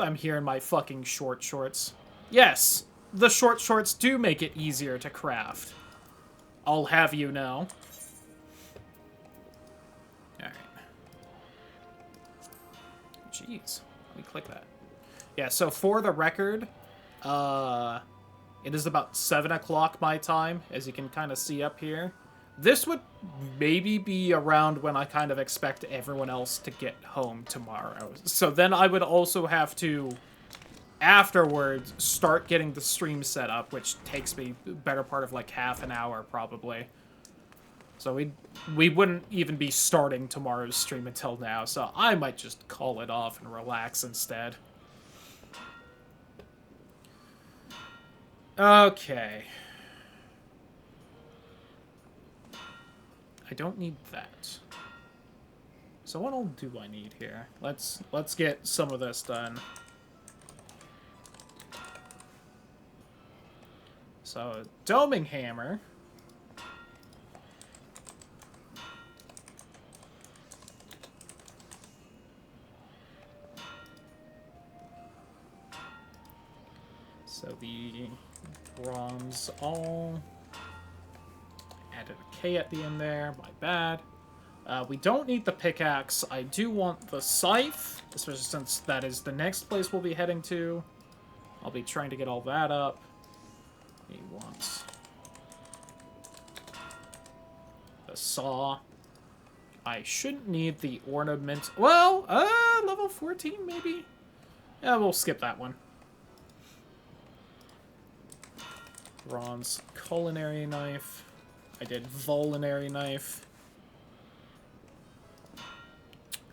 I'm here in my fucking short shorts. Yes, the short shorts do make it easier to craft. I'll have you know. Alright. Jeez. Let me click that. Yeah, so for the record, it is about 7 o'clock my time, as you can kind of see up here. This would maybe be around when I kind of expect everyone else to get home tomorrow. So then I would also have to, afterwards, start getting the stream set up, which takes me the better part of like half an hour, probably. So we wouldn't even be starting tomorrow's stream until now, so I might just call it off and relax instead. Okay. I don't need that. So what all do I need here? Let's get some of this done. So, doming hammer. So the bronze all added a K at the end there, my bad. We don't need the pickaxe. I do want the scythe, especially since that is the next place we'll be heading to. I'll be trying to get all that up. He wants the saw. I shouldn't need the ornament. Well, level 14 maybe? Yeah, we'll skip that one. Bronze culinary knife. I did vulinary knife.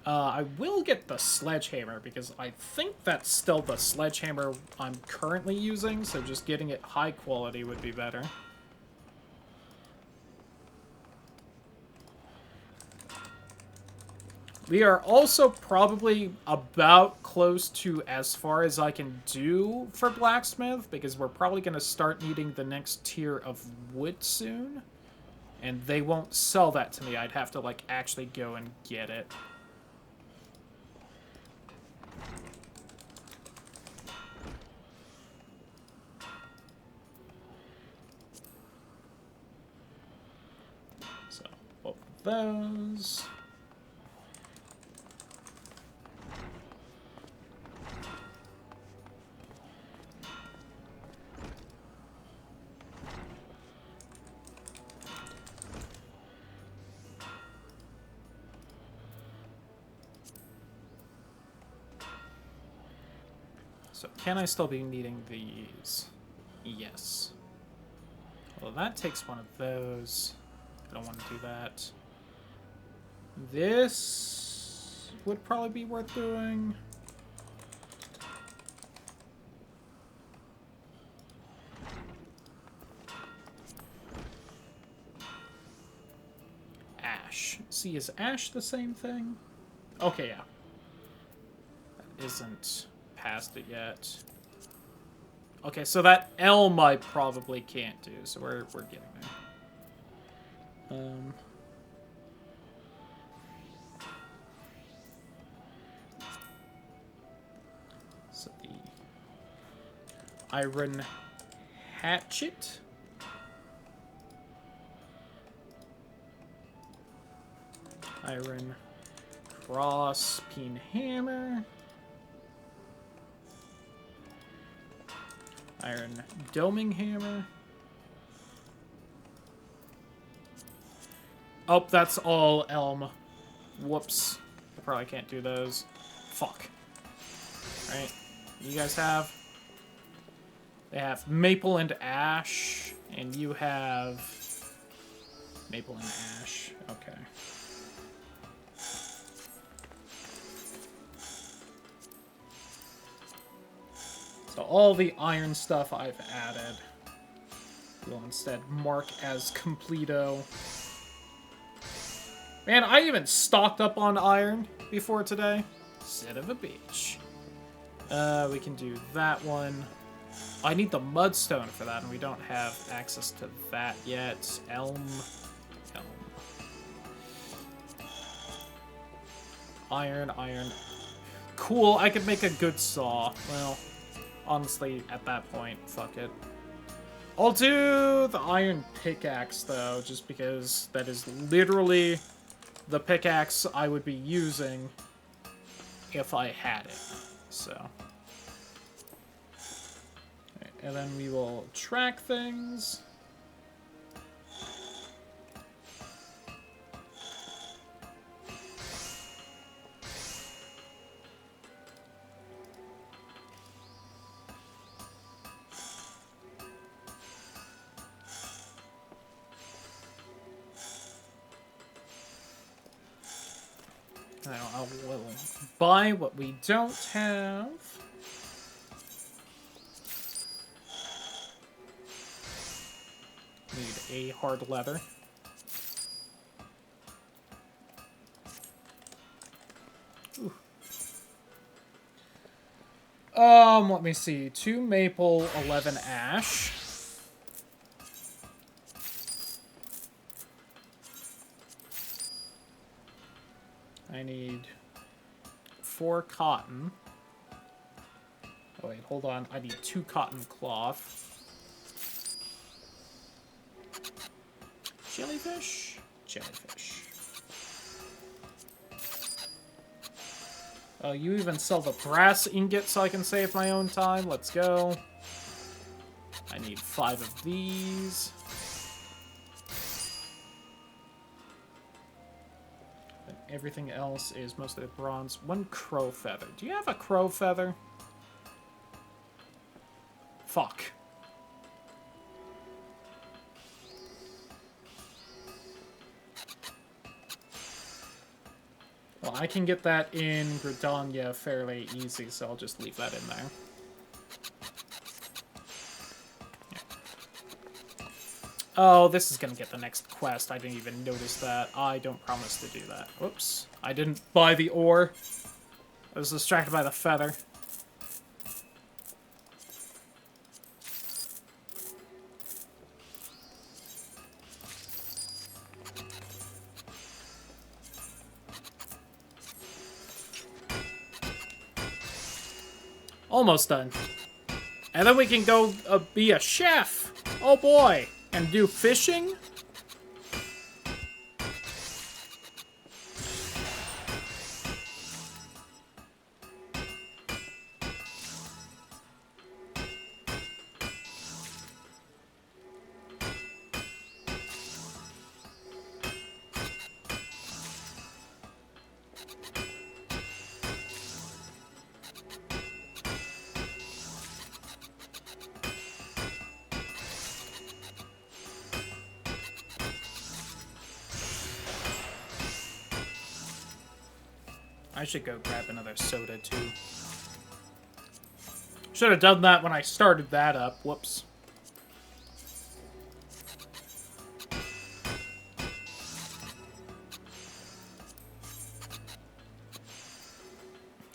I will get the sledgehammer because I think that's still the sledgehammer I'm currently using, so just getting it high quality would be better. We are also probably about close to as far as I can do for blacksmith, because we're probably going to start needing the next tier of wood soon. And they won't sell that to me. I'd have to, like, actually go and get it. So, both of those. So, can I still be needing these? Yes. Well, that takes one of those. I don't want to do that. This would probably be worth doing. Ash. See, is ash the same thing? Okay, yeah. That isn't past it yet. Okay, so that elm I probably can't do, so we're getting there. So the iron hatchet. Iron cross peen hammer. Iron doming hammer. Oh, that's all elm. Whoops. I probably can't do those. Fuck. Right. You guys have? They have maple and ash, and you have maple and ash. Okay. So all the iron stuff I've added will instead mark as completo. Man, I even stocked up on iron before today. Son of a bitch. We can do that one. I need the mudstone for that, and we don't have access to that yet. Elm. Iron. Cool, I could make a good saw. Well, honestly, at that point, fuck it. I'll do the iron pickaxe, though, just because that is literally the pickaxe I would be using if I had it. So. Right, and then we will track things. Now I will buy what we don't have. a hard leather. Ooh. Let me see. 2 maple, 11 ash. I need 4 cotton. Oh wait, hold on. I need 2 cotton cloth. Jellyfish? Jellyfish. Oh, you even sell the brass ingot so I can save my own time? Let's go. I need 5 of these. And everything else is mostly bronze. 1 crow feather. Do you have a crow feather? Fuck. Well, I can get that in Gridania fairly easy, so I'll just leave that in there. Yeah. Oh, this is gonna get the next quest. I didn't even notice that. I don't promise to do that. Whoops. I didn't buy the ore. I was distracted by the feather. Almost done. And then we can go be a chef. Oh boy. And do fishing? I should go grab another soda, too. Should have done that when I started that up. Whoops.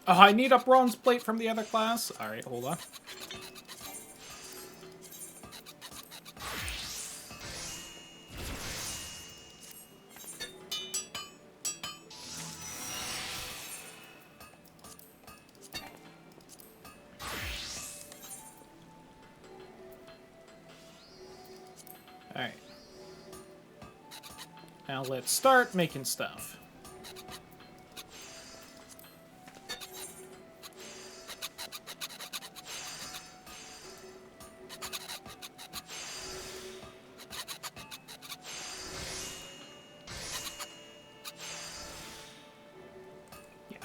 Oh, I need a bronze plate from the other class? Alright, hold on. Alright. Now let's start making stuff. Yeah.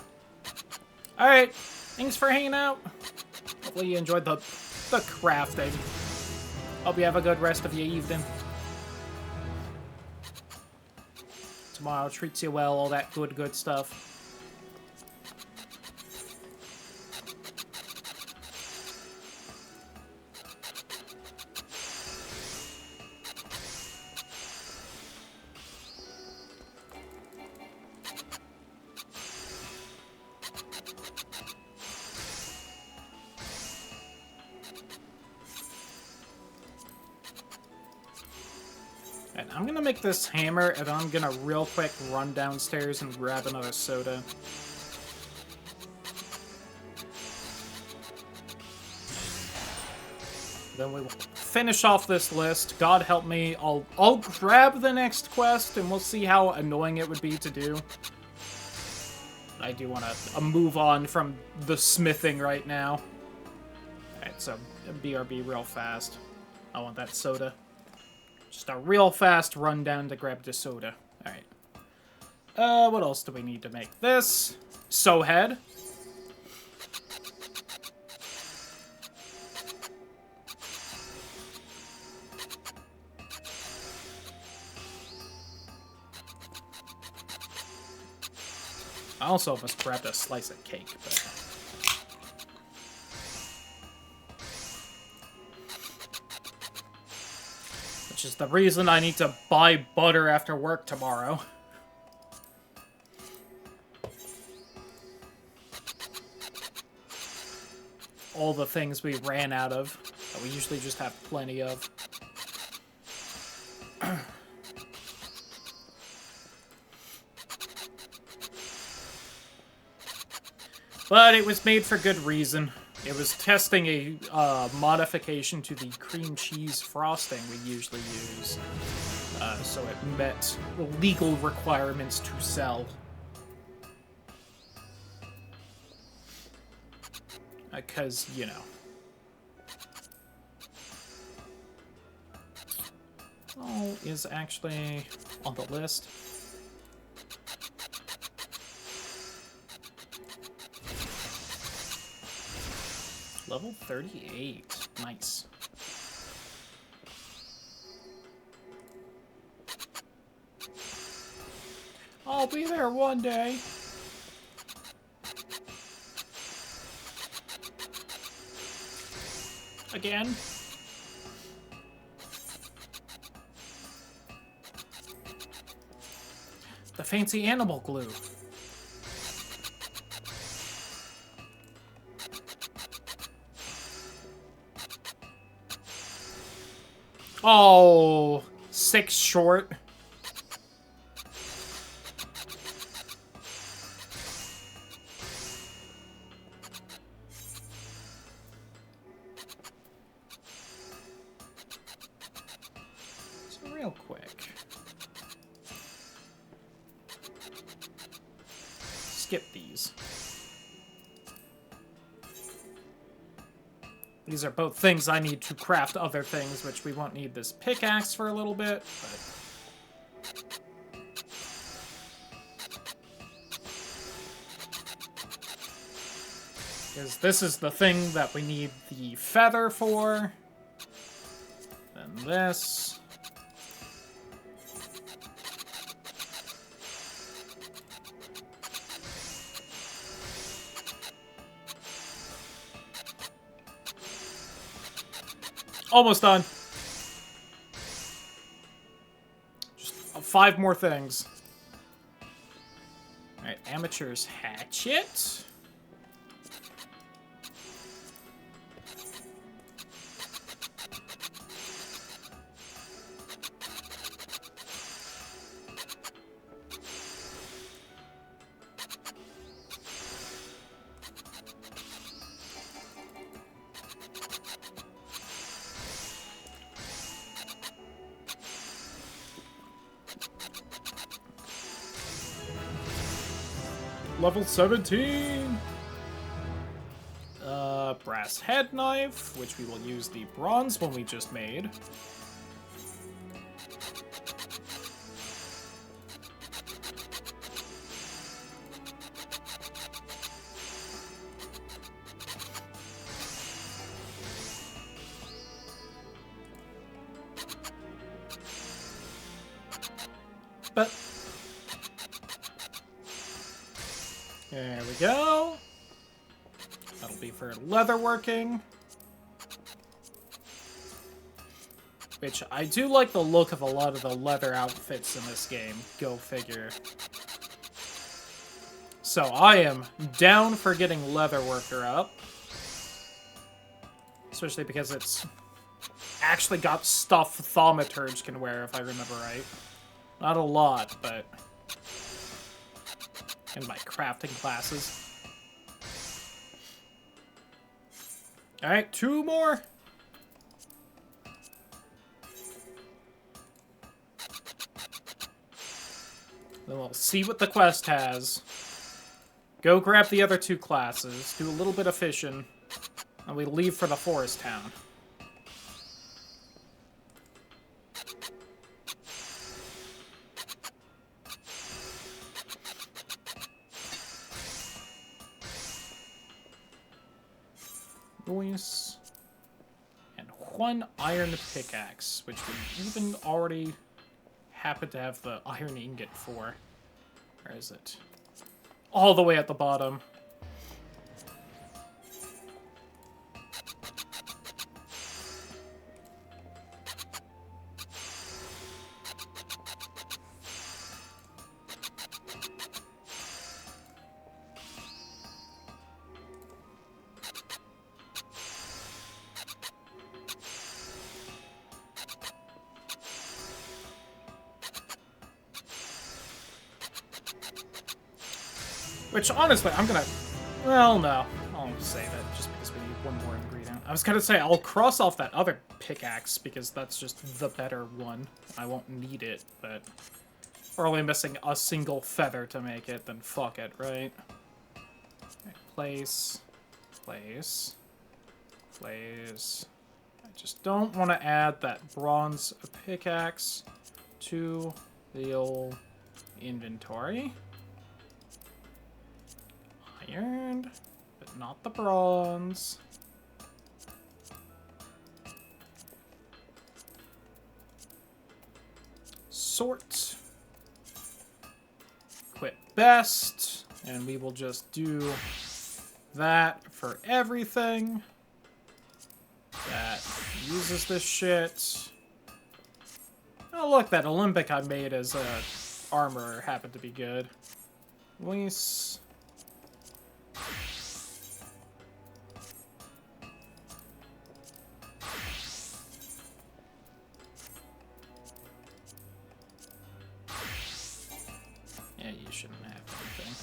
Alright. Thanks for hanging out. Hopefully you enjoyed the crafting. Hope you have a good rest of your evening. Tomorrow treats you well, all that good stuff. And I'm gonna make this hammer, and I'm gonna real quick run downstairs and grab another soda. Then we will finish off this list. God help me, I'll grab the next quest, and we'll see how annoying it would be to do. I do want to move on from the smithing right now. Alright, so BRB real fast. I want that soda. Just a real fast run down to grab the soda. Alright. What else do we need to make this? Sew head. I also almost grabbed a slice of cake, but... which Which is the reason I need to buy butter after work tomorrow. All the things we ran out of, that we usually just have plenty of. But it was made for good reason. It was testing a modification to the cream cheese frosting we usually use. So it met legal requirements to sell. Because, you know. Oh, is actually on the list. Level 38. Nice. I'll be there one day. Again. The fancy animal glue. Oh, 6 short. So real quick. Skip these. These are both things I need to craft other things, which we won't need this pickaxe for a little bit, but... Because this is the thing that we need the feather for. Then this. Almost done. Just 5 more things. Alright, Amateur's Hatchet. Level 17! Brass head knife, which we will use the bronze one we just made. But there we go. That'll be for leatherworking. Which, I do like the look of a lot of the leather outfits in this game. Go figure. So, I am down for getting Leatherworker up. Especially because it's actually got stuff Thaumaturge can wear, if I remember right. Not a lot, but... in my crafting classes. Alright, 2 more. Then we'll see what the quest has. Go grab the other 2 classes, do a little bit of fishing, and we leave for the forest town. Noise. And 1 iron pickaxe, which we even already happen to have the iron ingot for. Where is it? All the way at the bottom. Which, honestly, I'm gonna... Well, no. I'll save it, just because we need one more ingredient. I was gonna say, I'll cross off that other pickaxe, because that's just the better one. I won't need it, but... We're only missing a single feather to make it, then fuck it, right? Okay, place... Place... Place... I just don't want to add that bronze pickaxe to the old inventory. Iron, but not the bronze. Sort. Quit best. And we will just do that for everything that uses this shit. Oh look, that Olympic I made as a armor happened to be good. Lease. Yeah, you shouldn't have anything.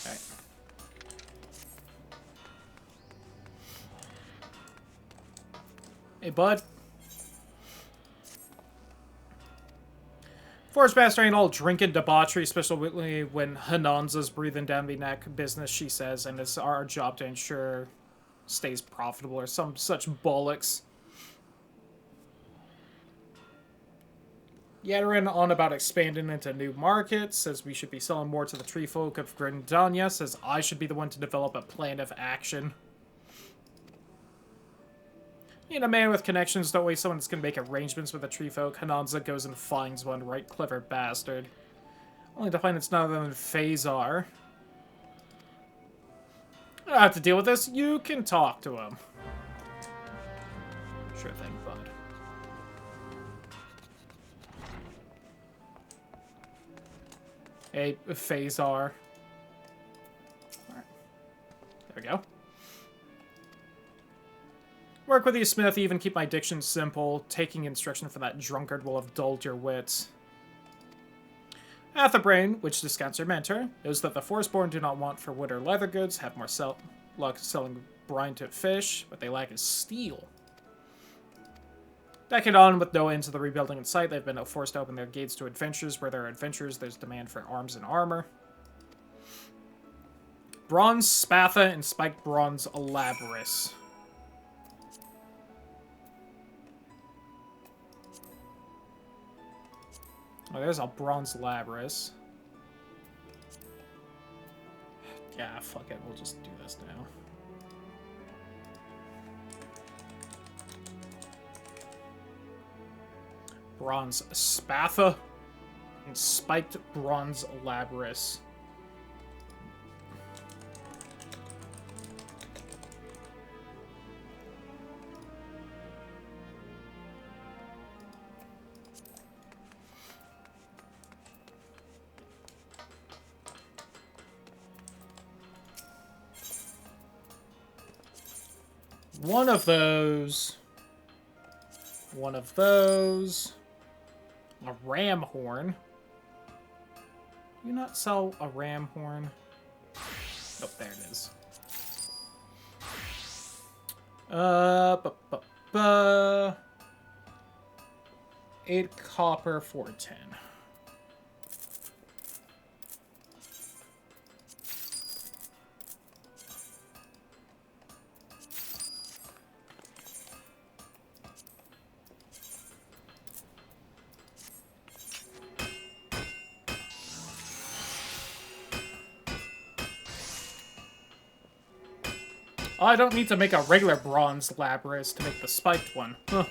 Alright. Hey, bud. Forest Master ain't all drinking debauchery, especially when Hananza's breathing down the neck business, she says, and it's our job to ensure stays profitable or some such bollocks. Yadarin on about expanding into new markets, says we should be selling more to the tree folk of Grindania, says I should be the one to develop a plan of action. You know, a man with connections, don't wait someone that's gonna make arrangements with the tree folk. Hananza goes and finds one, right clever bastard. Only to find it's none other than Phasar. I don't have to deal with this, you can talk to him. Sure thing, bud. Hey, Phasar. Alright. There we go. Work with you, Smith, even keep my diction simple. Taking instruction from that drunkard will have dulled your wits. Athabrain, which discounts your mentor, knows that the Forestborn do not want for wood or leather goods, have more luck selling brine to fish, what they lack is steel. Decade on, with no end to the rebuilding in sight, they've been forced to open their gates to adventures. Where there are adventures, there's demand for arms and armor. Bronze Spatha and Spiked Bronze Elaboris. Oh, there's a Bronze Labras. Yeah, fuck it. We'll just do this now. Bronze Spatha and Spiked Bronze Labras. One of those. One of those. A ram horn. Do you not sell a ram horn? Oh, there it is. 8 copper, 4 tin. Oh, I don't need to make a regular Bronze Labras to make the spiked one. Huh.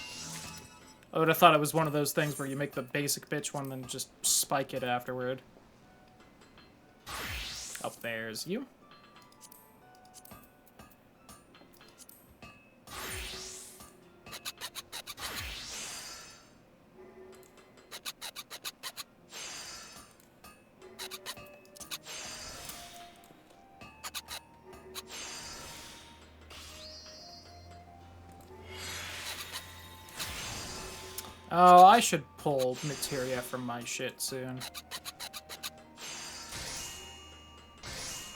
I would have thought it was one of those things where you make the basic bitch one and just spike it afterward. Oh, there's you. Oh, I should pull materia from my shit soon.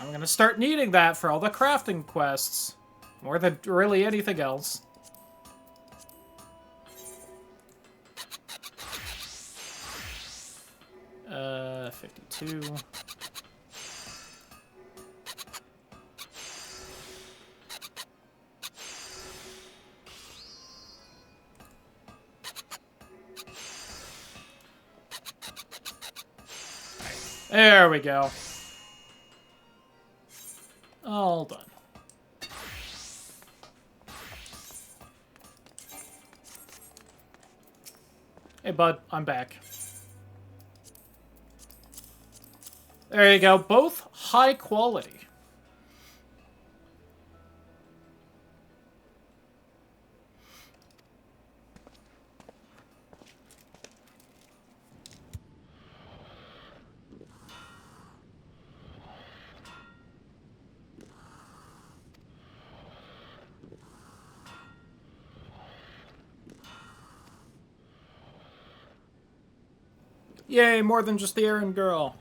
I'm gonna start needing that for all the crafting quests. More than really anything else. 52. There we go. All done. Hey, bud, I'm back. There you go. Both high quality. Yay, more than just the errand girl.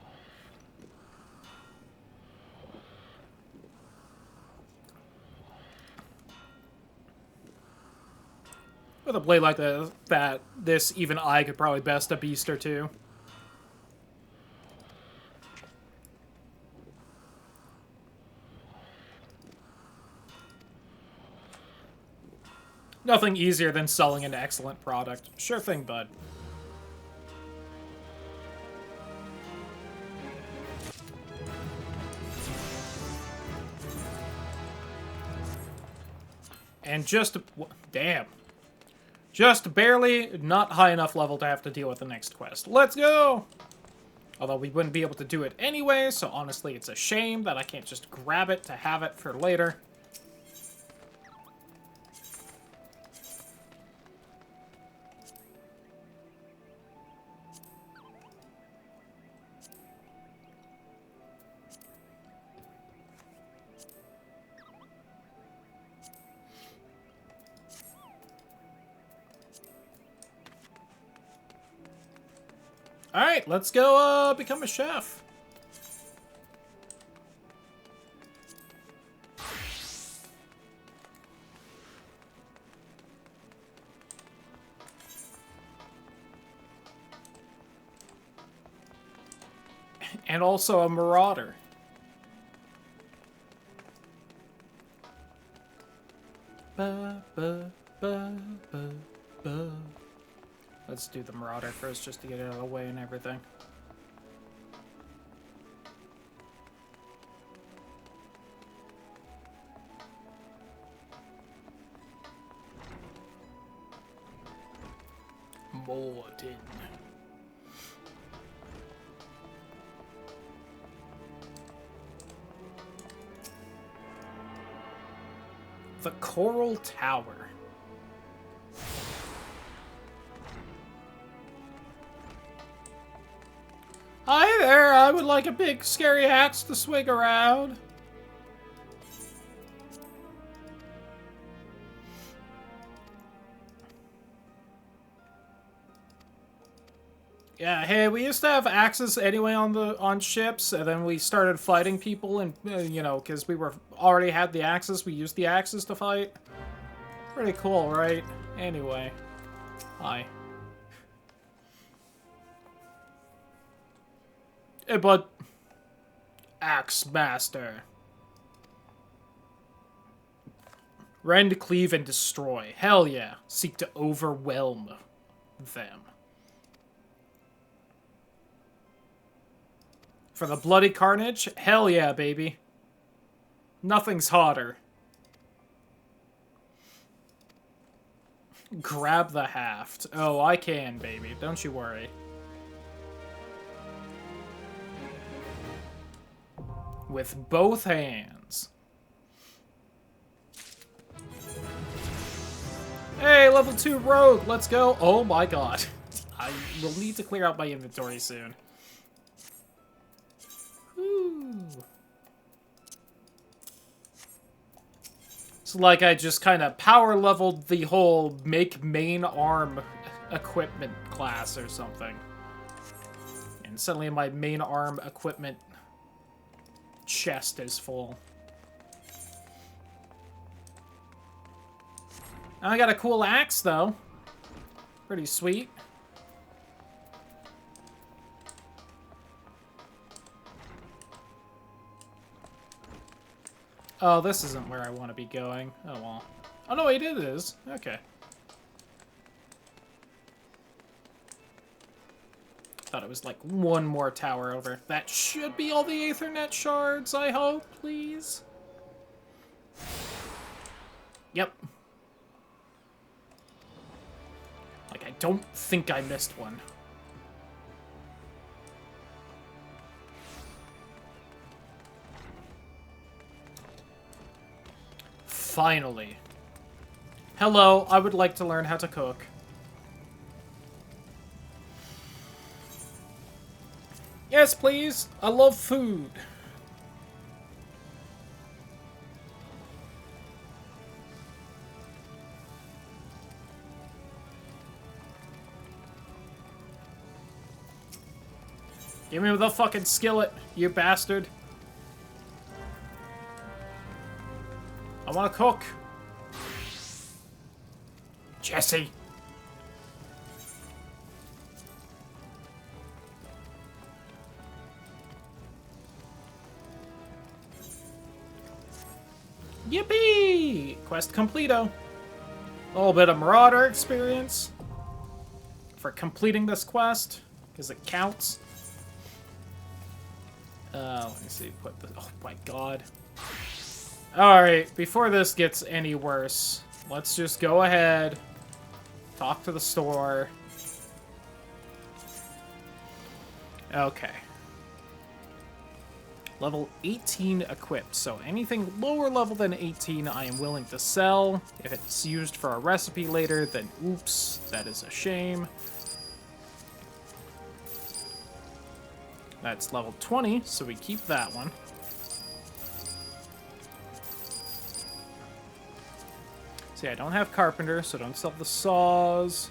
With a blade like this, even I could probably best a beast or two. Nothing easier than selling an excellent product. Sure thing, bud. And just... damn. Just barely not high enough level to have to deal with the next quest. Let's go! Although we wouldn't be able to do it anyway, so honestly it's a shame that I can't just grab it to have it for later. Alright, let's go become a chef. And also a marauder. Ba, ba, ba, ba, ba. Let's do the marauder first just to get it out of the way and everything. Morden. The Coral Tower. Hi there, I would like a big scary axe to swing around. Yeah, hey, we used to have axes anyway on ships, and then we started fighting people, and you know, because we already had the axes, we used the axes to fight. Pretty cool, right? Anyway, hi. Hey, bud. Axe Master. Rend, cleave, and destroy. Hell yeah. Seek to overwhelm them. For the bloody carnage? Hell yeah, baby. Nothing's hotter. Grab the haft. Oh, I can, baby. Don't you worry. With both hands. Hey, level 2 rogue, let's go. Oh my god. I will need to clear out my inventory soon. Whew. It's like I just kind of power leveled the whole make main arm equipment class or something. And suddenly my main arm equipment chest is full. I got a cool axe, though. Pretty sweet. Oh, this isn't where I want to be going. Oh, well. Oh, no, wait, it is. Okay. Thought it was like one more tower over. That should be all the Aethernet shards, I hope, please. Yep. Like, I don't think I missed one. Finally. Hello, I would like to learn how to cook. Yes, please. I love food. Give me the fucking skillet, you bastard. I want to cook. Jesse. Yippee! Quest completo. A little bit of Marauder experience for completing this quest, because it counts. Let me see. Put the. Oh my god. Alright, before this gets any worse, let's just go ahead, talk to the store. Okay. Level 18 equipped, so anything lower level than 18 I am willing to sell. If it's used for a recipe later, then oops, that is a shame. That's level 20, so we keep that one. See, I don't have Carpenter, so don't sell the saws.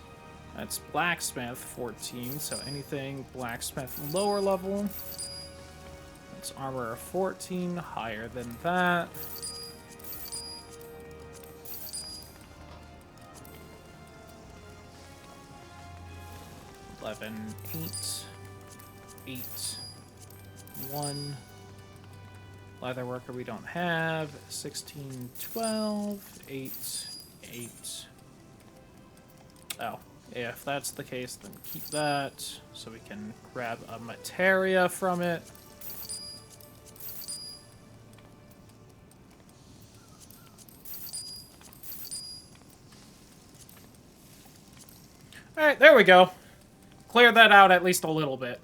That's Blacksmith, 14, so anything Blacksmith lower level. That's Armorer, 14, higher than that. $11, 8, 8, 1. Leatherworker we don't have. 16, 12, 8, 8. Oh, yeah, if that's the case, then keep that. So we can grab a materia from it. Alright, there we go. Clear that out at least a little bit.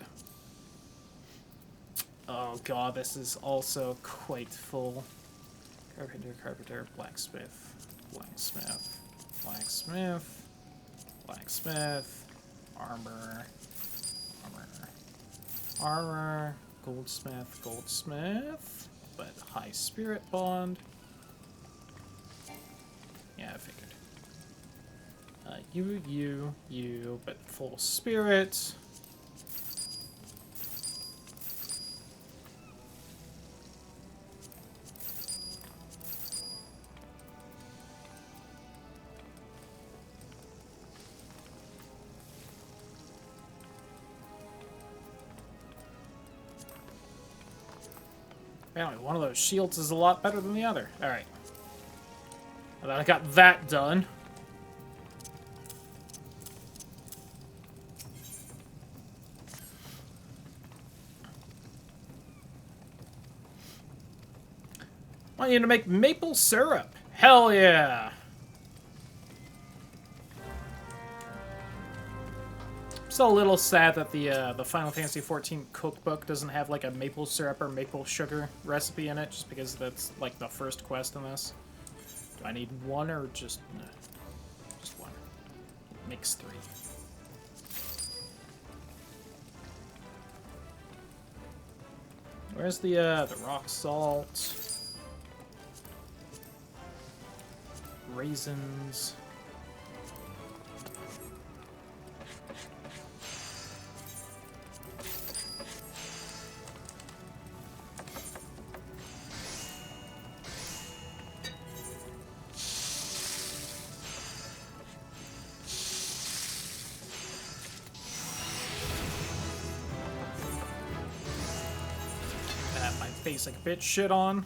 Oh god, this is also quite full. Carpenter, Carpenter, Blacksmith, Blacksmith, Blacksmith, Blacksmith, Armor, Armor, Armor, Goldsmith, Goldsmith, but High Spirit Bond. Yeah, I figured. You, but full spirit. Apparently one of those shields is a lot better than the other. Alright. And then I got that done. I want you to make maple syrup. Hell yeah. I'm still a little sad that the Final Fantasy XIV cookbook doesn't have like a maple syrup or maple sugar recipe in it, just because that's like the first quest in this. Do I need one or just one? It makes 3. Where's the rock salt? Raisins. basic bitch shit on.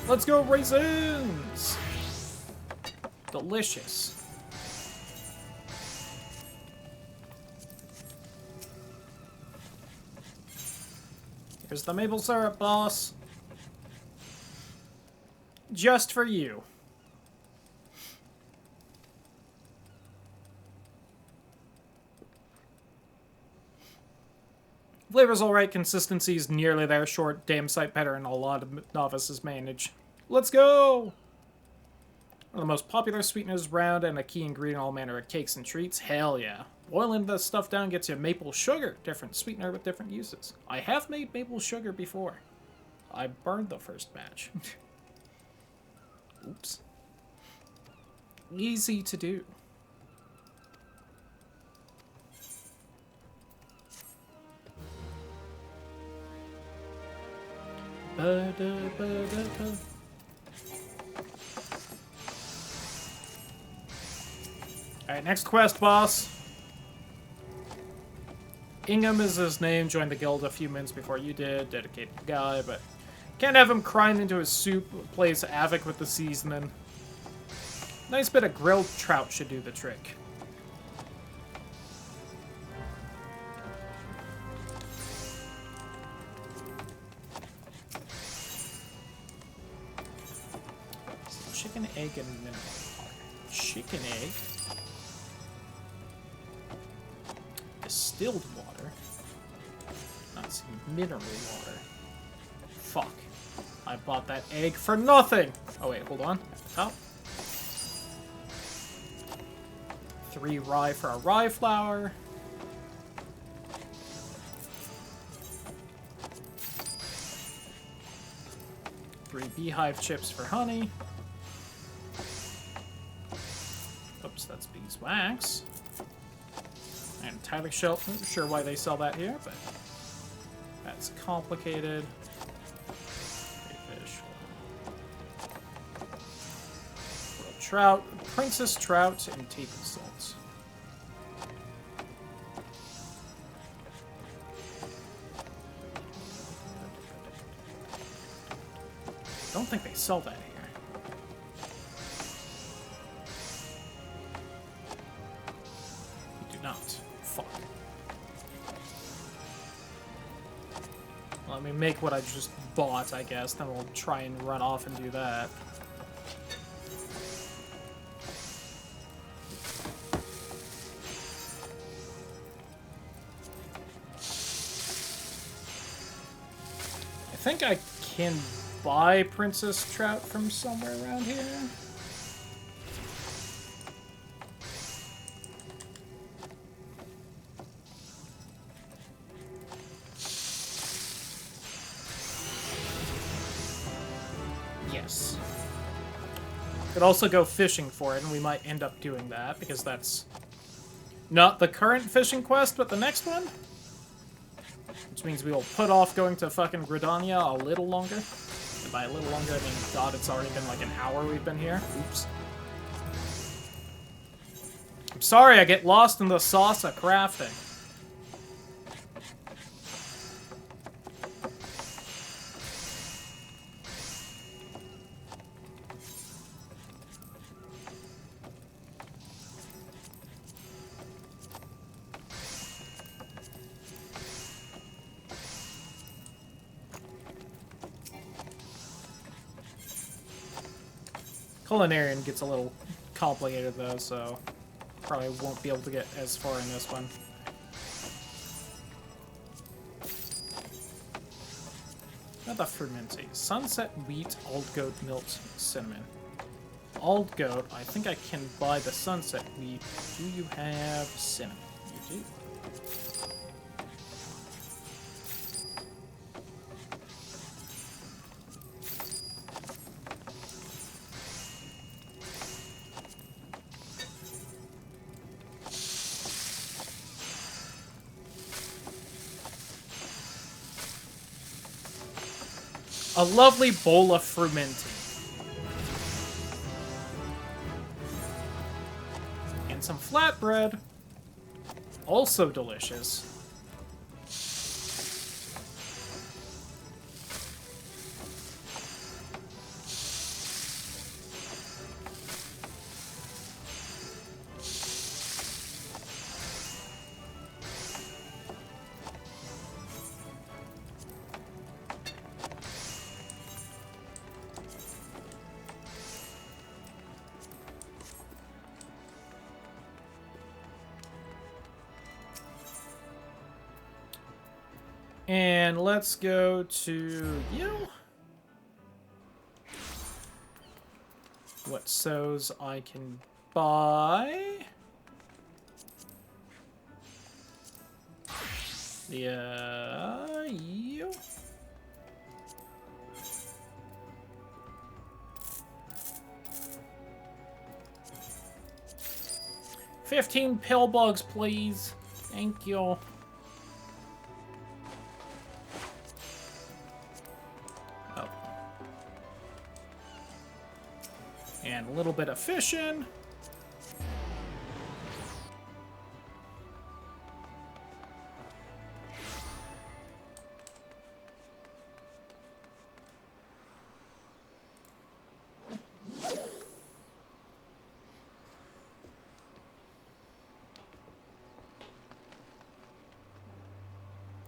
Let's go, raisins! Delicious. Here's the maple syrup, boss. Just for you. Flavor's alright, consistency's nearly there, short, damn sight better than a lot of novices manage. Let's go! One of the most popular sweeteners around and a key ingredient in all manner of cakes and treats. Hell yeah. Boiling the stuff down gets you maple sugar. Different sweetener with different uses. I have made maple sugar before. I burned the first batch. Oops. Easy to do. Alright, next quest, boss. Ingham is his name, joined the guild a few minutes before you did. Dedicated guy, but can't have him crying into his soup, plays havoc with the seasoning. Nice bit of grilled trout should do the trick. Chicken, egg, and mineral water. Chicken, egg. Distilled water. Not some mineral water. Fuck. I bought that egg for nothing! Oh wait, hold on. At the top. 3 rye for a rye flour. Three beehive chips for honey. Oops, that's beeswax. I'm entirely sure why they sell that here, but that's complicated. Fish. Trout, princess trout, and table salt. Don't think they sell that here. You do not. Fuck. Let me make what I just bought, I guess. Then we'll try and run off and do that. I think I can buy princess trout from somewhere around here. Yes. Could also go fishing for it, and we might end up doing that, because that's not the current fishing quest, but the next one. Which means we will put off going to fucking Gridania a little longer. And by a little longer, I mean, God, it's already been like an hour we've been here. Oops. I'm sorry, I get lost in the sauce of crafting. Culinarian gets a little complicated though, so probably won't be able to get as far in this one. Another fermenting. Sunset wheat, old goat, milk, cinnamon. Old goat, I think I can buy the sunset wheat. Do you have cinnamon? You do. A lovely bowl of frumenty. And some flatbread. Also delicious. And let's go to you. What sows I can buy? Yeah, you. $15 pill bugs, please. Thank you. And a little bit of fishing.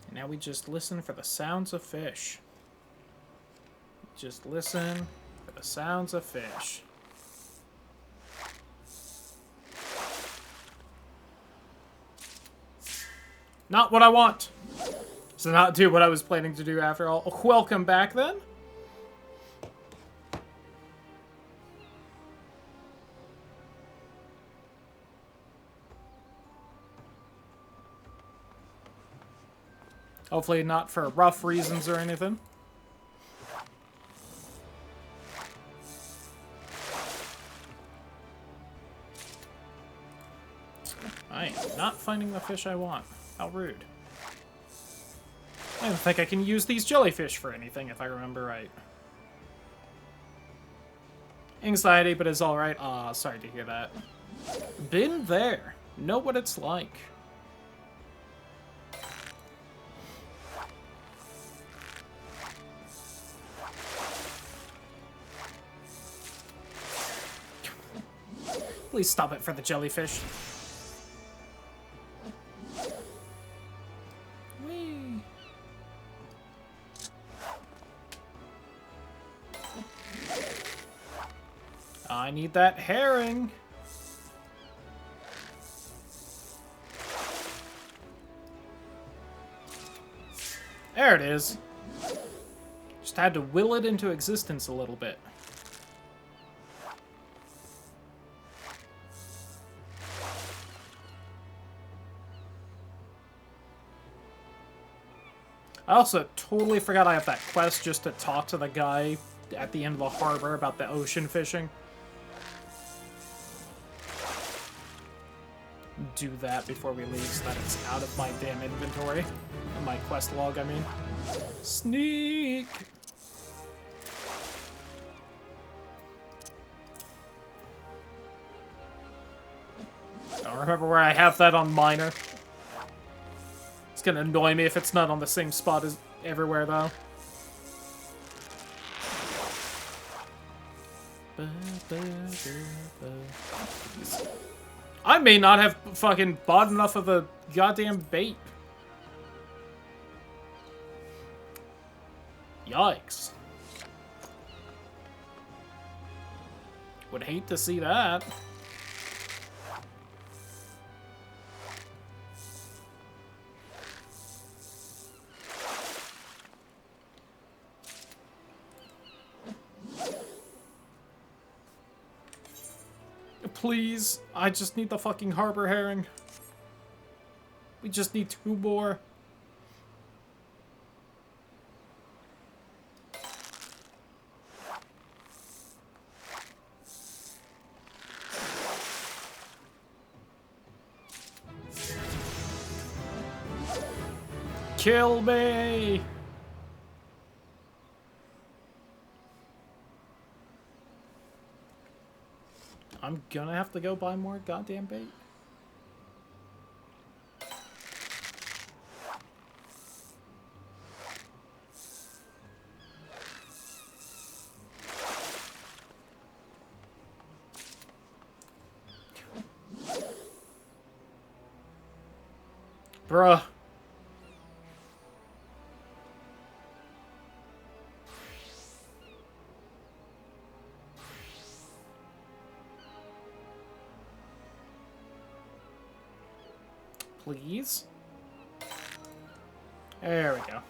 And now we just listen for the sounds of fish. Just listen for the sounds of fish. Not what I want. So not do what I was planning to do after all. Welcome back then. Hopefully not for rough reasons or anything. I am not finding the fish I want. How rude. I don't think I can use these jellyfish for anything, if I remember right. Anxiety, but it's alright. Aw, sorry to hear that. Been there. Know what it's like. Please stop it for the jellyfish. I need that herring. There it is. Just had to will it into existence a little bit. I also totally forgot I have that quest just to talk to the guy at the end of the harbor about the ocean fishing. Do that before we leave so that it's out of my damn inventory. My quest log, I mean. Sneak! I don't remember where I have that on minor. It's gonna annoy me if it's not on the same spot as everywhere, though. I may not have fucking bought enough of the goddamn bait. Yikes. Would hate to see that. Please, I just need the fucking harbor herring. We just need 2 more. Kill me! I'm gonna have to go buy more goddamn bait. Bruh. Please? There we go.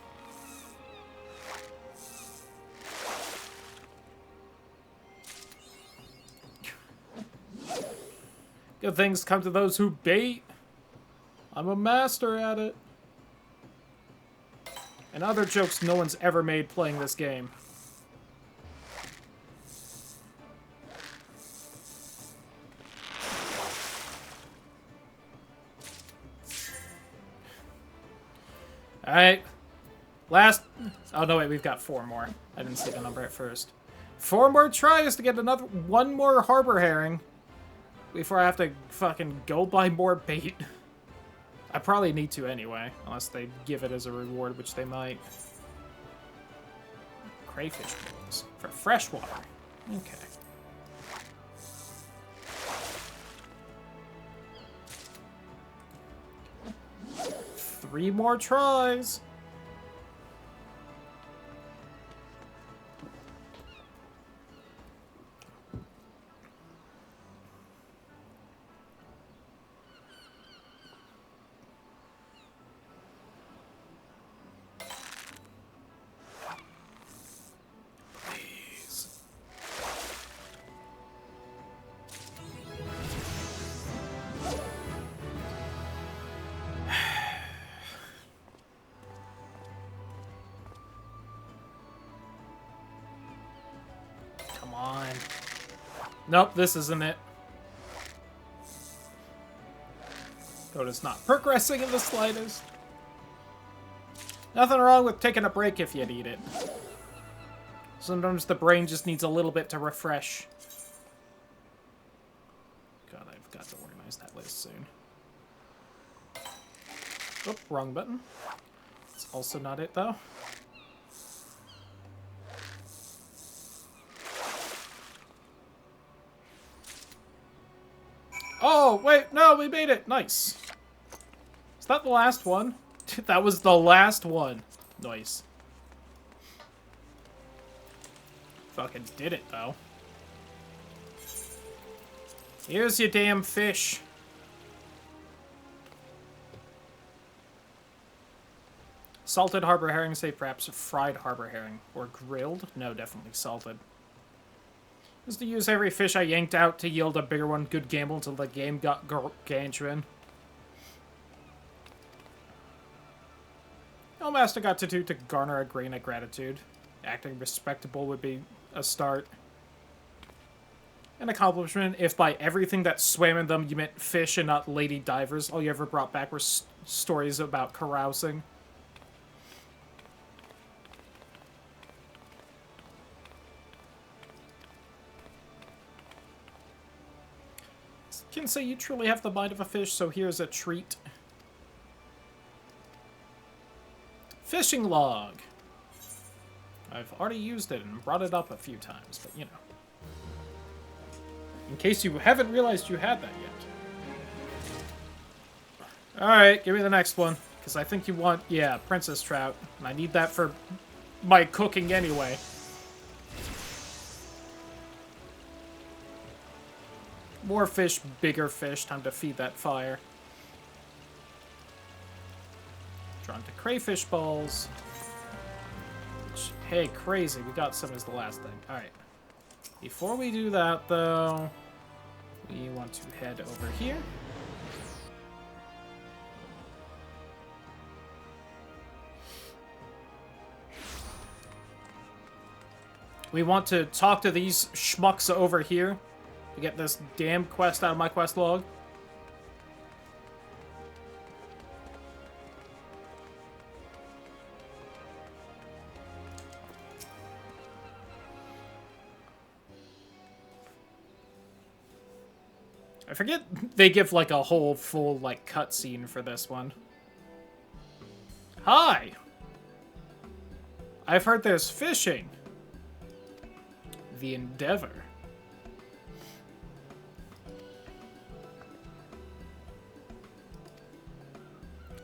Good things come to those who bait. I'm a master at it. And other jokes no one's ever made playing this game. Alright. Last... Oh, no, wait, we've got 4 more. I didn't see the number at first. 4 more tries to get one more harbor herring before I have to fucking go buy more bait. I probably need to anyway, unless they give it as a reward, which they might. Crayfish balls for freshwater. Okay. Three more tries. Come on. Nope, this isn't it. Though it's not progressing in the slightest. Nothing wrong with taking a break if you need it. Sometimes the brain just needs a little bit to refresh. God, I've got to organize that list soon. Oh, wrong button. It's also not it, though. Oh, wait, no, we made it. Nice. Is that the last one? That was the last one. Nice. Fucking did it, though. Here's your damn fish. Salted harbor herring, say perhaps fried harbor herring. Or grilled? No, definitely salted. Just to use every fish I yanked out to yield a bigger one. Good gamble until the game got gargantuan. All Master got to do to garner a grain of gratitude. Acting respectable would be a start. An accomplishment if by everything that swam in them you meant fish and not lady divers. All you ever brought back were stories about carousing. Can say you truly have the mind of a fish, so here's a treat. Fishing log. I've already used it and brought it up a few times, but you know. In case you haven't realized you had that yet. Alright, give me the next one. Because I think you want, yeah, princess trout. And I need that for my cooking anyway. More fish, bigger fish. Time to feed that fire. Drawn to crayfish balls. Which, hey, crazy. We got some as the last thing. Alright. Before we do that, though, we want to head over here. We want to talk to these schmucks over here to get this damn quest out of my quest log. I forget they give, like, a whole full, like, cutscene for this one. Hi! I've heard there's fishing. The Endeavor.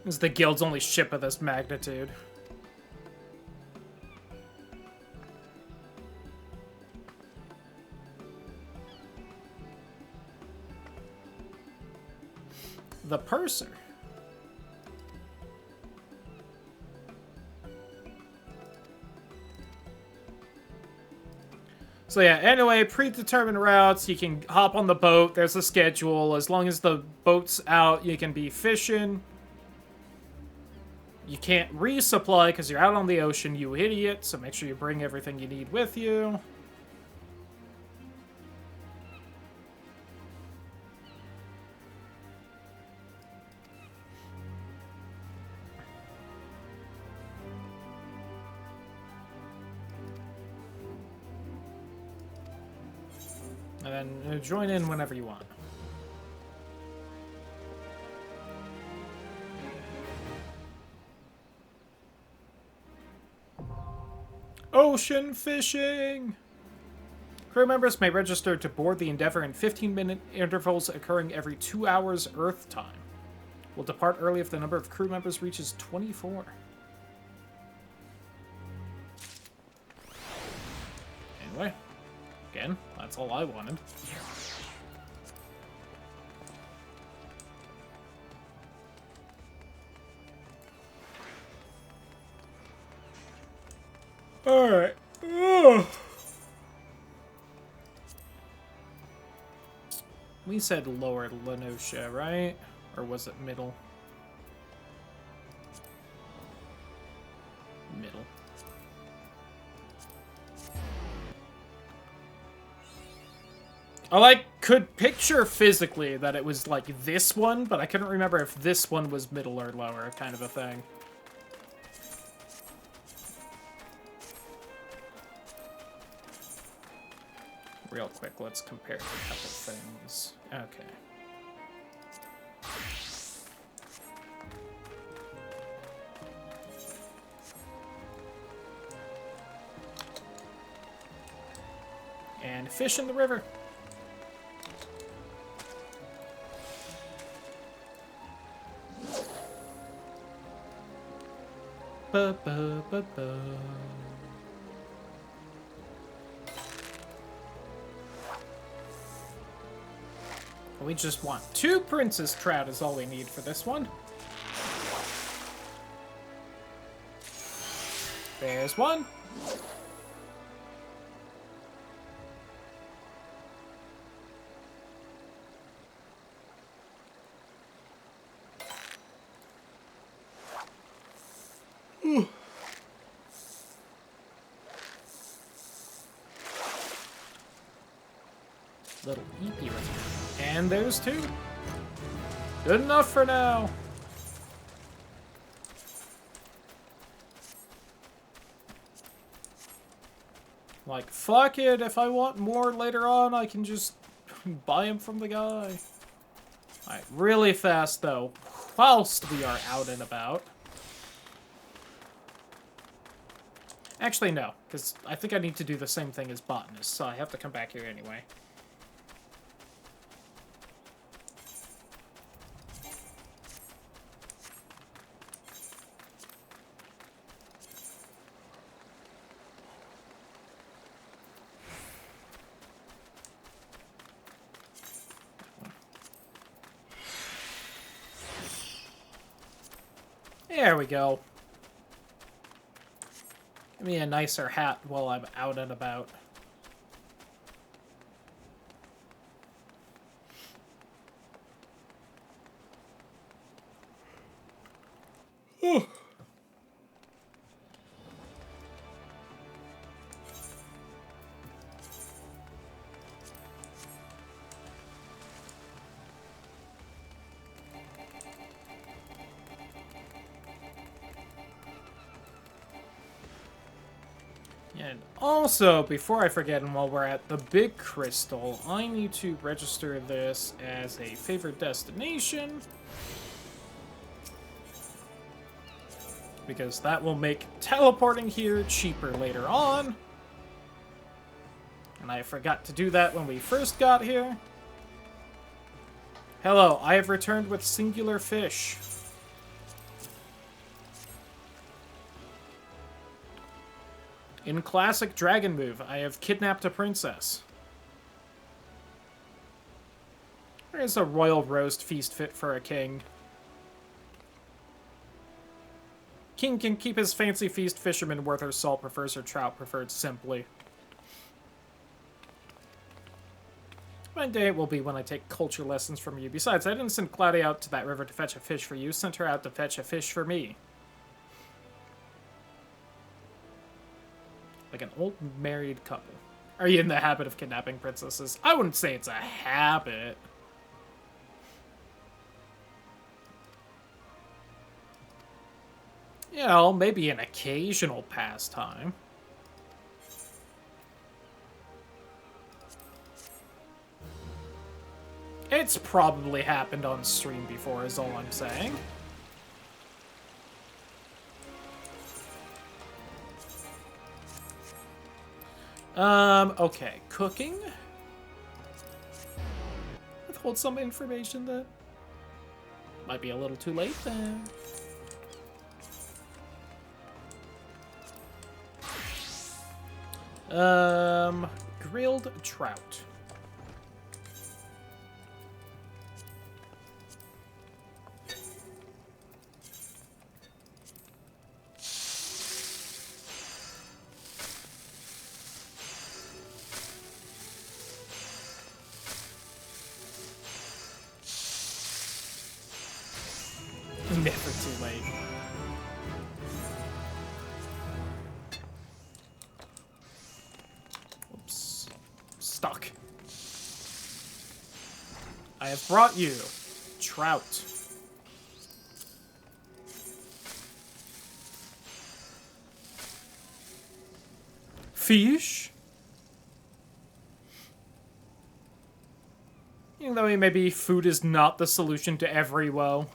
This is the guild's only ship of this magnitude. The Purser. So yeah, anyway, predetermined routes, you can hop on the boat, there's a schedule, as long as the boat's out, you can be fishing. You can't resupply because you're out on the ocean, you idiot, so make sure you bring everything you need with you. And then join in whenever you want. Ocean fishing! Crew members may register to board the Endeavor in 15-minute intervals occurring every 2 hours Earth time. Will depart early if the number of crew members reaches 24. Anyway. Again, that's all I wanted. Alright. We said lower La Noscea, right? Or was it middle? Middle. I could picture physically that it was like this one, but I couldn't remember if this one was middle or lower, kind of a thing. Real quick, let's compare a couple things. Okay. And fish in the river. Ba, ba, ba, ba. We just want 2 princess trout is all we need for this one. There's one. Little eepy right. And there's 2. Good enough for now. Like, fuck it, if I want more later on, I can just buy them from the guy. Alright, really fast though, whilst we are out and about. Actually, no, because I think I need to do the same thing as Botanist, so I have to come back here anyway. There we go. Give me a nicer hat while I'm out and about. And also, before I forget, and while we're at the Big Crystal, I need to register this as a favored destination. Because that will make teleporting here cheaper later on. And I forgot to do that when we first got here. Hello, I have returned with singular fish. In classic dragon move, I have kidnapped a princess. There is a royal roast feast fit for a king. King can keep his fancy feast, fisherman worth her salt, prefers her trout, preferred simply. My day will be when I take culture lessons from you. Besides, I didn't send Cloudy out to that river to fetch a fish for you, sent her out to fetch a fish for me. Like an old married couple. Are you in the habit of kidnapping princesses? I wouldn't say it's a habit. You know, maybe an occasional pastime. It's probably happened on stream before, is all I'm saying. Okay, cooking. Withhold some information that might be a little too late then. Grilled trout. Never too late. Oops. Stuck. I have brought you trout. Fish? Even though maybe food is not the solution to every woe.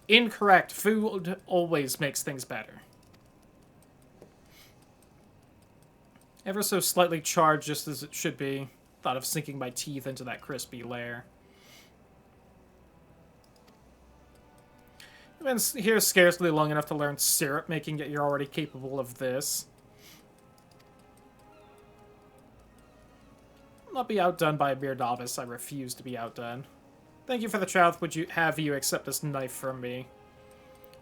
Incorrect. Food always makes things better. Ever so slightly charred, just as it should be. Thought of sinking my teeth into that crispy layer. You've been here scarcely long enough to learn syrup making, yet you're already capable of this. I'll not be outdone by a mere novice. I refuse to be outdone. Thank you for the trout. Would you have you accept this knife from me?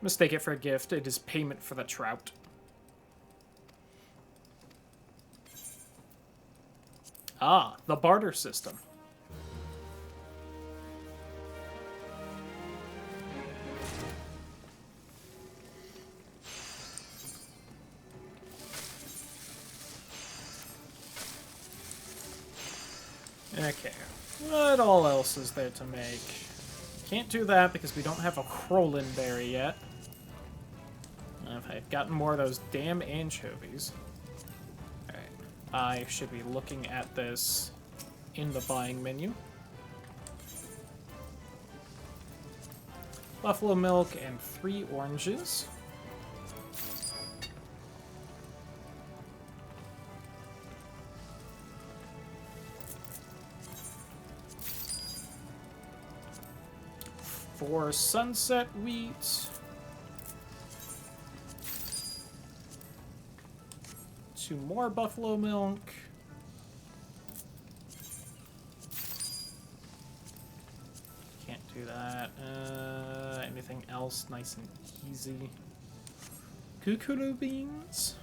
Mistake it for a gift. It is payment for the trout. Ah, the barter system. Okay. What all else is there to make? Can't do that because we don't have a Crolin berry yet. If I had gotten more of those damn anchovies. Alright. I should be looking at this in the buying menu. Buffalo milk and 3 oranges. For sunset wheat. 2 more buffalo milk. Can't do that. Anything else nice and easy? Cucuroo beans.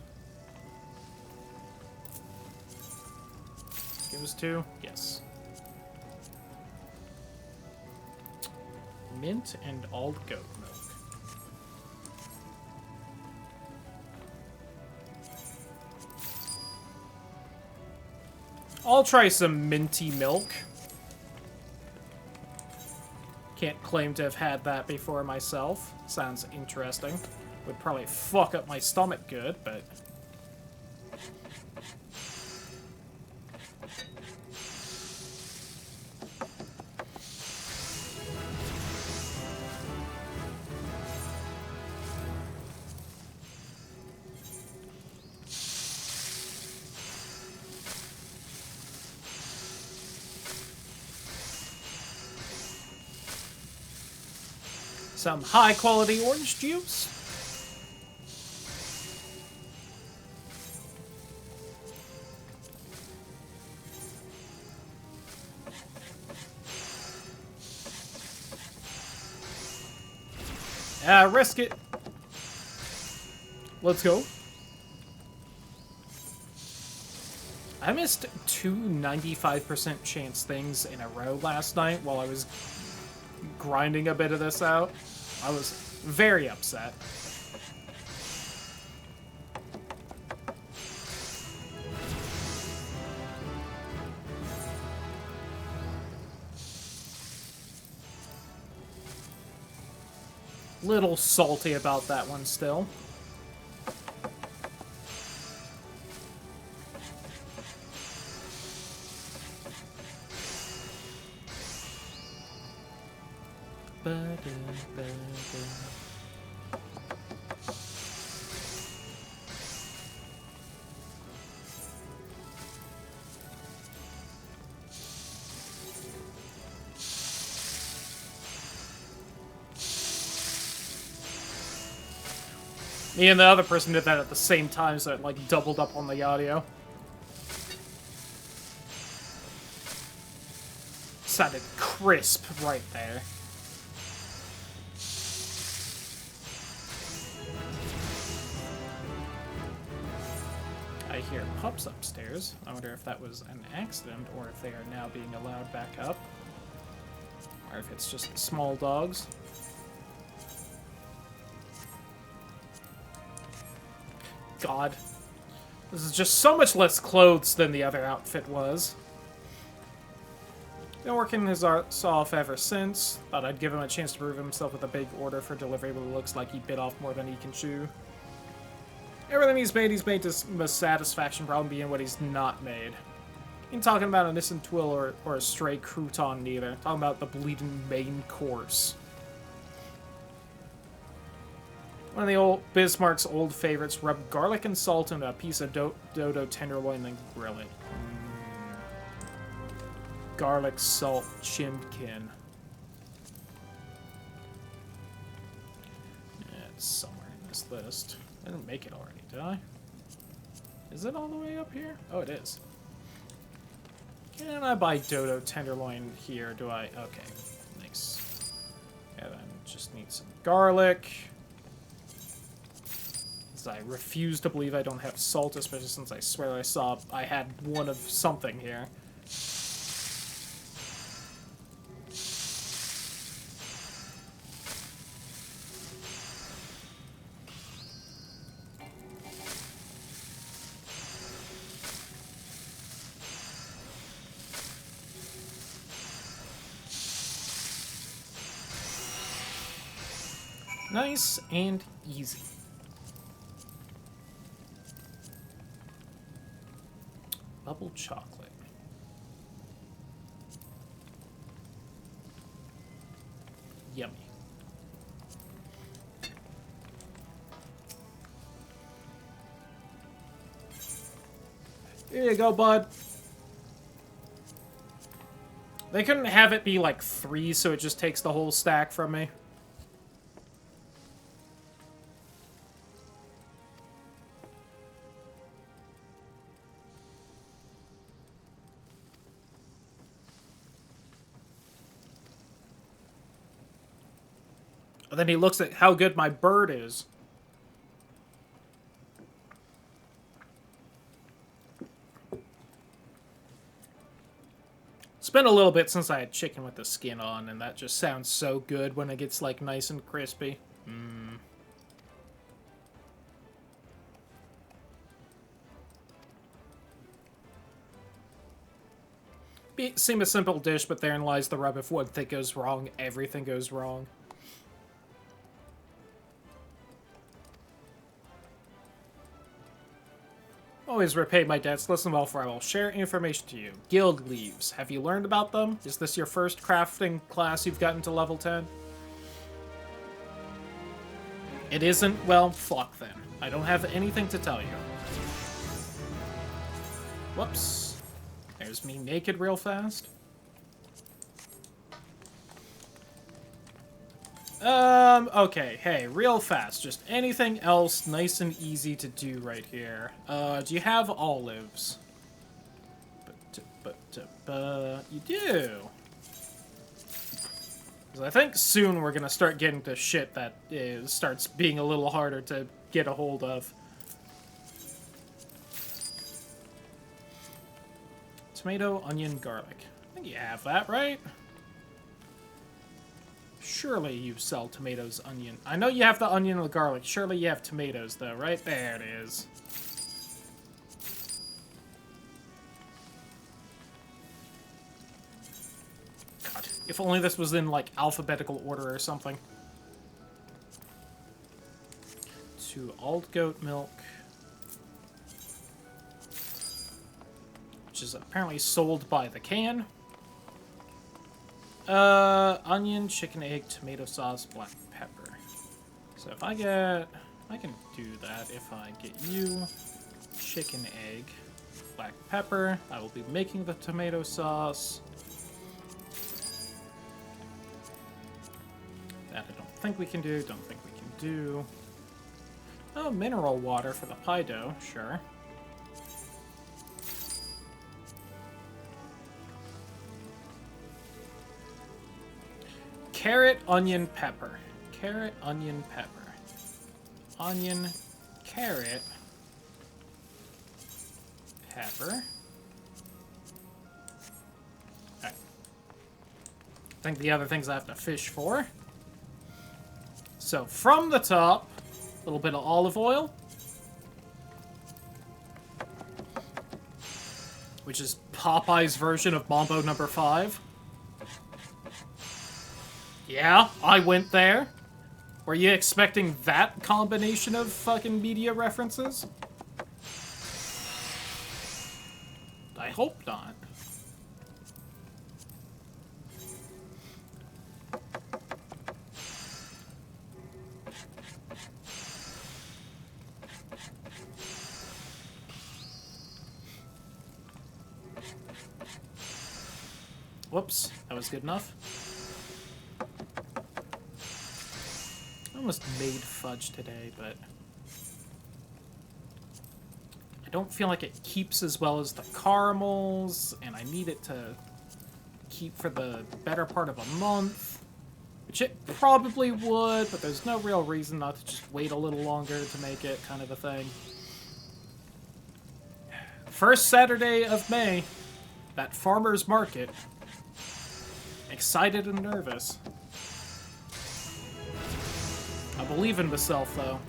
Give us 2? Yes. Mint and all goat milk. I'll try some minty milk. Can't claim to have had that before myself. Sounds interesting. Would probably fuck up my stomach good, but Some high-quality orange juice. Risk it. Let's go. I missed two 95% chance things in a row last night while I was grinding a bit of this out. I was very upset. Little salty about that one still. Me and the other person did that at the same time, so it, like, doubled up on the audio. Sounded crisp right there. I hear pups upstairs. I wonder if that was an accident, or if they are now being allowed back up. Or if it's just small dogs. God. This is just so much less clothes than the other outfit was. Been working his arse off ever since. Thought I'd give him a chance to prove himself with a big order for delivery, but it looks like he bit off more than he can chew. Everything he's made to most satisfaction, problem being what he's not made. Ain't talking about a Nissan Twill or a stray crouton neither. Talking about the bleeding main course. One of the old Bismarck's old favorites, rub garlic and salt into a piece of dodo tenderloin, then grill it. Garlic salt chimkin. Yeah, it's somewhere in this list. I didn't make it already, did I? Is it all the way up here? Oh, it is. Can I buy dodo tenderloin here? Do I? Okay, nice. Yeah, then just need some garlic. I refuse to believe I don't have salt, especially since I swear I saw I had one of something here. Nice and easy. Bubble chocolate. Yummy. Here you go, bud. They couldn't have it be like 3, so it just takes the whole stack from me. And then he looks at how good my bird is. It's been a little bit since I had chicken with the skin on, and that just sounds so good when it gets, like, nice and crispy. Seem a simple dish, but therein lies the rub. If one thing goes wrong, everything goes wrong. Oh, always repay my debts. Listen well, for I will share information to you. Guild leaves. Have you learned about them? Is this your first crafting class you've gotten to level 10? It isn't? Well, fuck then. I don't have anything to tell you. Whoops. There's me naked real fast. Okay, hey, real fast. Just anything else nice and easy to do right here. Do you have olives? You do. Because I think soon we're gonna start getting to shit that starts being a little harder to get a hold of. Tomato, onion, garlic. I think you have that, right? Surely you sell tomatoes, onion. I know you have the onion and the garlic. Surely you have tomatoes, though, right? There it is. God, if only this was in, like, alphabetical order or something. 2 old goat milk. Which is apparently sold by the can. Onion, chicken, egg, tomato sauce, black pepper. So if I get... I can do that if I get you chicken, egg, black pepper. I will be making the tomato sauce. That I don't think we can do, don't think we can do. Oh, mineral water for the pie dough, sure. Carrot, onion, pepper. Carrot, onion, pepper. Onion, carrot, pepper. Alright. I think the other things I have to fish for. So, from the top, a little bit of olive oil. Which is Popeye's version of Mambo No. 5. Yeah, I went there. Were you expecting that combination of fucking media references? I hope not. Whoops, that was good enough. I almost made fudge today, but I don't feel like it keeps as well as the caramels, and I need it to keep for the better part of a month, which it probably would, but there's no real reason not to just wait a little longer to make it, kind of a thing. First Saturday of May, that farmer's market. Excited and nervous. I believe in myself, though.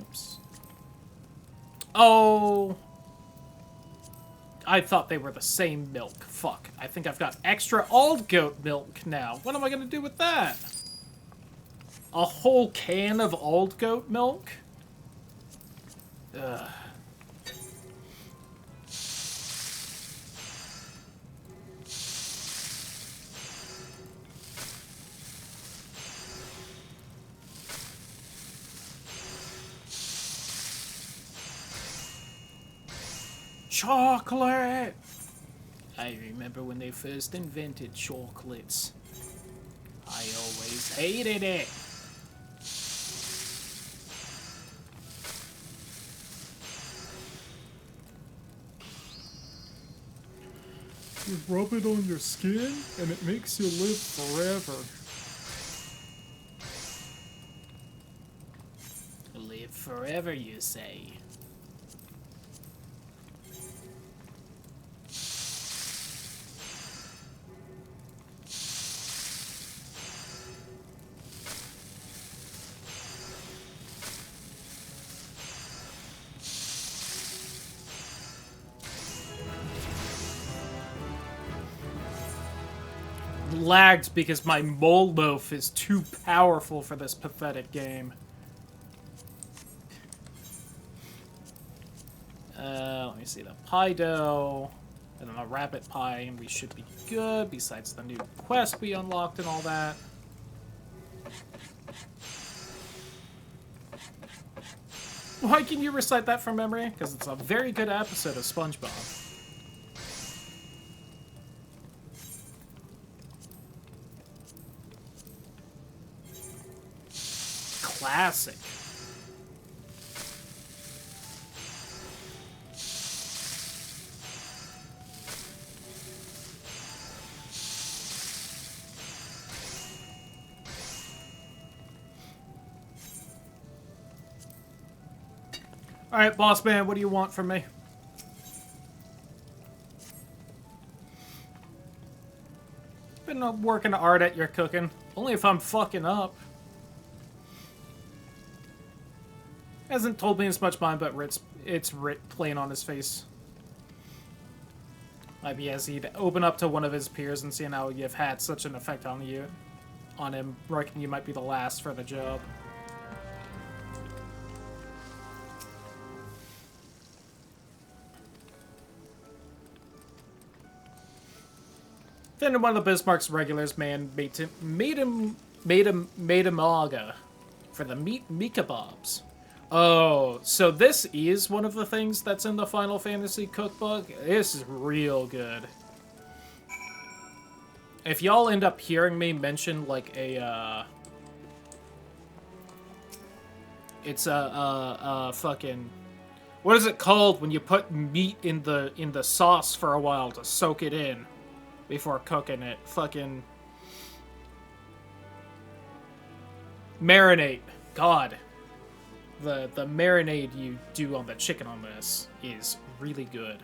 Oops. Oh! I thought they were the same milk. Fuck. I think I've got extra old goat milk now. What am I gonna do with that? A whole can of old goat milk? Ugh. Chocolate! I remember when they first invented chocolates. I always hated it. You rub it on your skin, and it makes you live forever. Live forever, you say? lagged because my mole loaf is too powerful for this pathetic game. Let me see, the pie dough, and then a rabbit pie, and we should be good, besides the new quest we unlocked and all that. Why can you recite that from memory? Because it's a very good episode of SpongeBob. Classic. Alright, boss man, what do you want from me? Been working hard at your cooking. Only if I'm fucking up. Hasn't told me as much mine, but it's writ plain on his face. Maybe as he'd open up to one of his peers and seeing how you've had such an effect on him, reckon you might be the last for the job. Then one of the Bismarck's regulars, man, made him aga for the meat kebabs. Oh, so this is one of the things that's in the Final Fantasy cookbook? This is real good. If y'all end up hearing me mention, like, it's a fucking... What is it called when you put meat in the sauce for a while to soak it in before cooking it? Fucking... marinate. God. The marinade you do on the chicken on this is really good.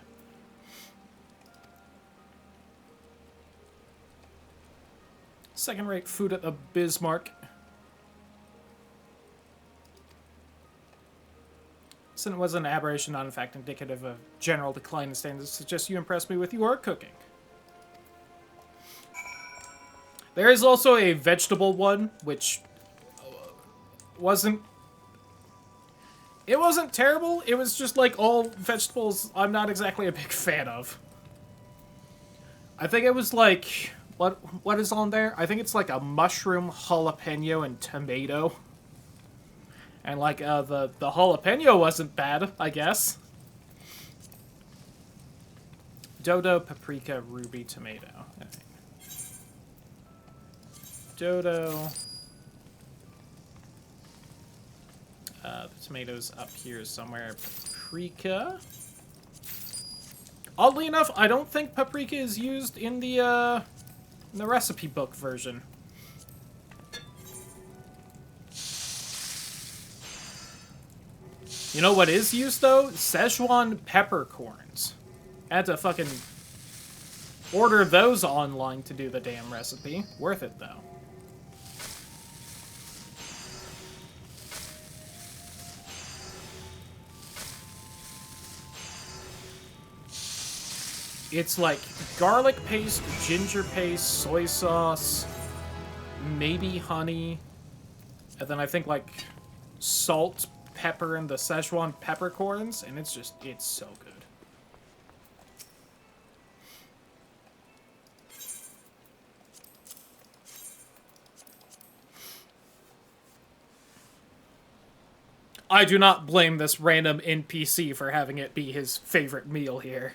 Second-rate food at the Bismarck. Since it was an aberration, not in fact indicative of general decline in standards, suggests you impress me with your cooking. There is also a vegetable one, which wasn't... It wasn't terrible, it was just like all vegetables I'm not exactly a big fan of. I think it was like... What is on there? I think it's like a mushroom, jalapeno, and tomato. And like, the jalapeno wasn't bad, I guess. Dodo, paprika, ruby, tomato. Okay. Dodo. The tomato's up here somewhere. Paprika. Oddly enough, I don't think paprika is used in the recipe book version. You know what is used, though? Szechuan peppercorns. I had to fucking order those online to do the damn recipe. Worth it, though. It's like garlic paste, ginger paste, soy sauce, maybe honey, and then I think like salt, pepper, and the Szechuan peppercorns, and it's so good. I do not blame this random NPC for having it be his favorite meal here.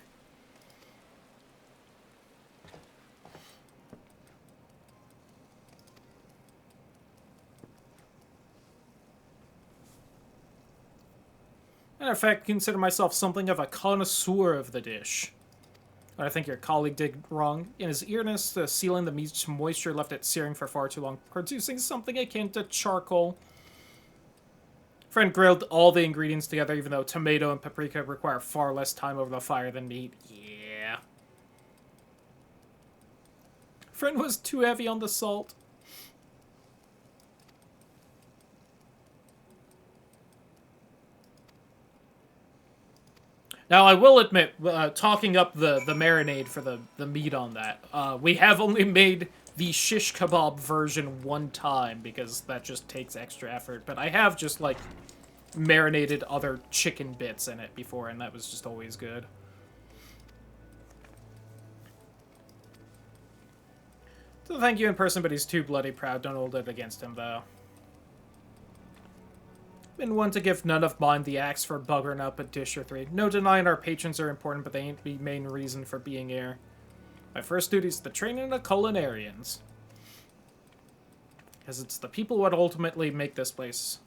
Matter of fact, consider myself something of a connoisseur of the dish. But I think your colleague did wrong. In his eagerness to sealing the meat's moisture, left it searing for far too long, producing something akin to charcoal. Friend grilled all the ingredients together, even though tomato and paprika require far less time over the fire than meat. Yeah. Friend was too heavy on the salt. Now, I will admit, talking up the marinade for the meat on that, we have only made the shish kebab version one time, because that just takes extra effort. But I have just, like, marinated other chicken bits in it before, and that was just always good. So thank you in person, but he's too bloody proud. Don't hold it against him, though. Been one to give none of mine the axe for buggering up a dish or three. No denying our patrons are important, but they ain't the main reason for being here. My first duty is the training of culinarians. Because it's the people what ultimately make this place.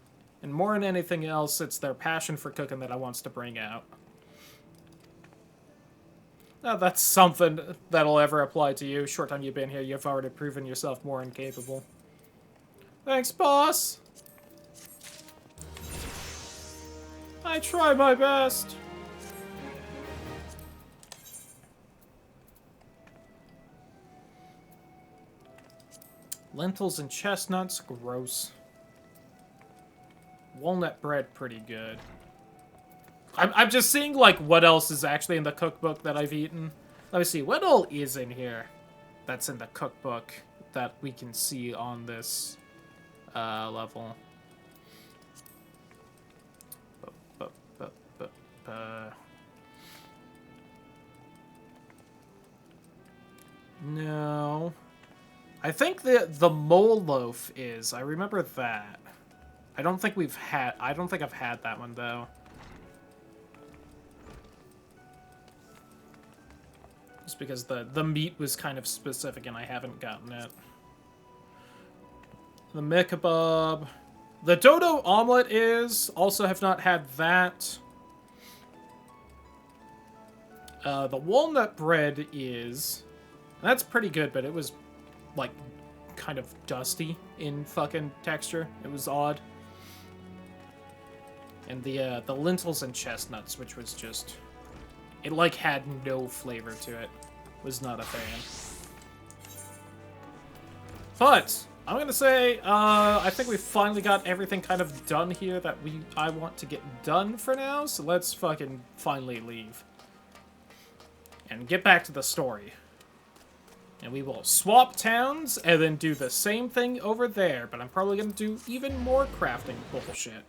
And more than anything else, it's their passion for cooking that I wants to bring out. Now, that's something that'll ever apply to you. Short time you've been here, you've already proven yourself more incapable. Thanks, boss! I try my best. Lentils and chestnuts, gross. Walnut bread, pretty good. I'm just seeing, like, what else is actually in the cookbook that I've eaten. Let me see, what all is in here that's in the cookbook that we can see on this level? No. I think the mole loaf is. I remember that. I don't think I've had that one, though. Just because the meat was kind of specific and I haven't gotten it. The mikebab. The dodo omelet is. Also have not had that. The walnut bread is. That's pretty good, but it was, like, kind of dusty in fucking texture. It was odd. And the lentils and chestnuts, which was just... It, like, had no flavor to it. Was not a fan. But, I'm gonna say, I think we finally got everything kind of done here that I want to get done for now, so let's fucking finally leave. And get back to the story. And we will swap towns, and then do the same thing over there, but I'm probably gonna do even more crafting bullshit.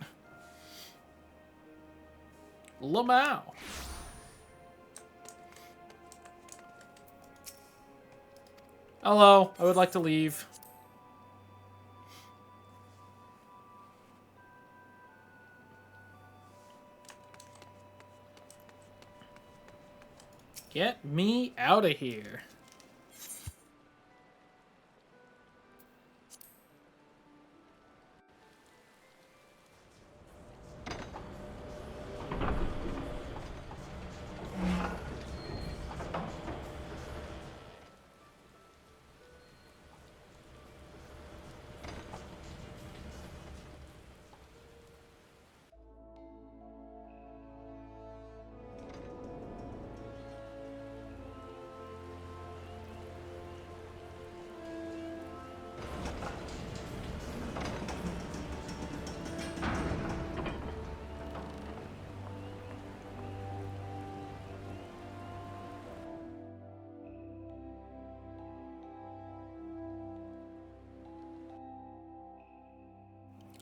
Lamau. Hello, I would like to leave. Get me out of here.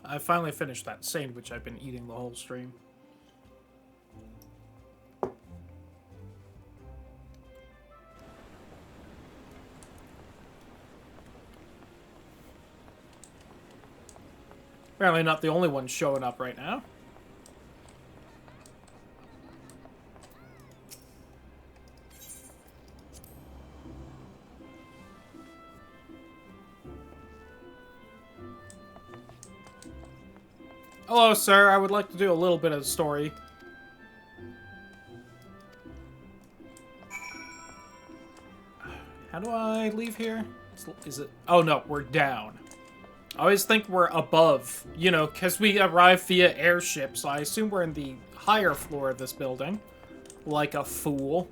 I finally finished that sandwich I've been eating the whole stream. Apparently not the only one showing up right now. Hello, sir. I would like to do a little bit of story. How do I leave here? Is it... Oh, no. We're down. I always think we're above, you know, because we arrive via airship, so I assume we're in the higher floor of this building. Like a fool.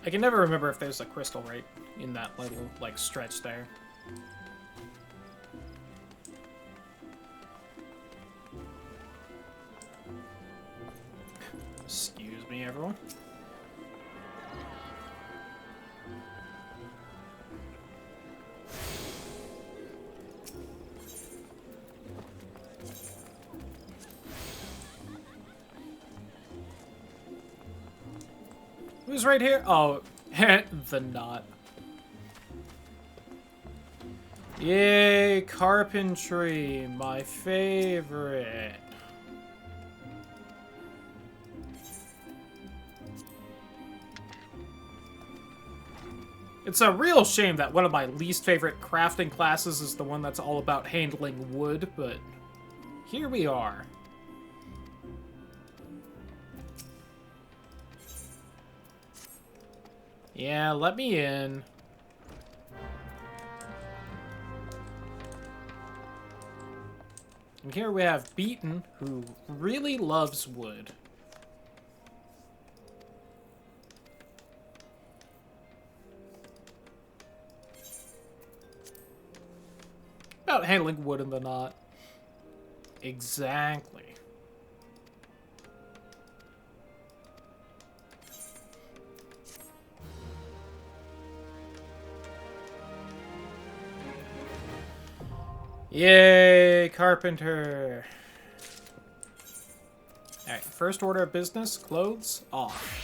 I can never remember if there's a crystal right in that little, like, stretch there. Who's right here? Oh, the knot. Yay, carpentry, my favorite. It's a real shame that one of my least favorite crafting classes is the one that's all about handling wood, but here we are. Yeah, let me in. And here we have Beaton, who really loves wood. About handling wood in the knot. Exactly. Yay, carpenter. Alright, first order of business, clothes off.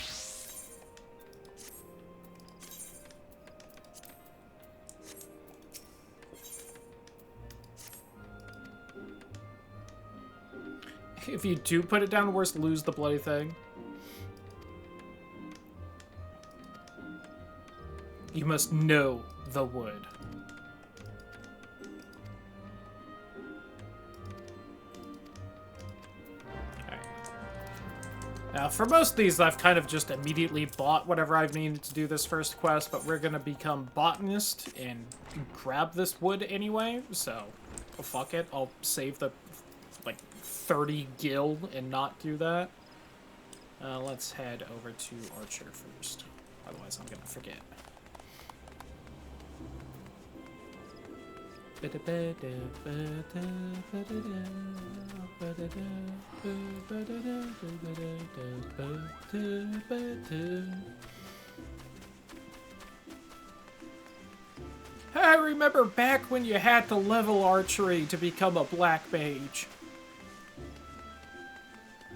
If you do put it down worse, lose the bloody thing. You must know the wood. Now, for most of these, I've kind of just immediately bought whatever I've needed to do this first quest, but we're gonna become botanist and grab this wood anyway, so fuck it. I'll save the, like, 30 gil and not do that. Let's head over to Archer first. Otherwise, I'm gonna forget. I remember back when you had to level archery to become a black mage.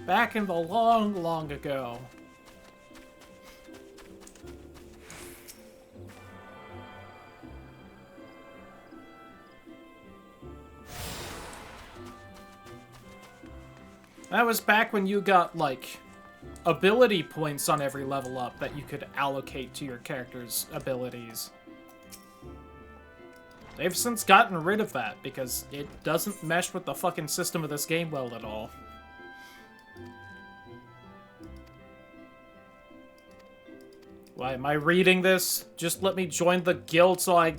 Back in the long, long ago. That was back when you got, like, ability points on every level up that you could allocate to your character's abilities. They've since gotten rid of that because it doesn't mesh with the fucking system of this game well at all. Why am I reading this? Just let me join the guild so I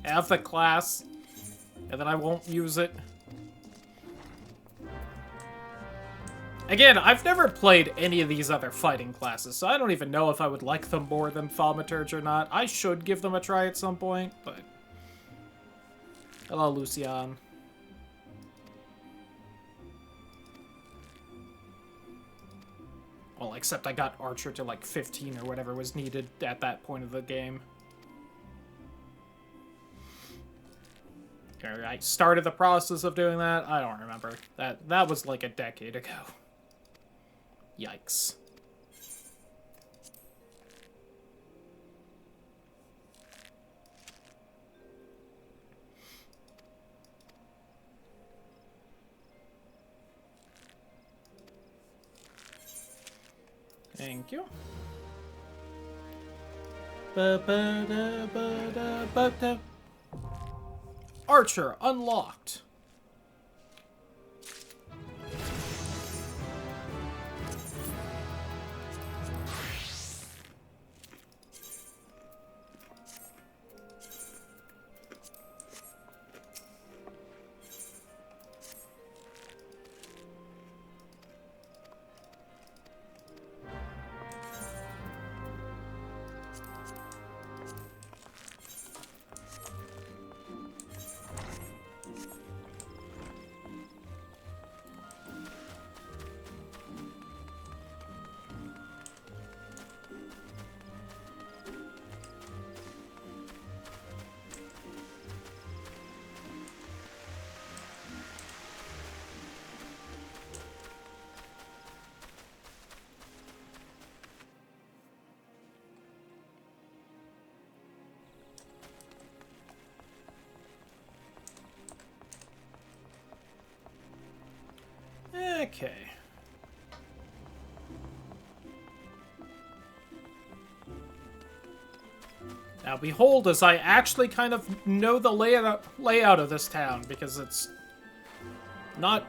have the class, and then I won't use it. Again, I've never played any of these other fighting classes, so I don't even know if I would like them more than Thaumaturge or not. I should give them a try at some point, but... Hello, Lucian. Well, except I got Archer to, like, 15 or whatever was needed at that point of the game. Or I started the process of doing that? I don't remember. That was, like, a decade ago. Yikes. Thank you. Archer unlocked. Okay. Now, behold, as I actually kind of know the layout of this town, because it's not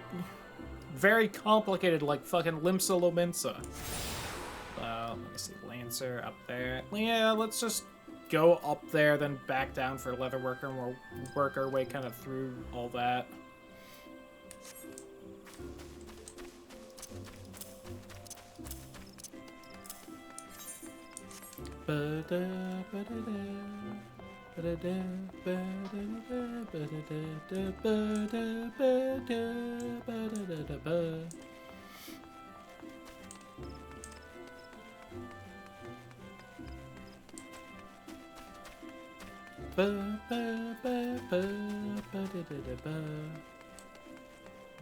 very complicated like fucking Limsa Lominsa. Let me see, Lancer up there. Yeah, let's just go up there, then back down for Leatherworker, and we'll work our way kind of through all that.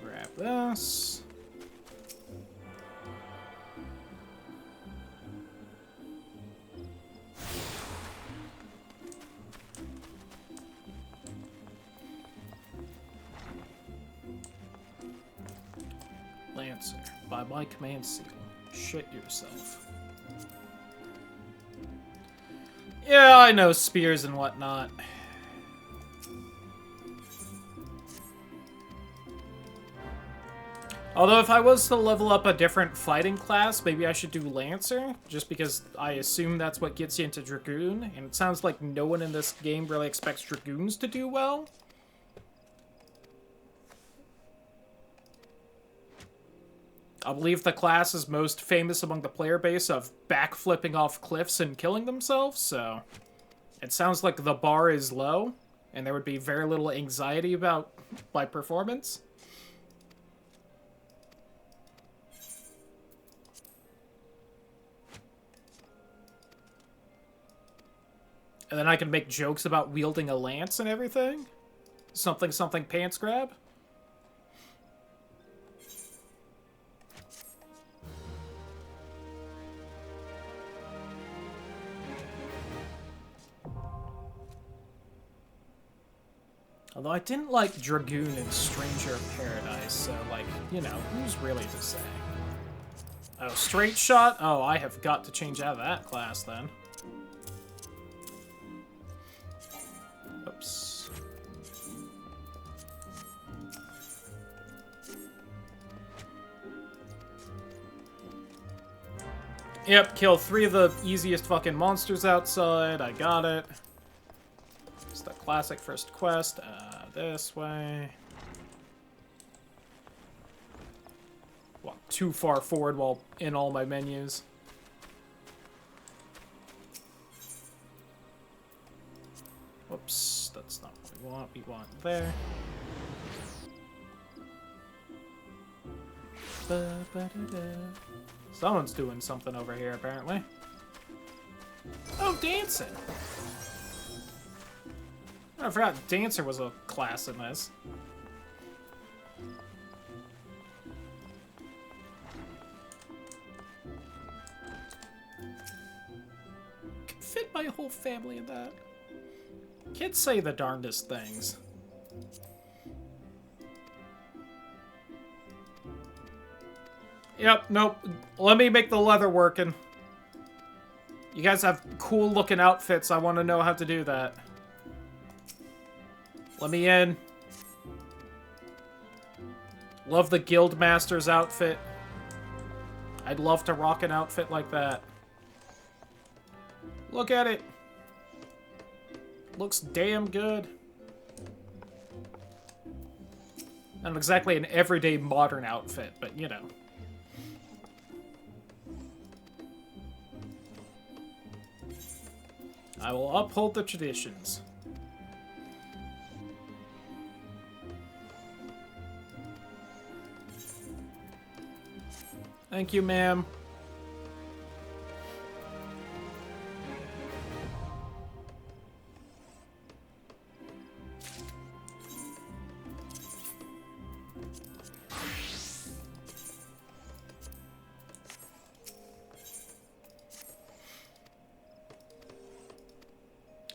Grab this. Lancer, by my command seal, shit yourself. Yeah, I know, spears and whatnot. Although if I was to level up a different fighting class, maybe I should do Lancer, just because I assume that's what gets you into Dragoon, and it sounds like no one in this game really expects Dragoons to do well. I believe the class is most famous among the player base of backflipping off cliffs and killing themselves, so it sounds like the bar is low, and there would be very little anxiety about my performance. And then I can make jokes about wielding a lance and everything. Something, something, pants grab. Although I didn't like Dragoon in Stranger of Paradise, so, like, you know, who's really to say? Oh, Straight Shot? Oh, I have got to change out of that class, then. Oops. Yep, kill 3 of the easiest fucking monsters outside. I got it. It's the classic first quest. This way. Walk too far forward while in all my menus. Whoops, that's not what we want. We want there. Someone's doing something over here, apparently. Oh, dancing! I forgot Dancer was a class in this. Can fit my whole family in that. Kids say the darndest things. Yep, nope. Let me make the leather working. You guys have cool looking outfits. I want to know how to do that. Let me in. Love the Guildmaster's outfit. I'd love to rock an outfit like that. Look at it. Looks damn good. Not exactly an everyday modern outfit, but you know. I will uphold the traditions. Thank you, ma'am.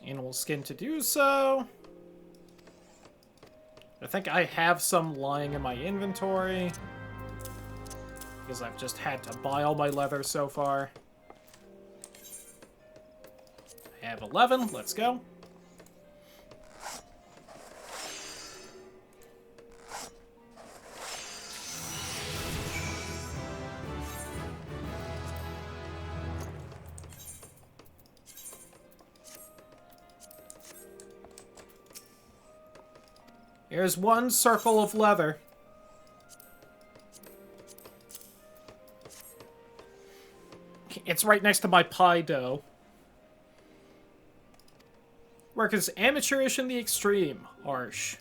Animal skin to do so. I think I have some lying in my inventory. because I've just had to buy all my leather so far. I have 11. Let's go. Here's one circle of leather. It's right next to my pie dough. Work is amateurish in the extreme. Harsh.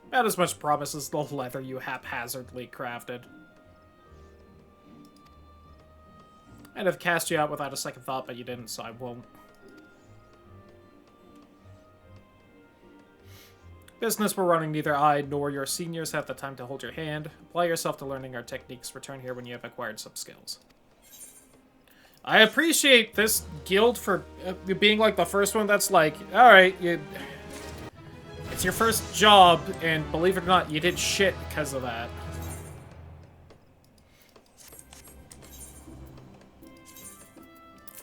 About as much promise as the leather you haphazardly crafted. I'd have cast you out without a second thought, but you didn't, so I won't. Business we're running, neither I nor your seniors have the time to hold your hand. Apply yourself to learning our techniques. Return here when you have acquired some skills. I appreciate this guild for being like the first one that's like, alright, it's your first job, and believe it or not, you did shit because of that.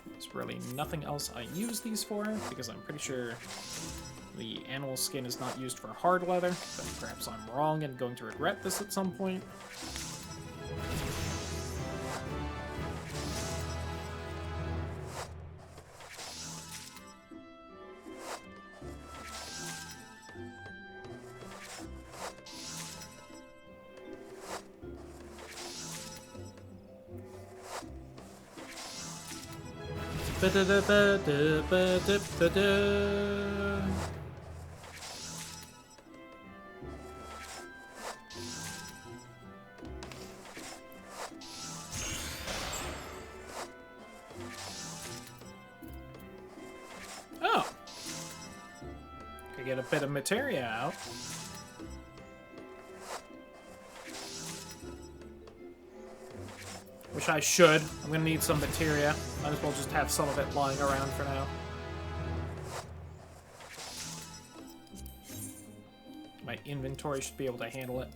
There's really nothing else I use these for, because I'm pretty sure the animal skin is not used for hard leather, but perhaps I'm wrong and going to regret this at some point. Oh. Could get a bit of materia out. Which I should. I'm gonna need some materia. Might as well just have some of it lying around for now. My inventory should be able to handle it.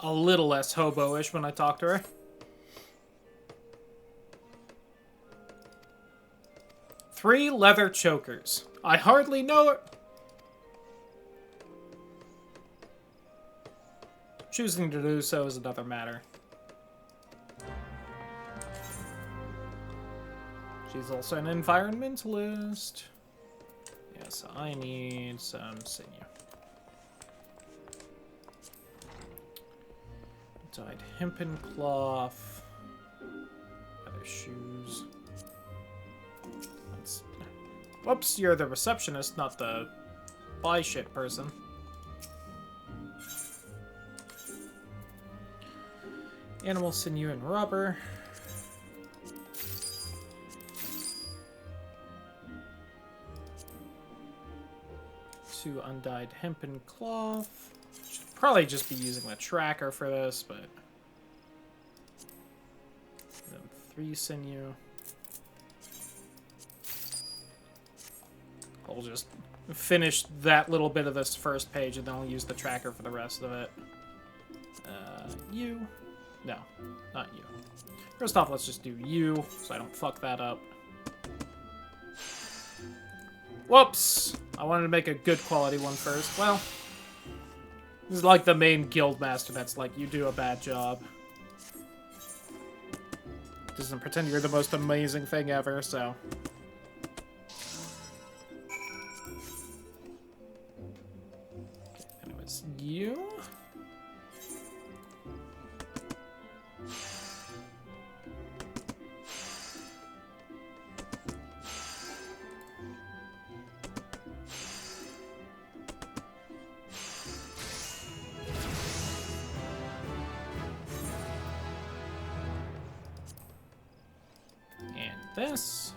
A little less hobo-ish when I talk to her. Three leather chokers. I hardly know it. Choosing to do so is another matter. She's also an environmentalist. Yes, I need some sinew. Dyed hempen cloth. Other shoes. Whoops, you're the receptionist, not the buy shit person. Animal sinew and rubber. Two undyed hempen cloth. Should probably just be using the tracker for this, but then 3 sinew. I'll just finish that little bit of this first page, and then I'll use the tracker for the rest of it. You? No, not you. First off, let's just do you, so I don't fuck that up. Whoops! I wanted to make a good quality one first. Well, this is like the main guild master that's like, you do a bad job. Doesn't pretend you're the most amazing thing ever, so... you? this.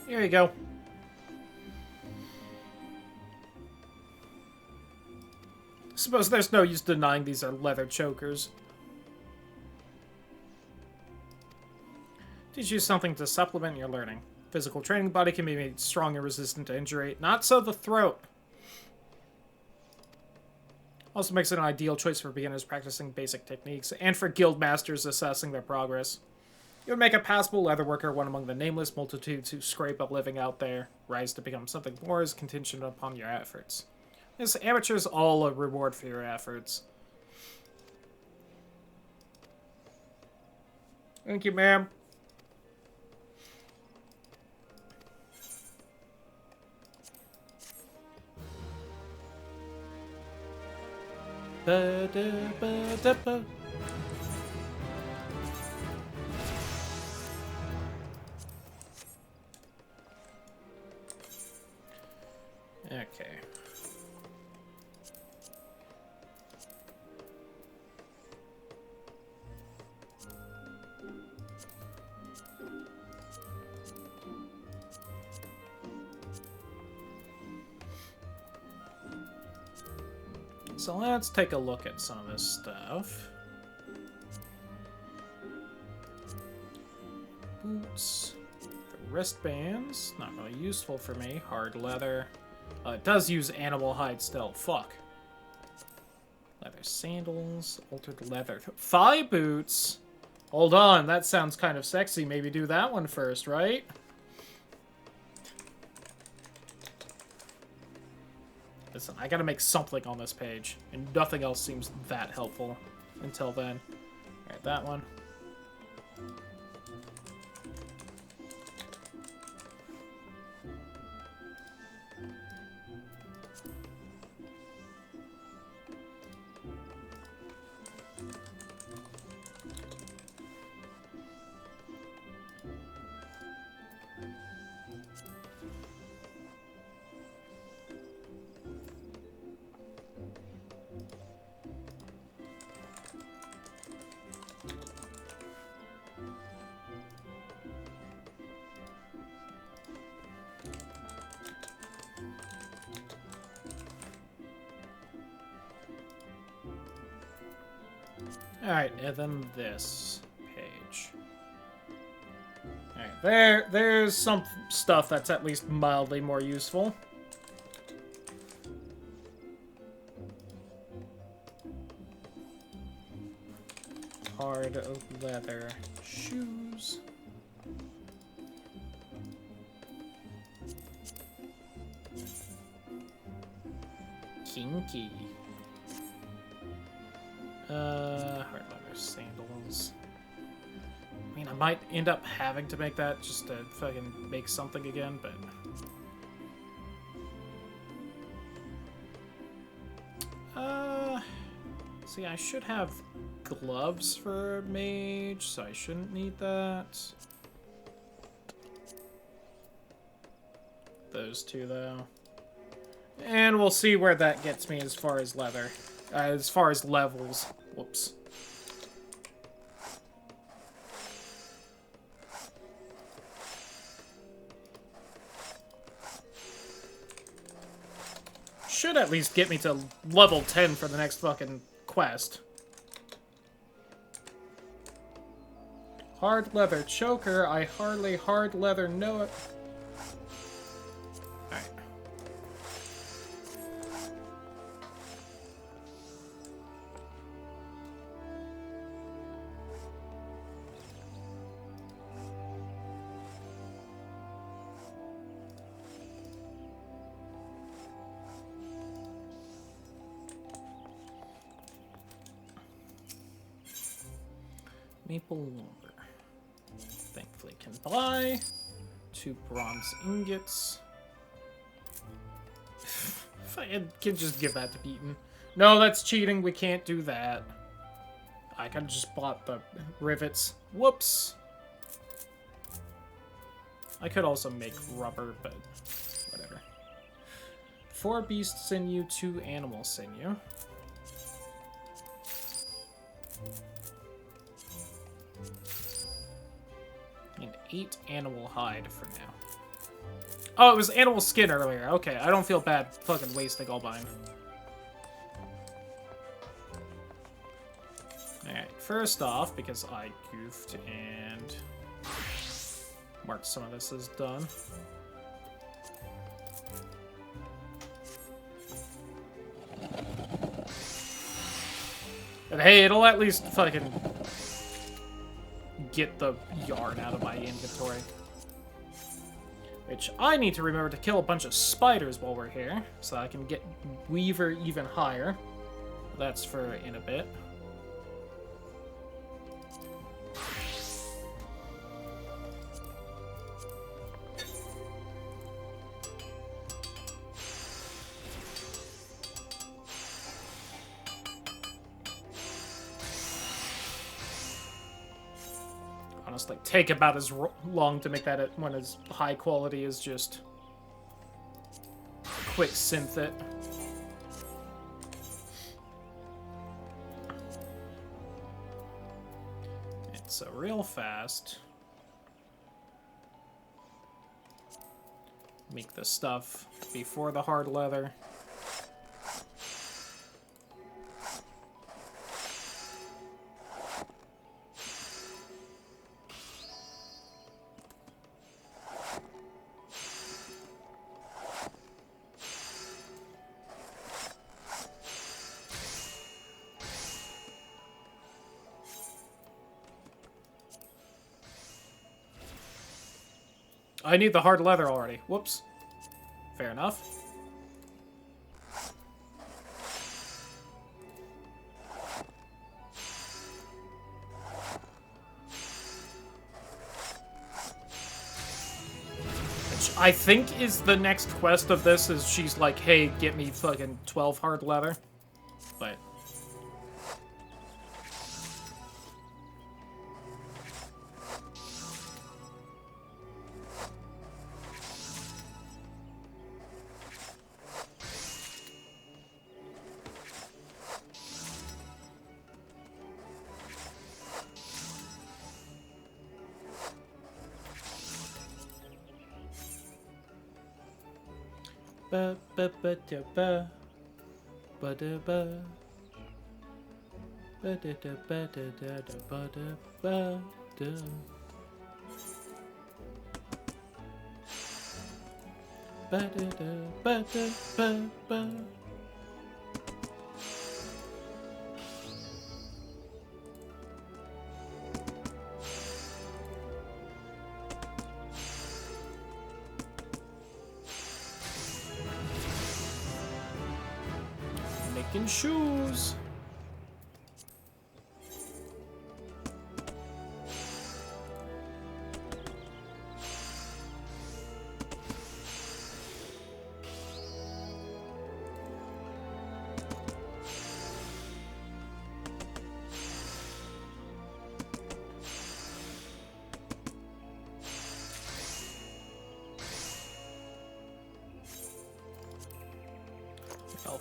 Here you go. Suppose there's no use denying these are leather chokers. Teach you something to supplement your learning. Physical training body can be made strong and resistant to injury. Not so the throat. Also makes it an ideal choice for beginners practicing basic techniques and for guild masters assessing their progress. It would make a passable leatherworker one among the nameless multitudes who scrape a living out there. Rise to become something more is contingent upon your efforts. This amateur's all a reward for your efforts. Thank you, ma'am. Ba-da-ba-da-ba. Okay. So let's take a look at some of this stuff. Boots. The wristbands. Not really useful for me. Hard leather. It does use animal hide still. Fuck. Leather sandals. Altered leather. Thigh boots? Hold on. That sounds kind of sexy. Maybe do that one first, right? Listen, I gotta make something on this page, and nothing else seems that helpful until then. Alright, that one. Alright, and then this page. Alright, there's some stuff that's at least mildly more useful. Hard leather shoes. Kinky. Hard leather sandals. I mean, I might end up having to make that just to fucking make something again, but... See, I should have gloves for mage, so I shouldn't need that. Those two, though. And we'll see where that gets me as far as leather. As far as levels. Whoops. Should at least get me to level 10 for the next fucking quest. Hard leather choker. I hardly hard leather know it. Alright. Maple lumber. Thankfully can buy 2 bronze ingots. If I can just give that to Beaton. No, that's cheating. We can't do that. I could just bought the rivets. Whoops. I could also make rubber, but whatever. 4 beast sinew, 2 animal sinew. And 8 animal hide for now. Oh, it was animal skin earlier. Okay, I don't feel bad fucking wasting all mine. Alright, first off, because I goofed and marked some of this as done. And hey, it'll at least fucking get the yarn out of my inventory. Which I need to remember to kill a bunch of spiders while we're here, so I can get Weaver even higher. That's for in a bit. Honestly, take about as long to make that one as high quality as just quick synth it. And so real fast, make the stuff before the hard leather. I need the hard leather already. Whoops. Fair enough. Which I think is the next quest of this, is she's like, hey, get me fucking 12 hard leather. But... ba ba ba da ba ba da ba ba da da ba da da da ba da ba da ba da da ba da ba ba. Making shoes.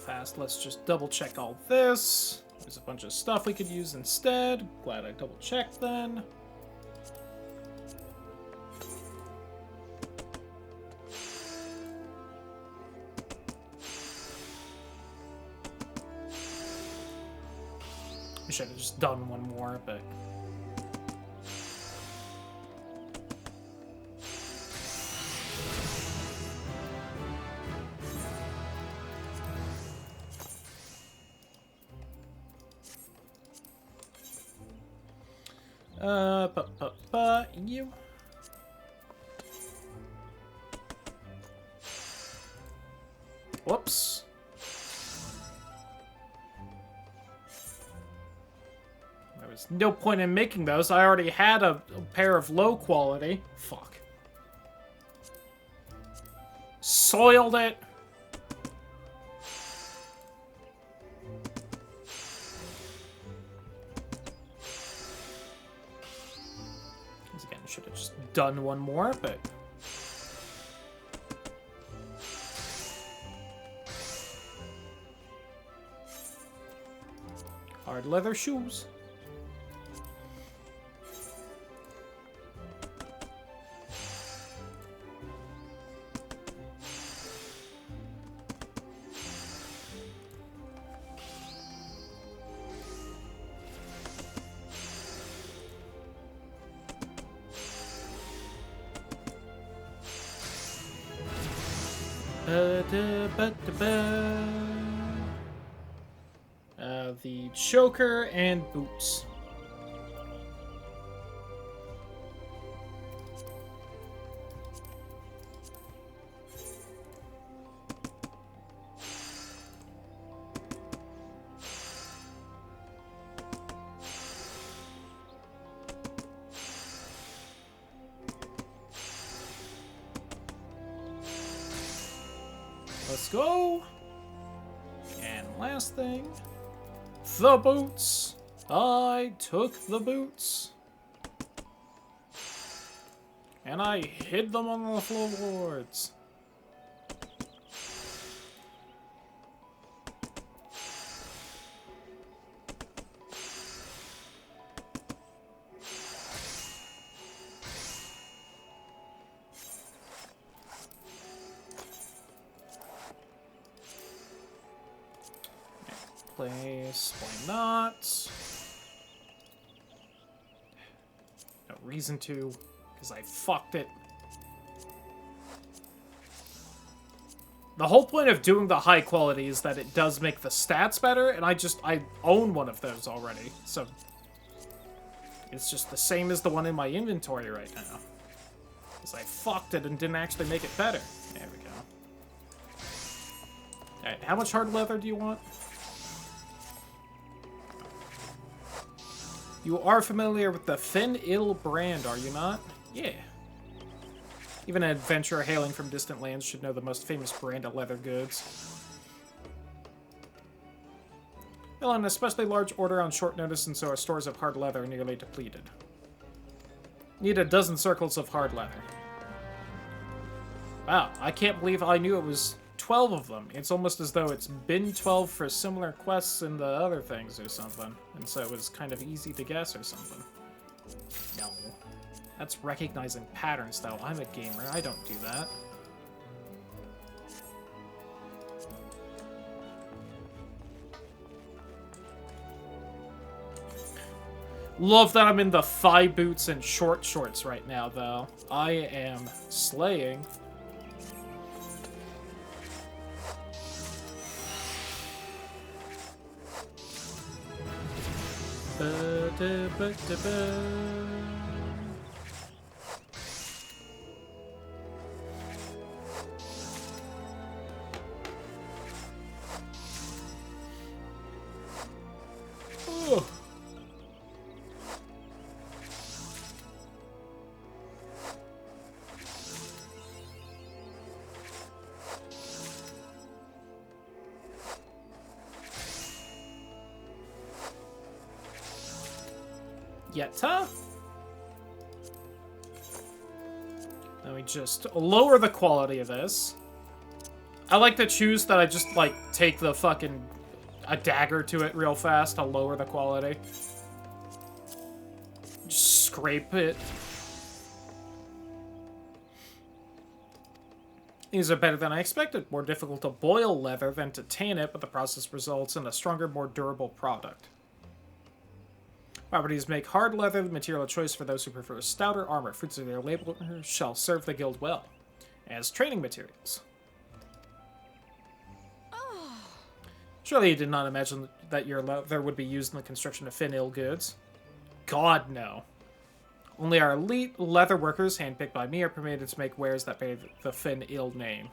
Fast. Let's just double check all this. There's a bunch of stuff we could use instead. Glad I double checked then. I should have just done one more, but... you. Whoops. There was no point in making those. I already had a pair of low quality. Fuck. Soiled it. Should have just done one more, but... Hard leather shoes. The choker and boots. Let's go. And last thing, the boots. I took the boots. And I hid them on the floorboards. Place, why not? No reason to, because I fucked it. The whole point of doing the high quality is that it does make the stats better, and I own one of those already, so it's just the same as the one in my inventory right now. Because I fucked it and didn't actually make it better. There we go. Alright, how much hard leather do you want? You are familiar with the Fen-Il brand, are you not? Yeah. Even an adventurer hailing from distant lands should know the most famous brand of leather goods. Well, an especially large order on short notice, and so our stores of hard leather are nearly depleted. Need a dozen circles of hard leather. Wow, I can't believe I knew it was 12 of them. It's almost as though it's been 12 for similar quests and the other things or something. And so it was kind of easy to guess or something. No. That's recognizing patterns, though. I'm a gamer. I don't do that. Love that I'm in the thigh boots and short shorts right now, though. I am slaying. Oh. Yetta. Let me just lower the quality of this. I like to choose that I just, like, take the fucking... a dagger to it real fast to lower the quality. Just scrape it. These are better than I expected. More difficult to boil leather than to tan it, but the process results in a stronger, more durable product. Properties make hard leather the material of choice for those who prefer stouter armor. Fruits of their labor shall serve the guild well as training materials. Surely you did not imagine that your leather would be used in the construction of Fen-Il goods. God, no. Only our elite leather workers, handpicked by me, are permitted to make wares that bear the Fen-Il name.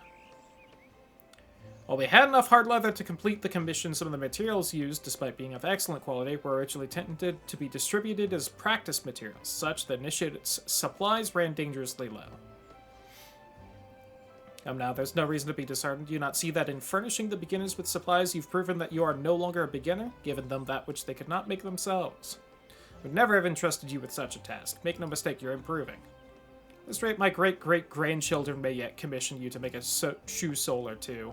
While we had enough hard leather to complete the commission, some of the materials used, despite being of excellent quality, were originally intended to be distributed as practice materials. Such that initiate's supplies ran dangerously low. Come now, there's no reason to be disheartened. Do you not see that in furnishing the beginners with supplies, you've proven that you are no longer a beginner, given them that which they could not make themselves? Would never have entrusted you with such a task. Make no mistake, you're improving. At this rate, my great-great-grandchildren may yet commission you to make a shoe sole or two.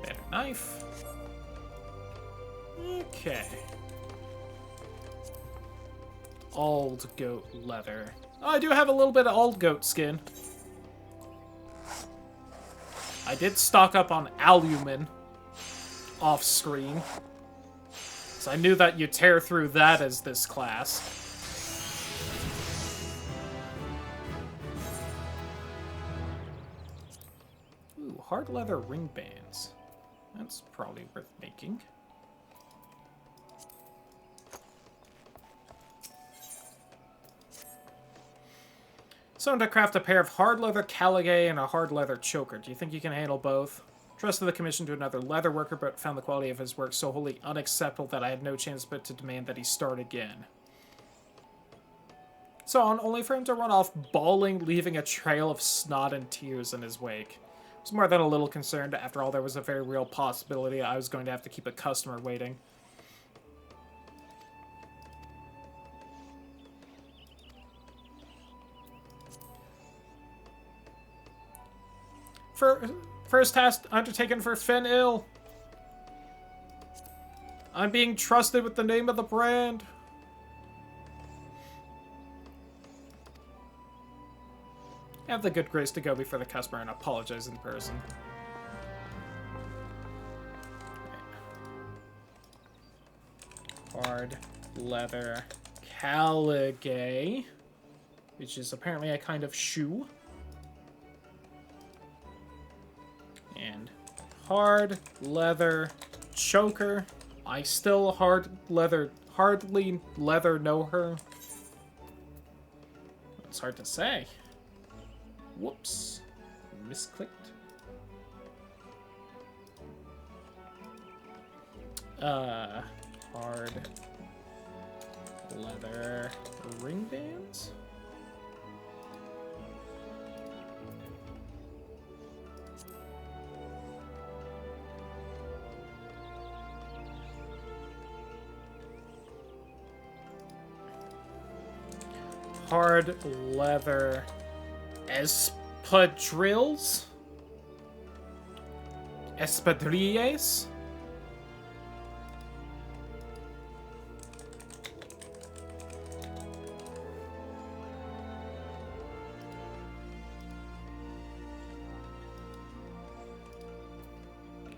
Better knife. Okay. Old goat leather. Oh, I do have a little bit of old goat skin. I did stock up on alumin off screen. So I knew that you tear through that as this class. Ooh, hard leather ring bands. That's probably worth making. Someone to craft a pair of hard leather caligae and a hard leather choker. Do you think you can handle both? Trusted the commission to another leather worker, but found the quality of his work so wholly unacceptable that I had no chance but to demand that he start again. So on, only for him to run off bawling, leaving a trail of snot and tears in his wake. I was more than a little concerned. After all, there was a very real possibility I was going to have to keep a customer waiting. First task undertaken for Fen'il. I'm being trusted with the name of the brand. Have the good grace to go before the customer and apologize in person. Hard leather caligae, which is apparently a kind of shoe. And hard leather choker. I still hardly leather know her. It's hard to say. Whoops. Misclicked. Hard leather ring bands? Hard leather espadrilles? Espadrilles?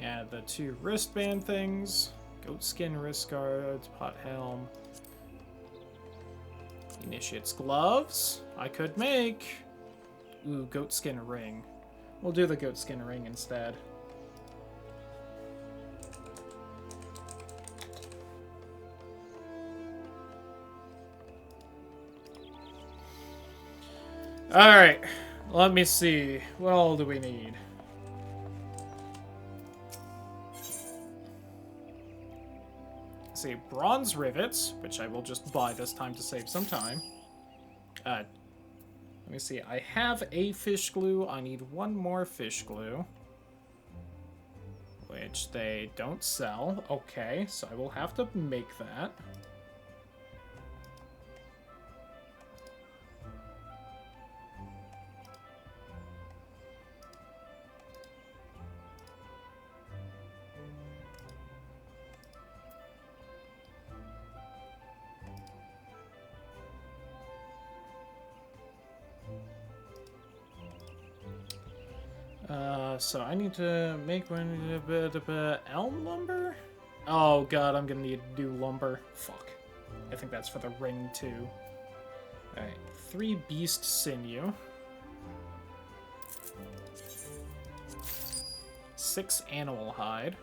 Add the 2 wristband things. Goatskin wrist guards, pot helm. Initiate's gloves. I could make. Ooh, goatskin ring. We'll do the goatskin ring instead. Alright, let me see. What all do we need? Let's see, bronze rivets, which I will just buy this time to save some time. Let me see, I have a fish glue. I need 1 more fish glue. Which they don't sell. Okay, so I will have to make that. So I need to make one elm lumber? Oh god, I'm gonna need new lumber. Fuck. I think that's for the ring too. Alright, 3 beast sinew. 6 animal hide.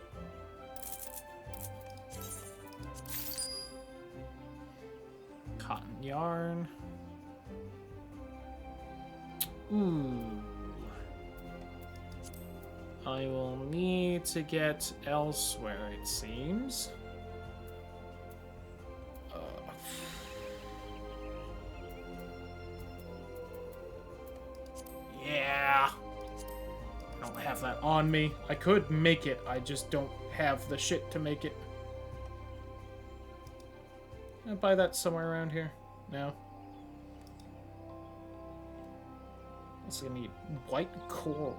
Cotton yarn. Ooh. I will need to get elsewhere, it seems. I don't have that on me. I could make it, I just don't have the shit to make it. Can I buy that somewhere around here? No. Also gonna need white coral.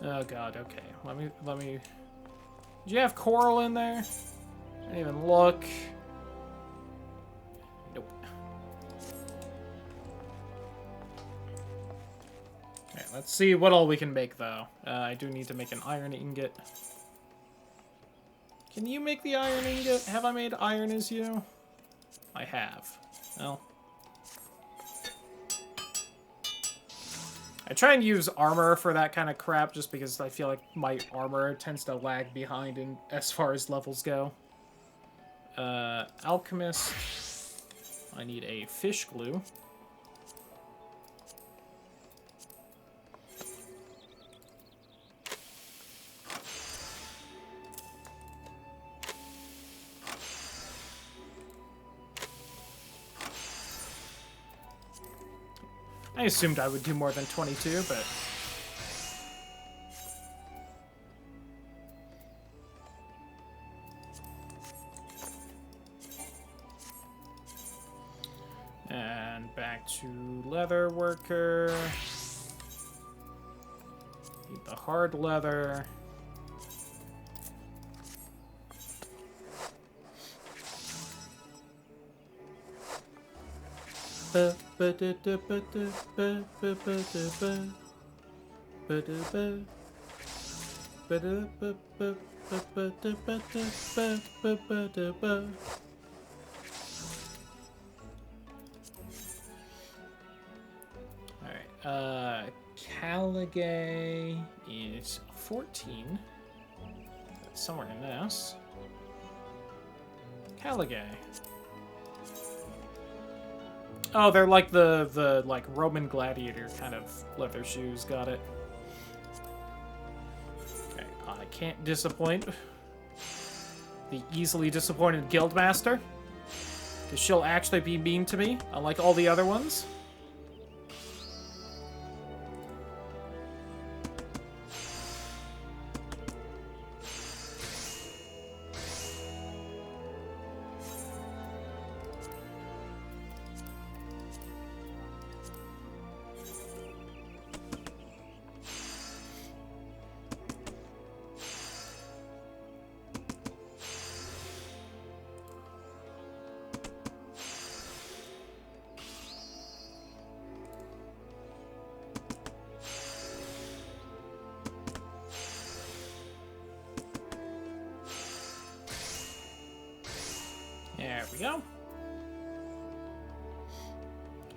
Oh god, okay. Let me... Did you have coral in there? I didn't even look. Nope. Okay, let's see what all we can make, though. I do need to make an iron ingot. Can you make the iron ingot? Have I made iron as you? I have. Well. I try and use armor for that kind of crap just because I feel like my armor tends to lag behind in as far as levels go. Alchemist. I need a fish glue. I assumed I would do more than 22, but... And back to leather worker. Need the hard leather. Alright, Caligay is 14. That's somewhere in this. Caligay. Oh, they're like the like Roman gladiator kind of leather shoes. Got it. Okay, I can't disappoint the easily disappointed guildmaster, because she'll actually be mean to me, unlike all the other ones. There we go.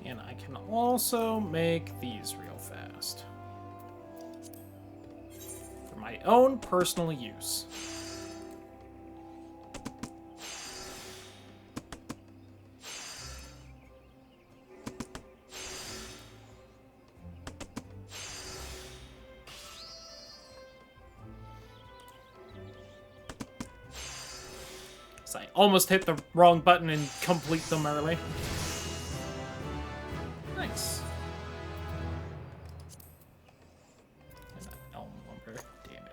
And I can also make these real fast. For my own personal use. I almost hit the wrong button and complete them early. Nice. And that elm lumber, damn it.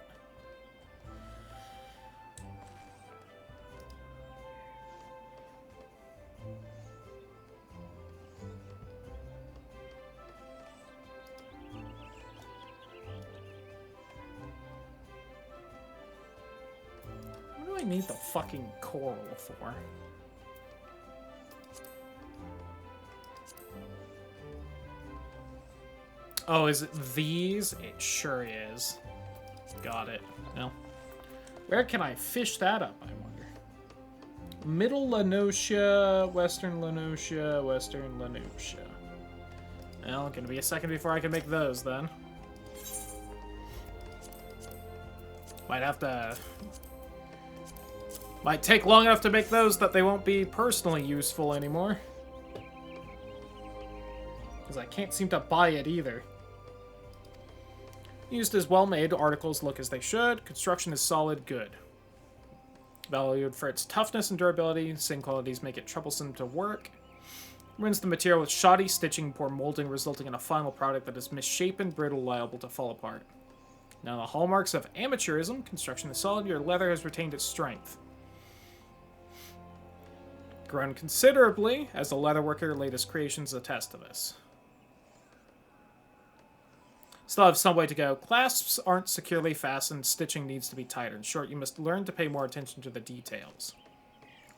What do I need the fucking coral for? Oh, is it these? It sure is. Got it. Well, where can I fish that up, I wonder? Middle Lenocia, Western Lenocia, Western Lenocia. Well, gonna be a second before I can make those, then. Might have to... Might take long enough to make those that they won't be personally useful anymore. Because I can't seem to buy it either. Used as well-made, articles look as they should. Construction is solid, good. Valued for its toughness and durability. Same qualities make it troublesome to work. Rinse the material with shoddy stitching before molding, resulting in a final product that is misshapen, brittle, liable to fall apart. Now, the hallmarks of amateurism, construction is solid, your leather has retained its strength. Grown considerably, as the leatherworker latest creations attest to this. Still have some way to go. Clasps aren't securely fastened, stitching needs to be tighter. In short, you must learn to pay more attention to the details.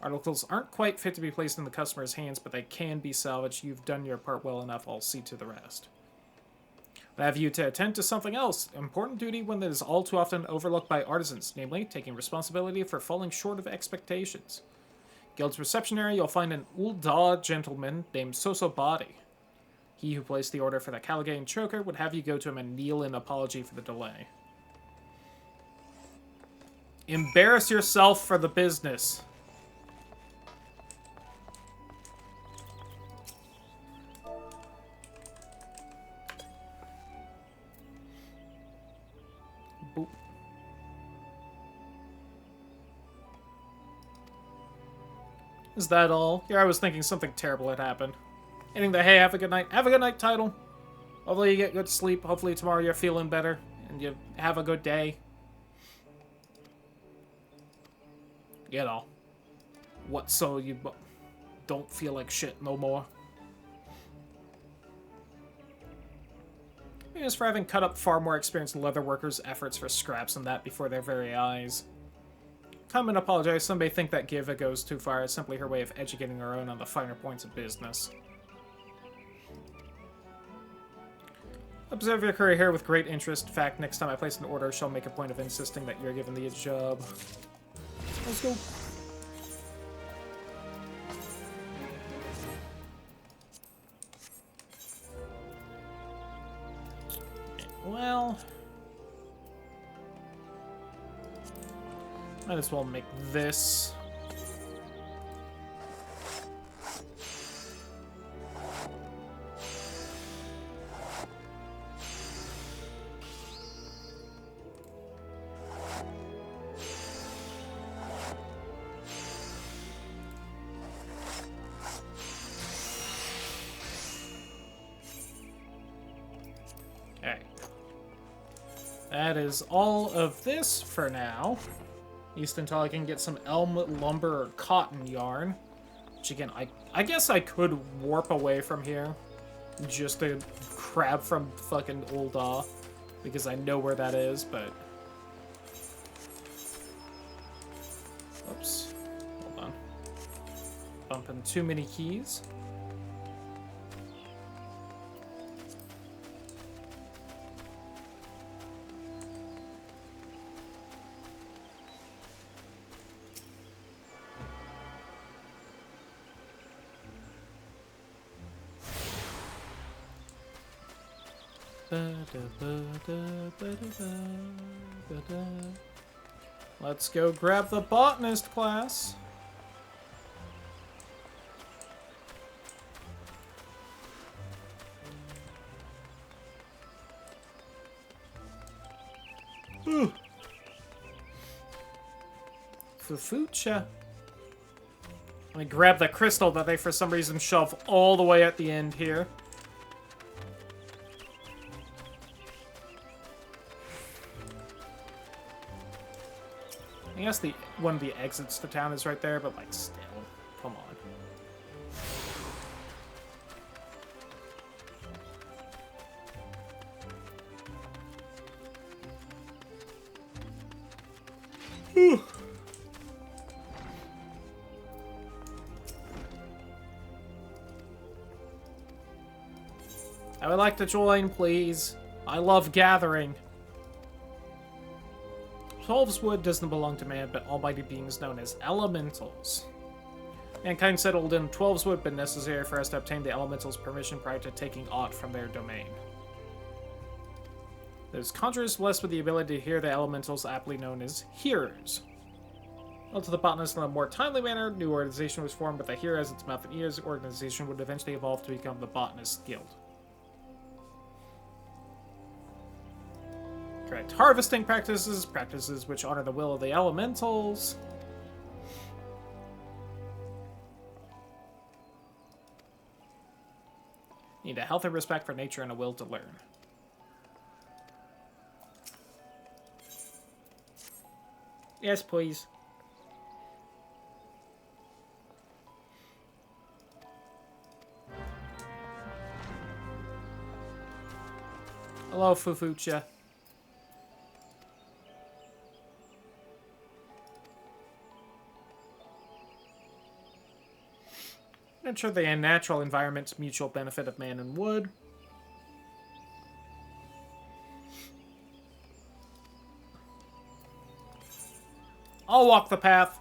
Articles aren't quite fit to be placed in the customer's hands, but they can be salvaged. You've done your part well enough, I'll see to the rest. I have you to attend to something else. Important duty one that is all too often overlooked by artisans, namely, taking responsibility for falling short of expectations. Guild's reception area, you'll find an Ul'dah gentleman named Soso Body. He who placed the order for the Caligae choker would have you go to him and kneel in apology for the delay. Embarrass yourself for the business. Boop. Is that all? Here I was thinking something terrible had happened. Ending the hey, have a good night. Have a good night title. Hopefully you get good sleep. Hopefully tomorrow you're feeling better. And you have a good day. You know. What so you don't feel like shit no more. As for having cut up far more experienced leatherworkers' efforts for scraps and that before their very eyes. Come and apologize. Some may think that Giva goes too far. It's simply her way of educating her own on the finer points of business. Observe your career here with great interest. In fact, next time I place an order, she'll make a point of insisting that you're given the job. Let's go. Well, might as well make this. That is all of this for now. At least until I can get some elm lumber or cotton yarn. Which again, I guess I could warp away from here. Just to grab from fucking Ul'dah. Because I know where that is, but... Oops. Hold on. Bumping too many keys. Let's go grab the botanist class. Fufucha. Let me grab the crystal that they for some reason shove all the way at the end here. I guess one of the exits to town is right there, but like still, come on. Whew. I would like to join, please. I love gathering. Twelveswood doesn't belong to man, but almighty beings known as elementals. Mankind settled in Twelveswood, but necessary for us to obtain the elementals' permission prior to taking aught from their domain. Those conjurers blessed with the ability to hear the elementals, aptly known as hearers. Well, to the botanist in a more timely manner, new organization was formed, but the hearer as its mouth and ears. The organization would eventually evolve to become the Botanist Guild. Correct. Harvesting practices, practices which honor the will of the elementals. Need a healthy respect for nature and a will to learn. Yes, please. Hello, Fufucha. Ensure the natural environment's mutual benefit of man and wood. I'll walk the path.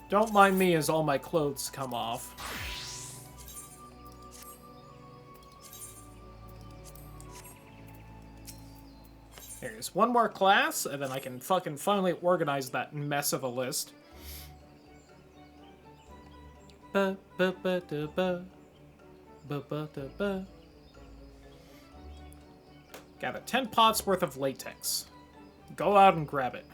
Don't mind me as all my clothes come off. There's one more class, and then I can fucking finally organize that mess of a list. Gather 10 pots worth of latex. Go out and grab it.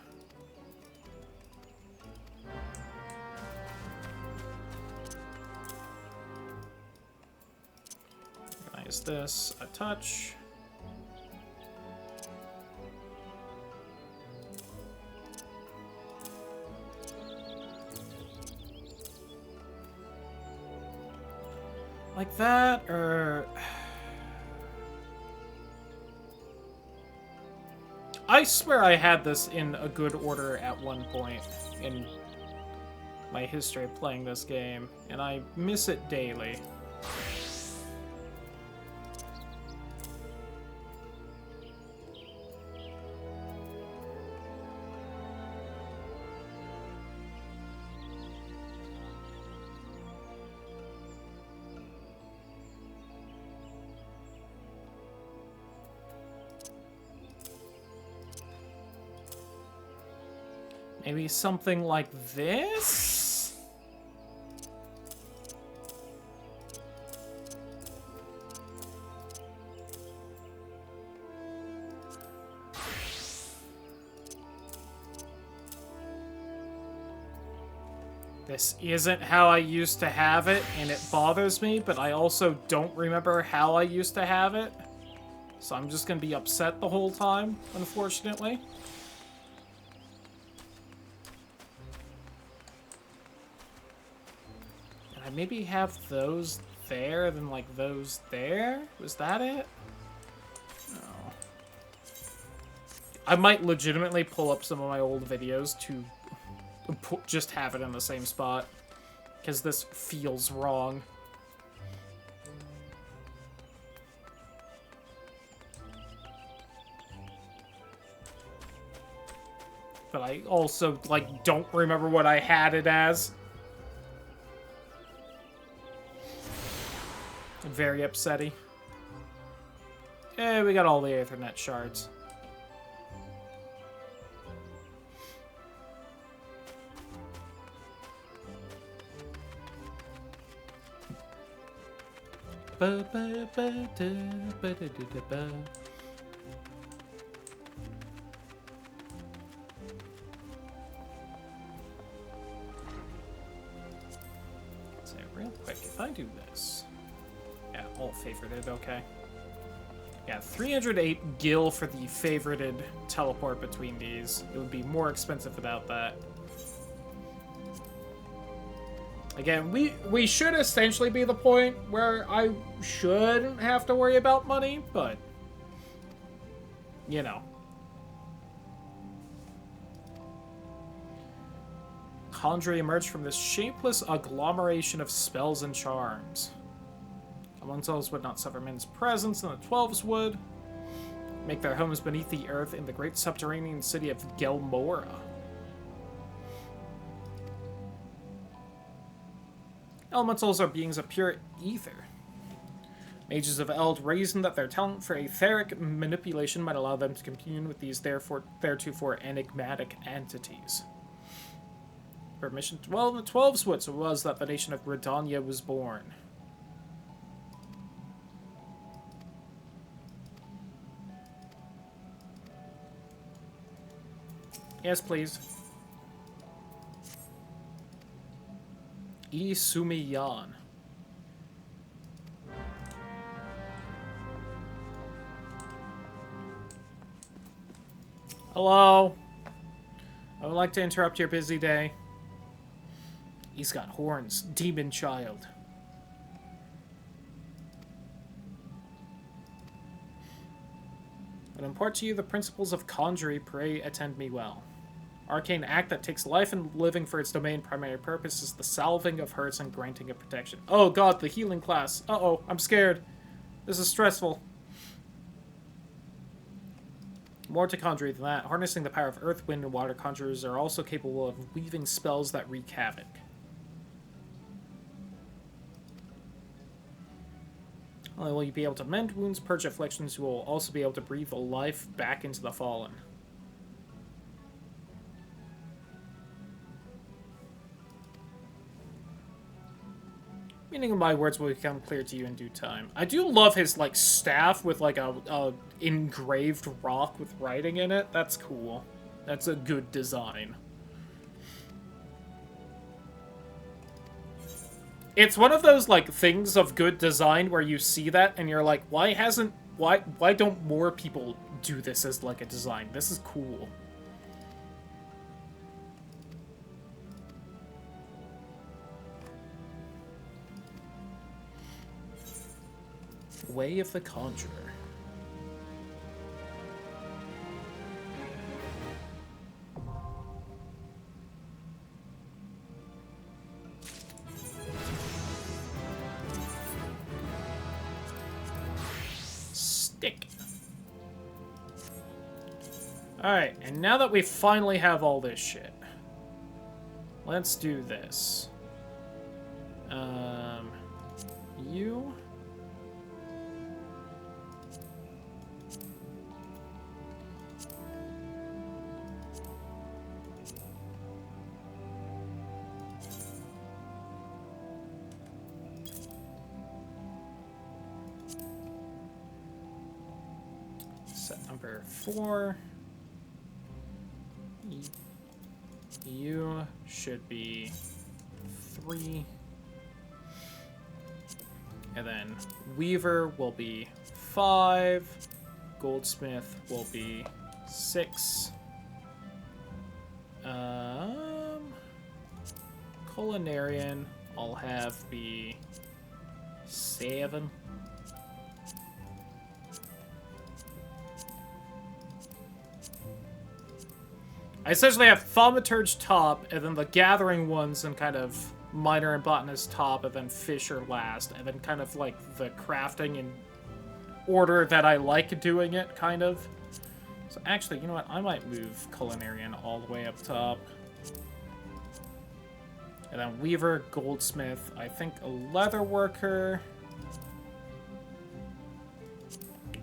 Organize this a touch. Like that, or... I swear I had this in a good order at one point in my history of playing this game, and I miss it daily. Maybe something like this? This isn't how I used to have it, and it bothers me, but I also don't remember how I used to have it. So I'm just gonna be upset the whole time, unfortunately. Maybe have those there, then like those there? Was that it? No. I might legitimately pull up some of my old videos to just have it in the same spot, because this feels wrong. But I also, like, don't remember what I had it as. Very upsetty. Yeah, we got all the Aethernet shards. So real quick, if I do this... Yeah, all favorited, okay. Yeah, 308 gil for the favorited teleport between these. It would be more expensive without that. Again, we should essentially be the point where I shouldn't have to worry about money, but... You know. Kandri emerged from this shapeless agglomeration of spells and charms. Elementals would not suffer men's presence, and the 12s would make their homes beneath the earth in the great subterranean city of Gelmora. Elementals are beings of pure ether. Mages of Eld reasoned that their talent for etheric manipulation might allow them to commune with these theretofore enigmatic entities. Permission to dwell in the 12s would, so it was that the nation of Gridania was born. Yes, please. Isumiyan. Hello. I would like to interrupt your busy day. He's got horns. Demon child. When I impart to you the principles of conjury, pray attend me well. Arcane act that takes life and living for its domain primary purpose is the salving of hurts and granting of protection. Oh god, the healing class. Uh-oh, I'm scared. This is stressful. More to conjury than that, harnessing the power of earth, wind, and water, conjurers are also capable of weaving spells that wreak havoc. Not only will you be able to mend wounds, purge afflictions, you will also be able to breathe life back into the fallen. Meaning of my words will become clear to you in due time. I do love his, like, staff with, like, a engraved rock with writing in it. That's cool. That's a good design. It's one of those, like, things of good design where you see that and you're like, why don't more people do this as, like, a design? This is cool. Way of the Conjurer. Stick. Alright, and now that we finally have all this shit, let's do this. You... Set number 4. You should be 3. And then Weaver will be 5. Goldsmith will be 6. Culinarian I'll have be 7. I essentially have Thaumaturge top, and then the Gathering ones and kind of Miner and Botanist top, and then Fisher last, and then kind of like the crafting in order that I like doing it, kind of. So actually, you know what? I might move Culinarian all the way up top. And then Weaver, Goldsmith, I think a Leatherworker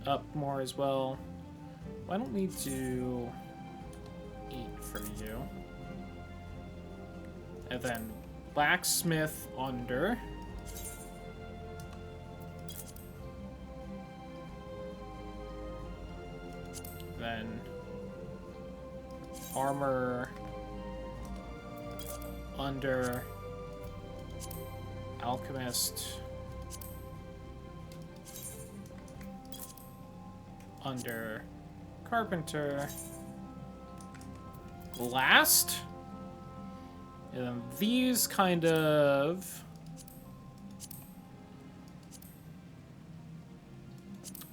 up more as well. Why don't we do 8 for you? And then Blacksmith under. Then Armor under. Alchemist under. Carpenter last. And then these kind of...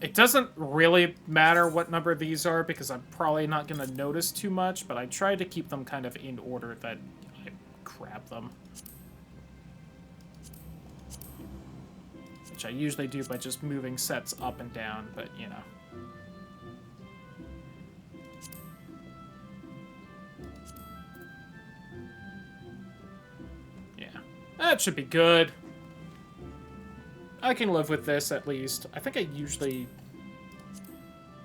It doesn't really matter what number these are because I'm probably not going to notice too much, but I try to keep them kind of in order that I grab them. Which I usually do by just moving sets up and down, but you know. That should be good. I can live with this, at least. I think I usually...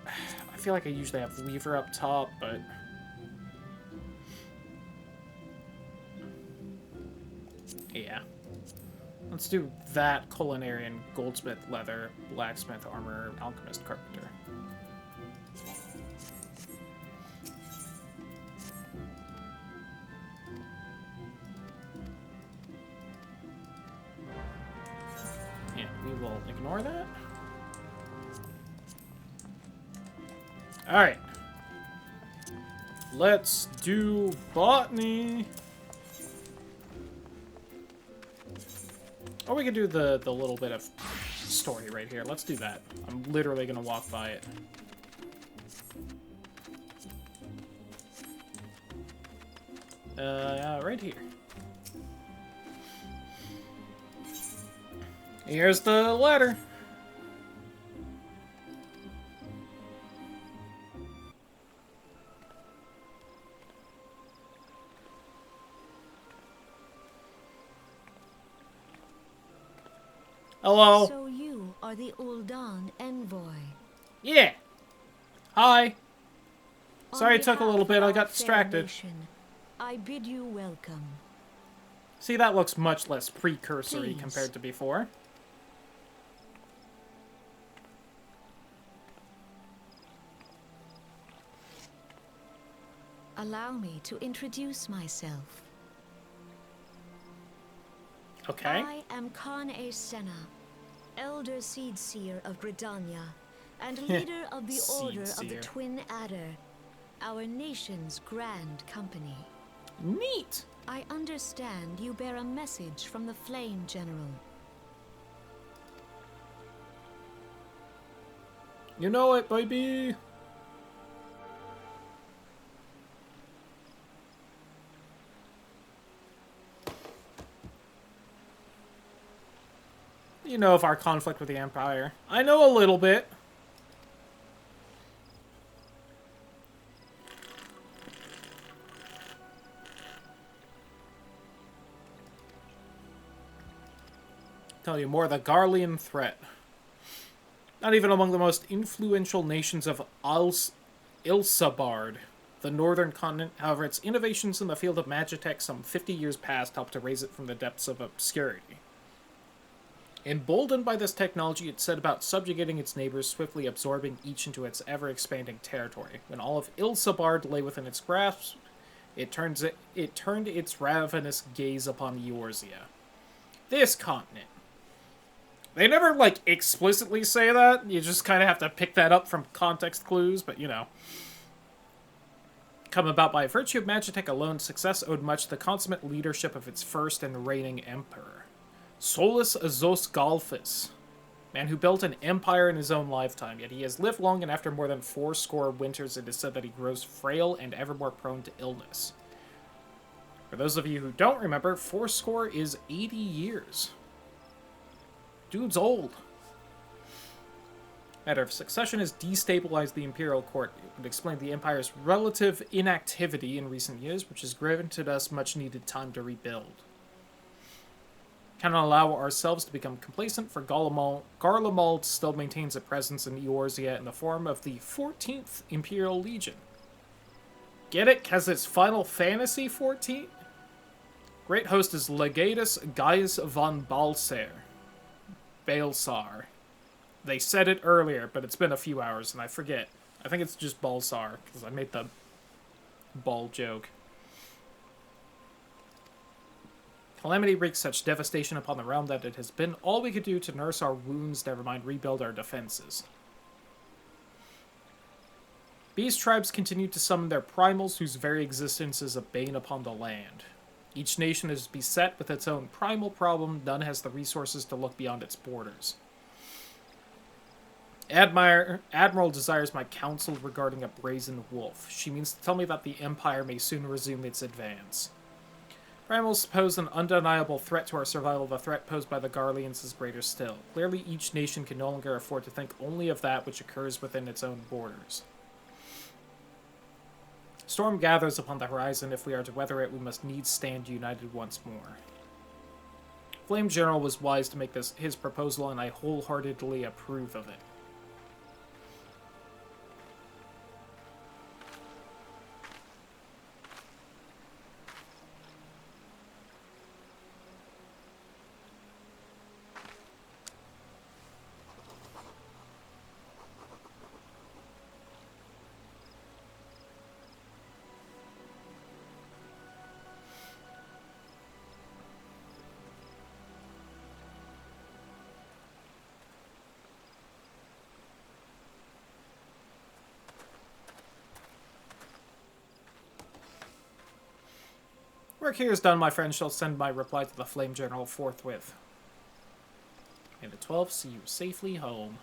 I feel like I usually have Weaver up top, but... Yeah. Let's do that, Culinarian, Goldsmith, Leather, Blacksmith, Armor, Alchemist, Carpenter. we'll ignore that. Alright. Let's do botany. Or we could do the little bit of story right here. Let's do that. I'm literally gonna walk by it. Right here. Here's the letter. Hello. So you are the Ul'dan envoy. Yeah. Hi. Sorry On it took a behalf little bit. of I our got fair distracted. nation, I bid you welcome. See, that looks much less precursory Please. compared to before. Allow me to introduce myself. Okay. I am Kan-E Senna, Elder Seedseer of Gridania, and leader of the Order of the Seedseer. Twin Adder, our nation's grand company. Neat. I understand you bear a message from the Flame General. You know it, baby. You know of our conflict with the Empire. I know a little bit. Tell you more, the Garlean threat. Not even among the most influential nations of Ilsabard, the northern continent. However, its innovations in the field of Magitech some 50 years past helped to raise it from the depths of obscurity. Emboldened by this technology, it set about subjugating its neighbors, swiftly absorbing each into its ever-expanding territory. When all of Ilsabard lay within its grasp, it turned its ravenous gaze upon Eorzea. This continent. They never, like, explicitly say that. You just kind of have to pick that up from context clues, but, you know. Come about by virtue of Magitech alone, success owed much to the consummate leadership of its first and reigning emperor, Solus Azos Galfus, man who built an empire in his own lifetime, yet he has lived long, and after more than 80 winters, it is said that he grows frail and ever more prone to illness. For those of you who don't remember, 80 is 80 years. Dude's old. Matter of succession has destabilized the Imperial Court. It would explain the Empire's relative inactivity in recent years, which has granted us much-needed time to rebuild. Cannot allow ourselves to become complacent, for Garlemald still maintains a presence in Eorzea in the form of the 14th Imperial Legion. Get it? 'Cause it's Final Fantasy 14? Great host is Legatus Gaius von Balsar. They said it earlier, but it's been a few hours, and I forget. I think it's just Balsar, because I made the ball joke. Calamity wreaks such devastation upon the realm that it has been all we could do to nurse our wounds, never mind rebuild our defenses. Beast tribes continue to summon their primals, whose very existence is a bane upon the land. Each nation is beset with its own primal problem. None has the resources to look beyond its borders. Admiral desires my counsel regarding a brazen wolf. She means to tell me that the Empire may soon resume its advance. Primals pose an undeniable threat to our survival. The threat posed by the Garleans is greater still. Clearly, each nation can no longer afford to think only of that which occurs within its own borders. Storm gathers upon the horizon. If we are to weather it, we must needs stand united once more. Flame General was wise to make this his proposal, and I wholeheartedly approve of it. Work here is done, my friend. Shall send my reply to the Flame General forthwith. May the 12th see you safely home.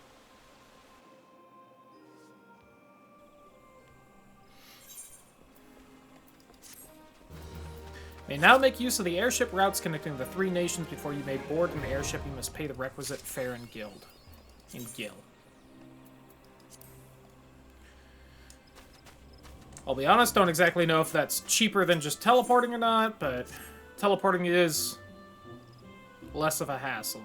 May now make use of the airship routes connecting the 3 nations. Before you may board an airship, you must pay the requisite fare in Guild. In Gil. I'll be honest, don't exactly know if that's cheaper than just teleporting or not, but teleporting is less of a hassle.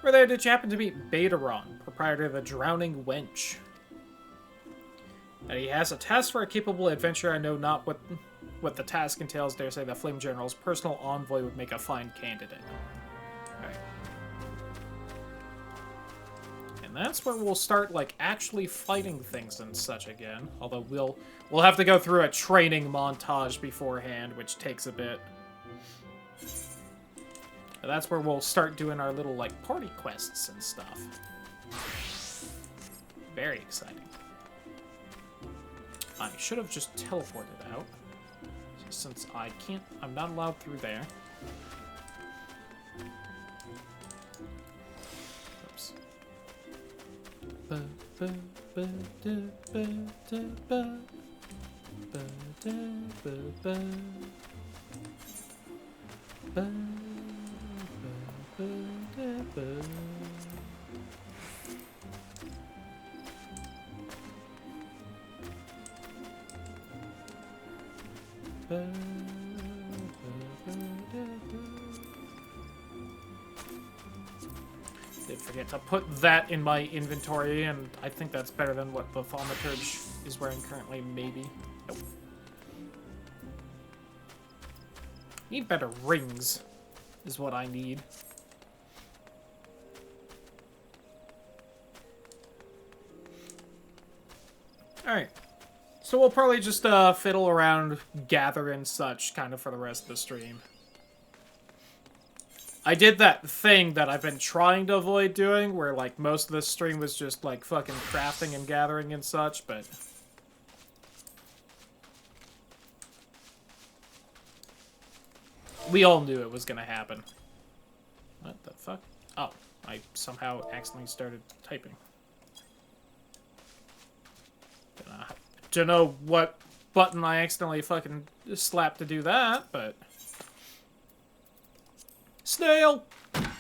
Where there did you happen to meet Betaron, proprietor of the Drowning Wench? And he has a task for a capable adventurer. I know not what the task entails. Dare say the Flame General's personal envoy would make a fine candidate. Alright. And that's where we'll start, like, actually fighting things and such again. Although we'll have to go through a training montage beforehand, which takes a bit. But that's where we'll start doing our little, like, party quests and stuff. Very exciting. I should have just teleported out. Since I'm not allowed through there. Oops. Did forget to put that in my inventory, and I think that's better than what the Thaumaturge is wearing currently, maybe. Nope. Need better rings, is what I need. Alright. So we'll probably just fiddle around, gather and such, kind of for the rest of the stream. I did that thing that I've been trying to avoid doing, where, like, most of this stream was just, like, fucking crafting and gathering and such, but... we all knew it was gonna happen. What the fuck? Oh, I somehow accidentally started typing. Don't know what button I accidentally fucking slapped to do that, but... Snail! I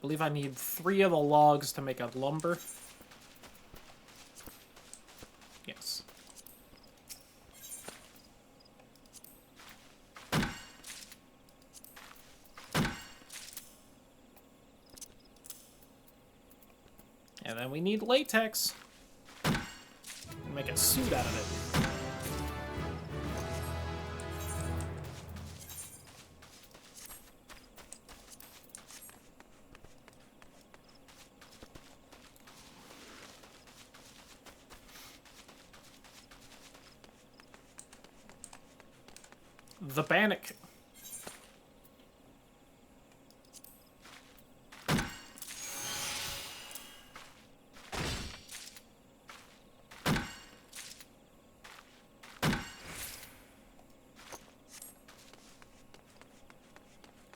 believe I need 3 of the logs to make a lumber. Yes. And then we need latex. Make a suit out of it. The Bannock.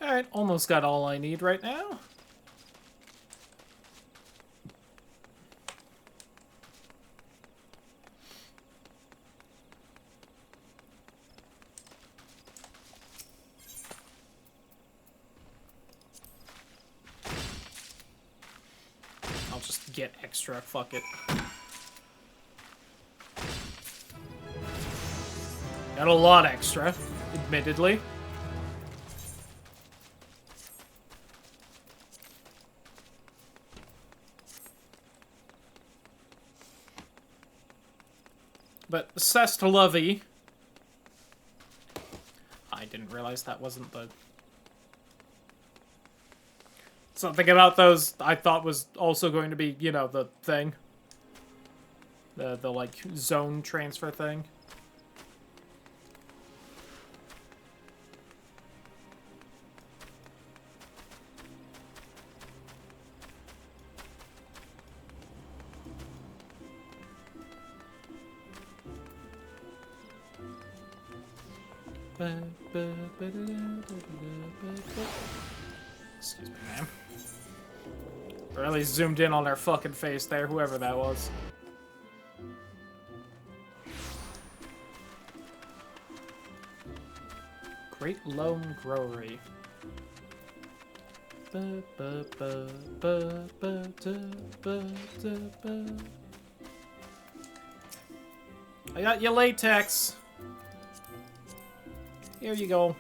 Alright, almost got all I need right now. I'll just get extra, fuck it. Got a lot extra, admittedly. But Sestlovey, I didn't realize that wasn't the... Something about those I thought was also going to be, you know, the thing. The like, zone transfer thing. Excuse me, man. Really zoomed in on their fucking face there, whoever that was. Great Lone Growery. I got your latex. Here you go.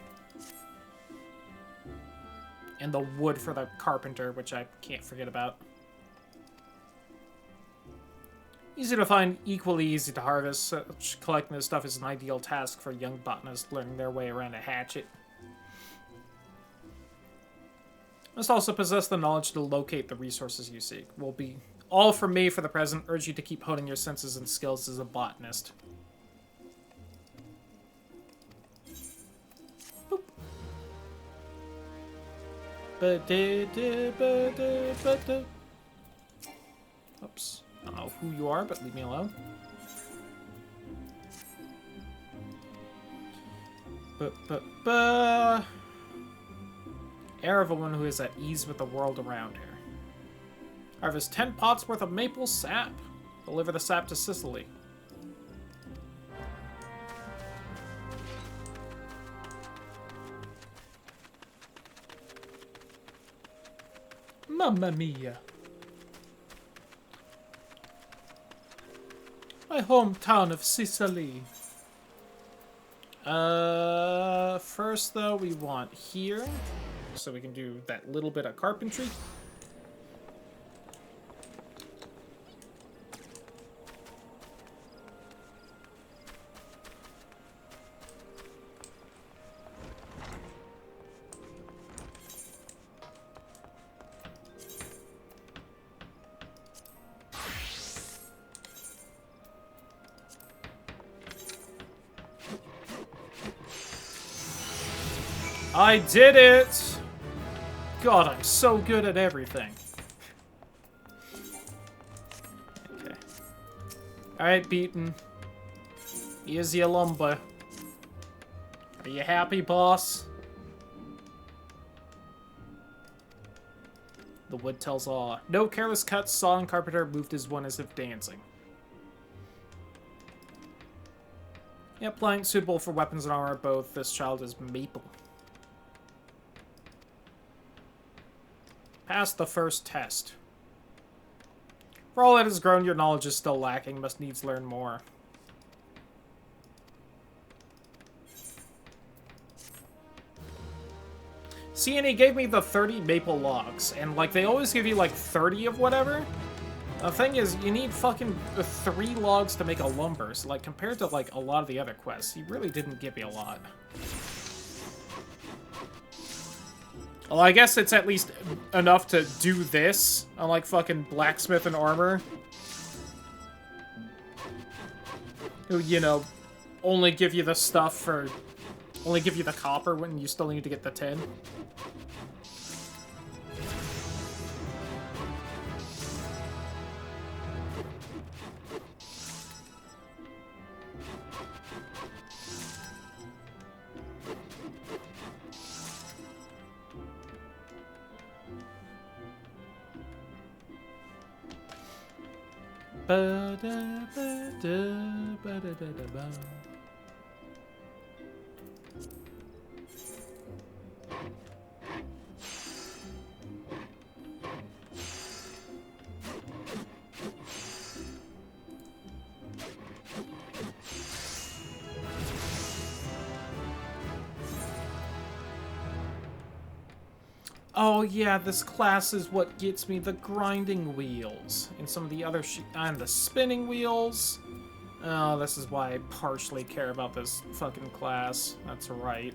And the wood for the carpenter, which I can't forget about. Easy to find, equally easy to harvest. Such collecting this stuff is an ideal task for young botanists learning their way around a hatchet. Must also possess the knowledge to locate the resources you seek. Will be all from me for the present. Urge you to keep honing your senses and skills as a botanist. Boop. Oops. I don't know who you are, but leave me alone. Air of a woman who is at ease with the world around her. Harvest 10 pots worth of maple sap. Deliver the sap to Sicily. Mamma mia. My hometown of Sicily. First though, we want here, so we can do that little bit of carpentry. I did it! God, I'm so good at everything. Okay. Alright, Beaton. Here's your lumber. Are you happy, boss? The wood tells all. No careless cuts, saw and carpenter moved as one as if dancing. Yep, plank suitable for weapons and armor both. This child is maple. Passed the first test. For all that has grown, your knowledge is still lacking. Must needs learn more. See, and he gave me the 30 maple logs, and like they always give you like 30 of whatever. The thing is, you need fucking 3 logs to make a lumber. So like compared to like a lot of the other quests, he really didn't give me a lot. Well, I guess it's at least enough to do this, unlike fucking blacksmith and armor. Who, you know, only give you the stuff for... only give you the copper when you still need to get the tin. Oh yeah, this class is what gets me the grinding wheels. And some of the other and the spinning wheels. Oh, this is why I partially care about this fucking class. That's right.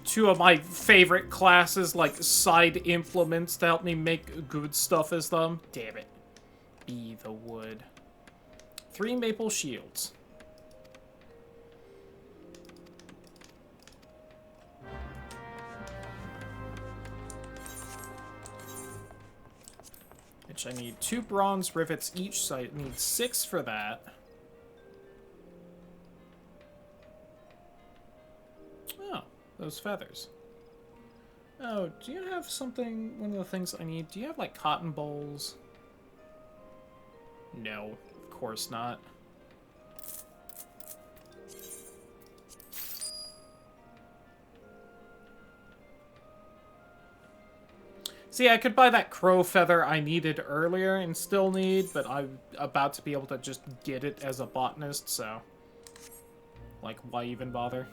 2 of my favorite classes, like side implements to help me make good stuff as them. Damn it. Be the wood. 3 maple shields. Which I need 2 bronze rivets each, so I need 6 for that. those feathers. Oh, do you have something, one of the things I need? Do you have, like, cotton bowls? No, of course not. See, I could buy that crow feather I needed earlier and still need, but I'm about to be able to just get it as a botanist, so... Like, why even bother?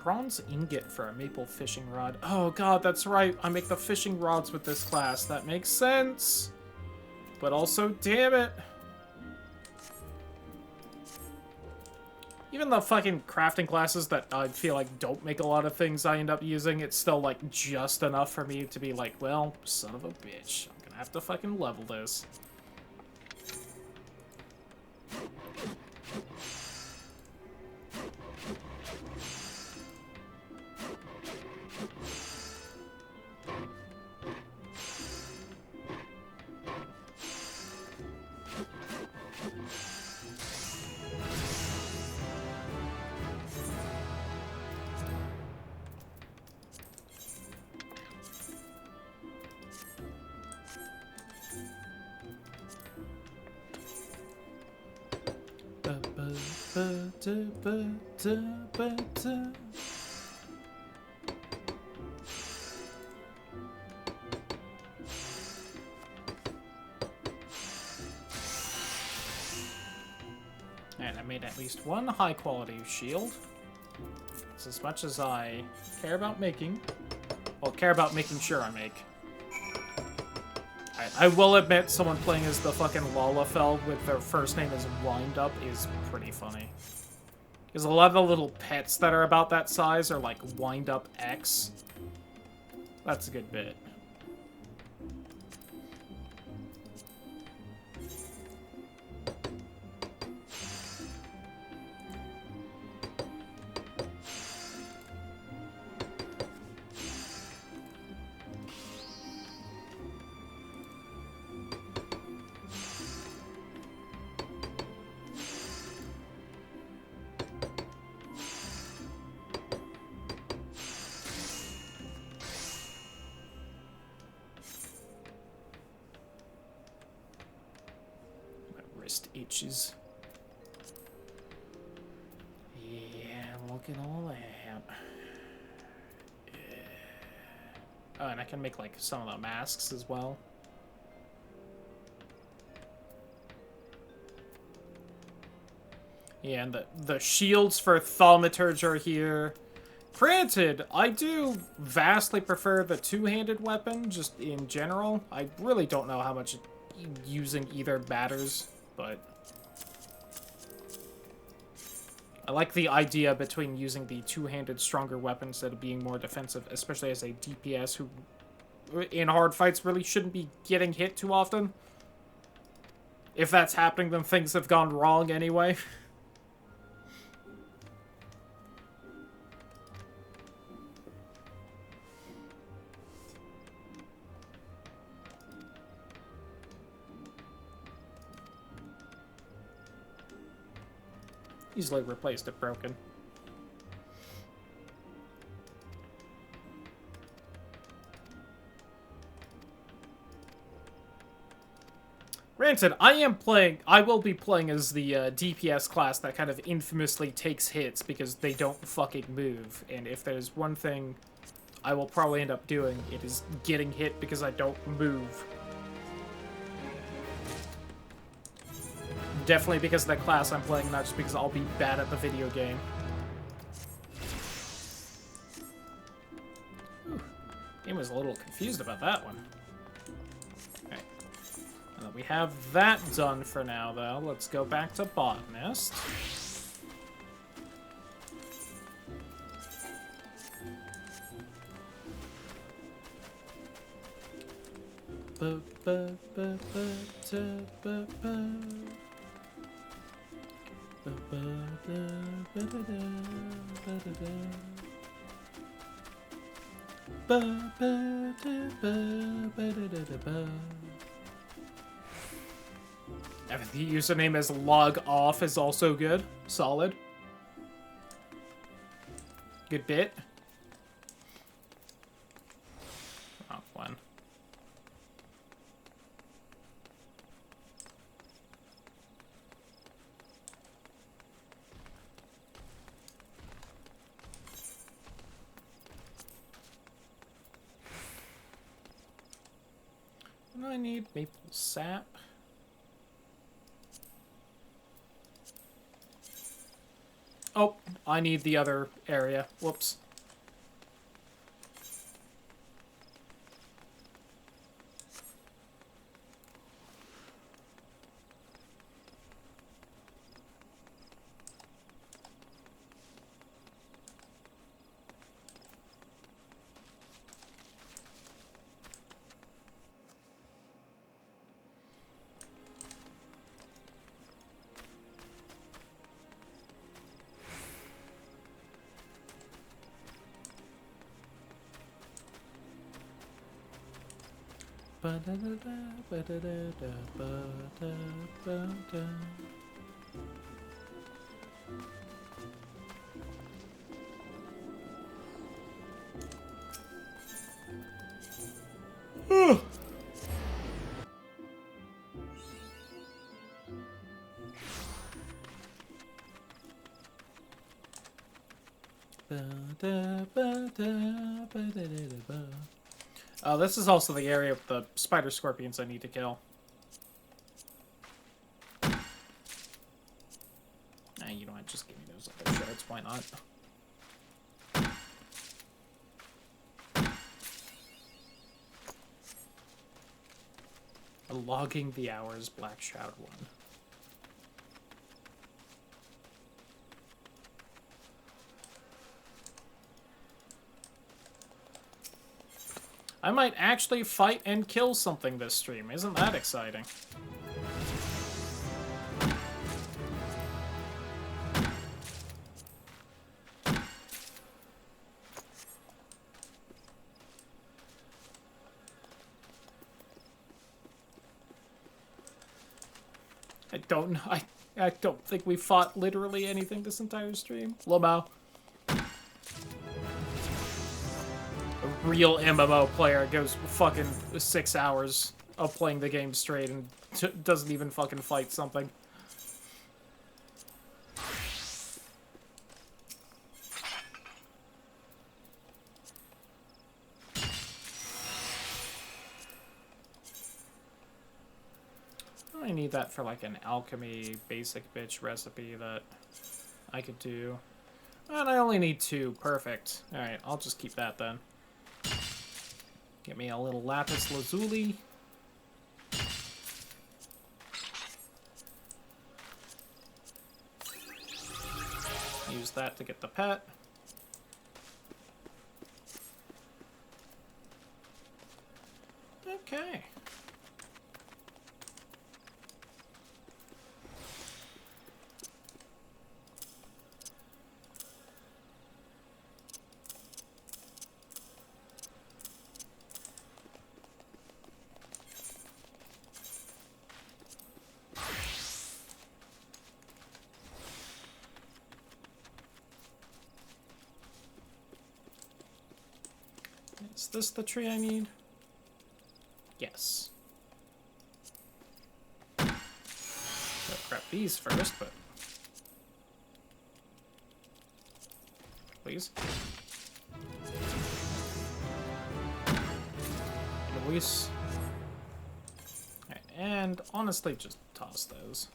Bronze ingot for a maple fishing rod. Oh god, that's right. I make the fishing rods with this class. That makes sense. But also, damn it. Even the fucking crafting classes that I feel like don't make a lot of things I end up using, it's still like just enough for me to be like, well, son of a bitch. I'm gonna have to fucking level this. And I made at least one high-quality shield. It's as much as I care about making. Well, care about making sure I make. I will admit, someone playing as the fucking Lalafell with their first name is Wind Up is pretty funny. Because a lot of the little pets that are about that size are like Wind Up X. That's a good bit. Itches. Yeah, look at all that. Yeah. Oh, and I can make like some of the masks as well. Yeah, and the shields for Thaumaturge are here. Granted, I do vastly prefer the two-handed weapon, just in general. I really don't know how much using either matters, but I like the idea between using the two-handed stronger weapon instead of being more defensive, especially as a DPS who, in hard fights, really shouldn't be getting hit too often. If that's happening, then things have gone wrong anyway. Easily replaced if broken. Granted, I will be playing as the DPS class that kind of infamously takes hits because they don't fucking move. And if there's one thing I will probably end up doing, it is getting hit because I don't move. Definitely because of the class I'm playing, not just because I'll be bad at the video game. Whew. Game was a little confused about that one. Okay. We have that done for now, though. Let's go back to Botanist. The username as log off is also good. Solid. Good bit. Off one. And I need maple sap. Oh, I need the other area. Whoops. Oh, this is also the area of the spider scorpions I need to kill. You know what? Just give me those other shards. Why not? Logging the hours, Black Shroud 1. I might actually fight and kill something this stream. Isn't that exciting? I don't think we fought literally anything this entire stream. Lamau. A real MMO player goes fucking 6 hours of playing the game straight and doesn't even fucking fight something. I need that for like an alchemy basic bitch recipe that I could do. And I only need 2. Perfect. Alright, I'll just keep that then. Get me a little lapis lazuli. Use that to get the pet. Okay. Is this the tree I need? Yes. Gotta grab these first, but... Please. Luis. Right, and honestly, just toss those.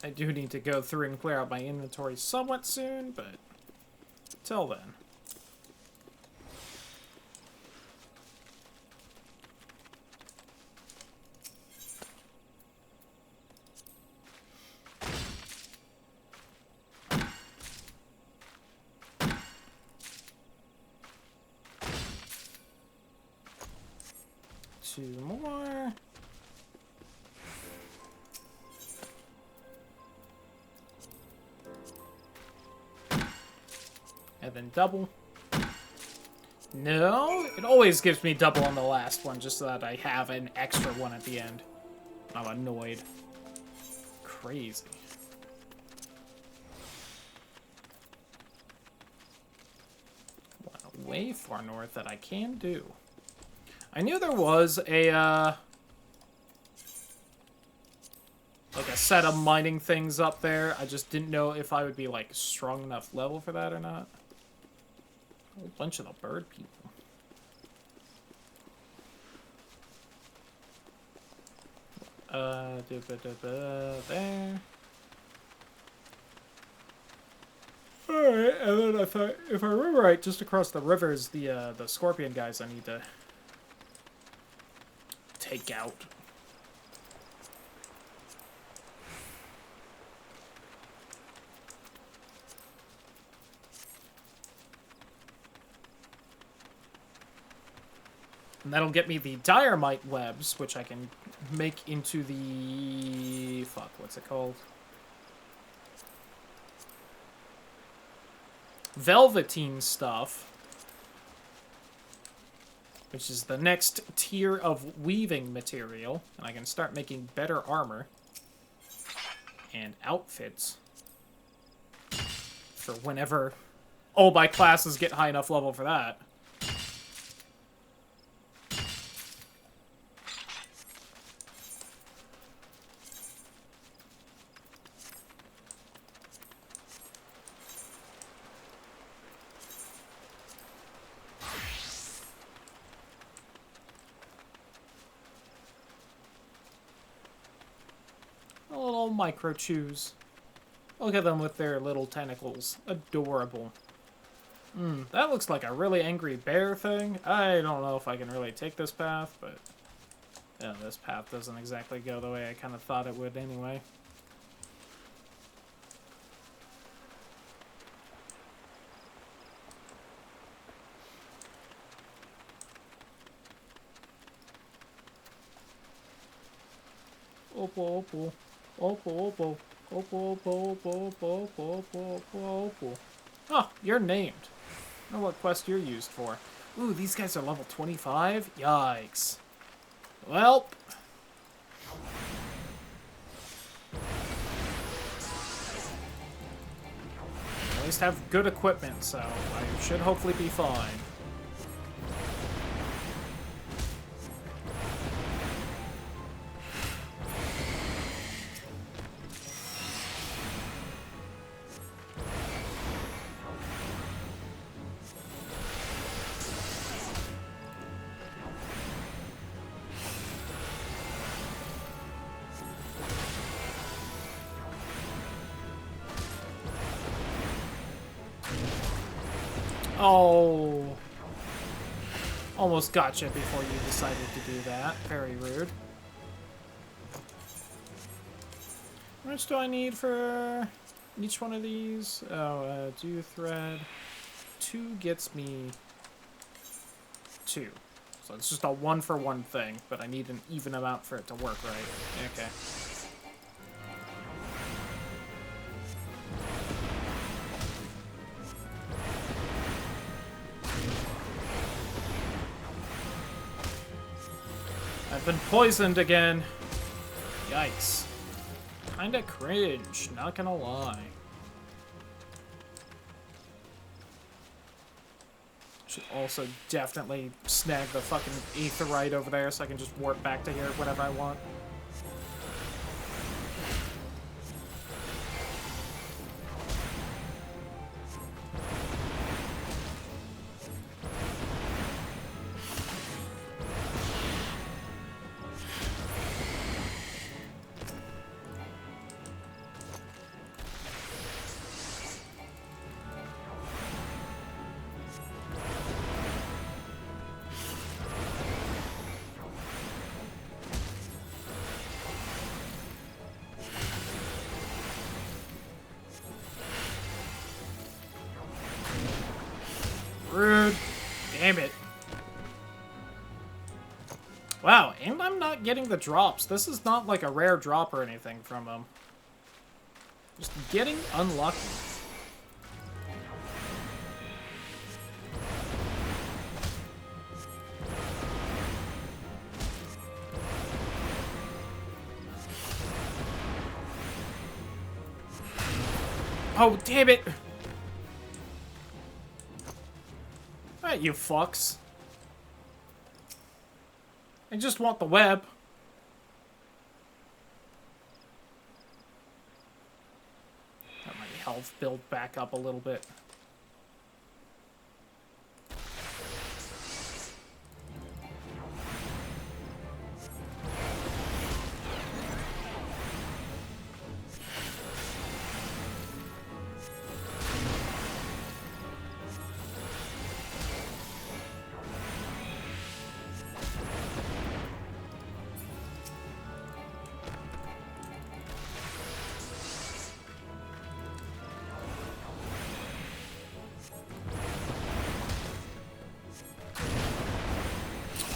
I do need to go through and clear out my inventory somewhat soon, but till then. Two more. And then double. No, it always gives me double on the last one, just so that I have an extra one at the end. I'm annoyed. Crazy. One way far north that I can do. I knew there was a, like a set of mining things up there. I just didn't know if I would be, like, strong enough level for that or not. A whole bunch of the bird people. There. Alright, and then if I remember right, just across the river is the scorpion guys I need to take out. And that'll get me the diorite webs, which I can make into the... Fuck, what's it called? Velveteen stuff. Which is the next tier of weaving material. And I can start making better armor. And outfits. For whenever all my classes get high enough level for that. Micro chews. Look at them with their little tentacles. Adorable. That looks like a really angry bear thing. I don't know if I can really take this path, but yeah, this path doesn't exactly go the way I kind of thought it would anyway. Opal, opal. Opal, opal, opal, opal, opal, opal, opal, opal, opal. Oh, you're named. I don't know what quest you're used for. Ooh, these guys are level 25? Yikes. Well. At least have good equipment, so I should hopefully be fine. Oh. Almost gotcha before you decided to do that. Very rude. How much do I need for each one of these? Oh, do thread. 2 gets me 2. So it's just a 1-for-1 thing, but I need an even amount for it to work right. Okay. I've been poisoned again. Yikes. Kinda cringe, not gonna lie. Should also definitely snag the fucking aetheryte over there so I can just warp back to here whenever I want. Rude. Damn it. Wow, and I'm not getting the drops. This is not like a rare drop or anything from them. Just getting unlucky. Oh, damn it! Alright, you fucks. I just want the web. Got my health build back up a little bit.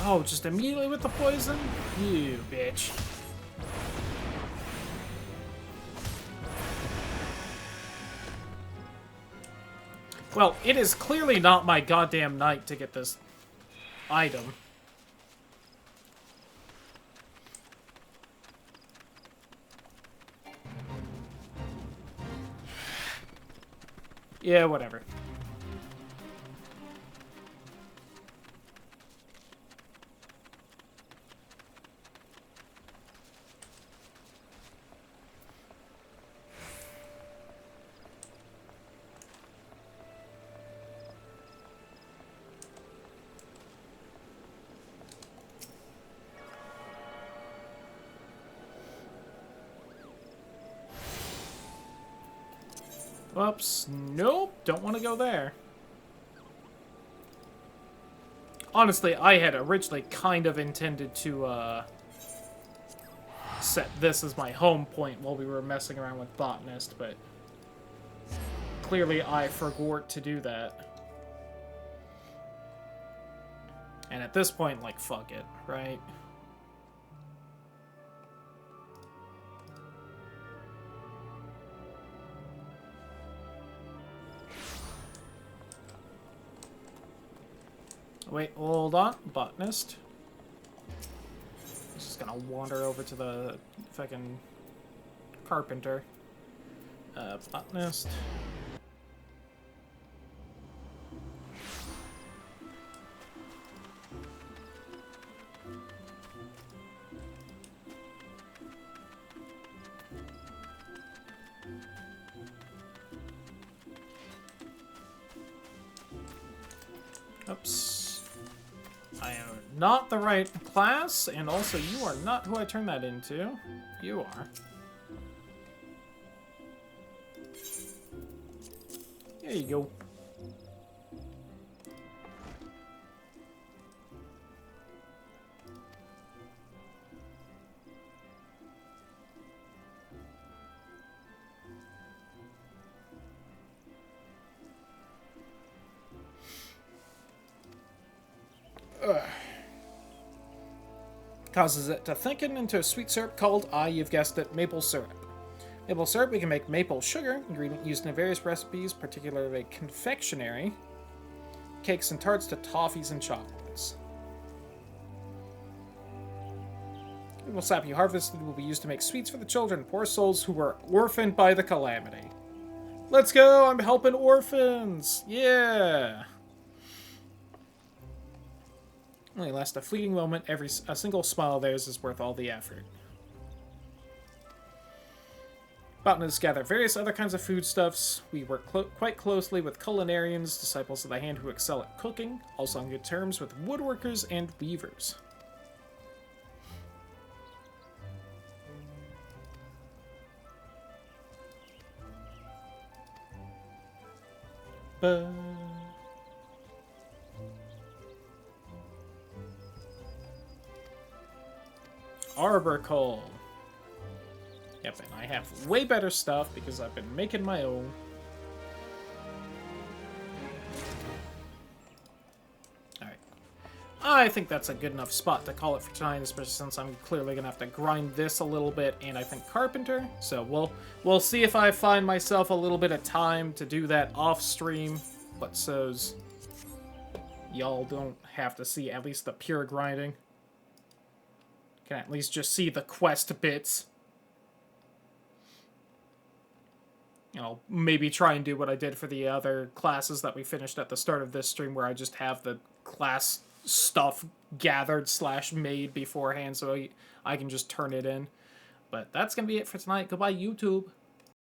Oh, just immediately with the poison? You bitch. Well, it is clearly not my goddamn night to get this item. Yeah, whatever. Oops. Nope. Don't want to go there. Honestly, I had originally kind of intended to, set this as my home point while we were messing around with Botanist, but clearly I forgot to do that. And at this point, like, fuck it, right? Wait, hold on. Botanist. Just gonna wander over to the fucking carpenter. Botanist. Oops. I am not the right class, and also you are not who I turned that into. You are. There you go. Causes it to thicken into a sweet syrup called, you've guessed it, maple syrup. Maple syrup, we can make maple sugar, ingredient used in various recipes, particularly confectionery, cakes and tarts to toffees and chocolates. Maple sap you harvested will be used to make sweets for the children, poor souls who were orphaned by the calamity. Let's go! I'm helping orphans! Yeah! Only lasts a fleeting moment. A single smile of theirs is worth all the effort. Botanists gather various other kinds of foodstuffs. We work quite closely with culinarians, disciples of the hand who excel at cooking, also on good terms with woodworkers and weavers. Arbor coal. Yep, and I have way better stuff because I've been making my own. Alright. I think that's a good enough spot to call it for tonight, especially since I'm clearly gonna have to grind this a little bit, and I think carpenter. So we'll see if I find myself a little bit of time to do that off stream, but so's y'all don't have to see at least the pure grinding. Can at least just see the quest bits. you know, maybe try and do what I did for the other classes that we finished at the start of this stream, where I just have the class stuff gathered / made beforehand, so I can just turn it in. But that's gonna be it for tonight. Goodbye, YouTube.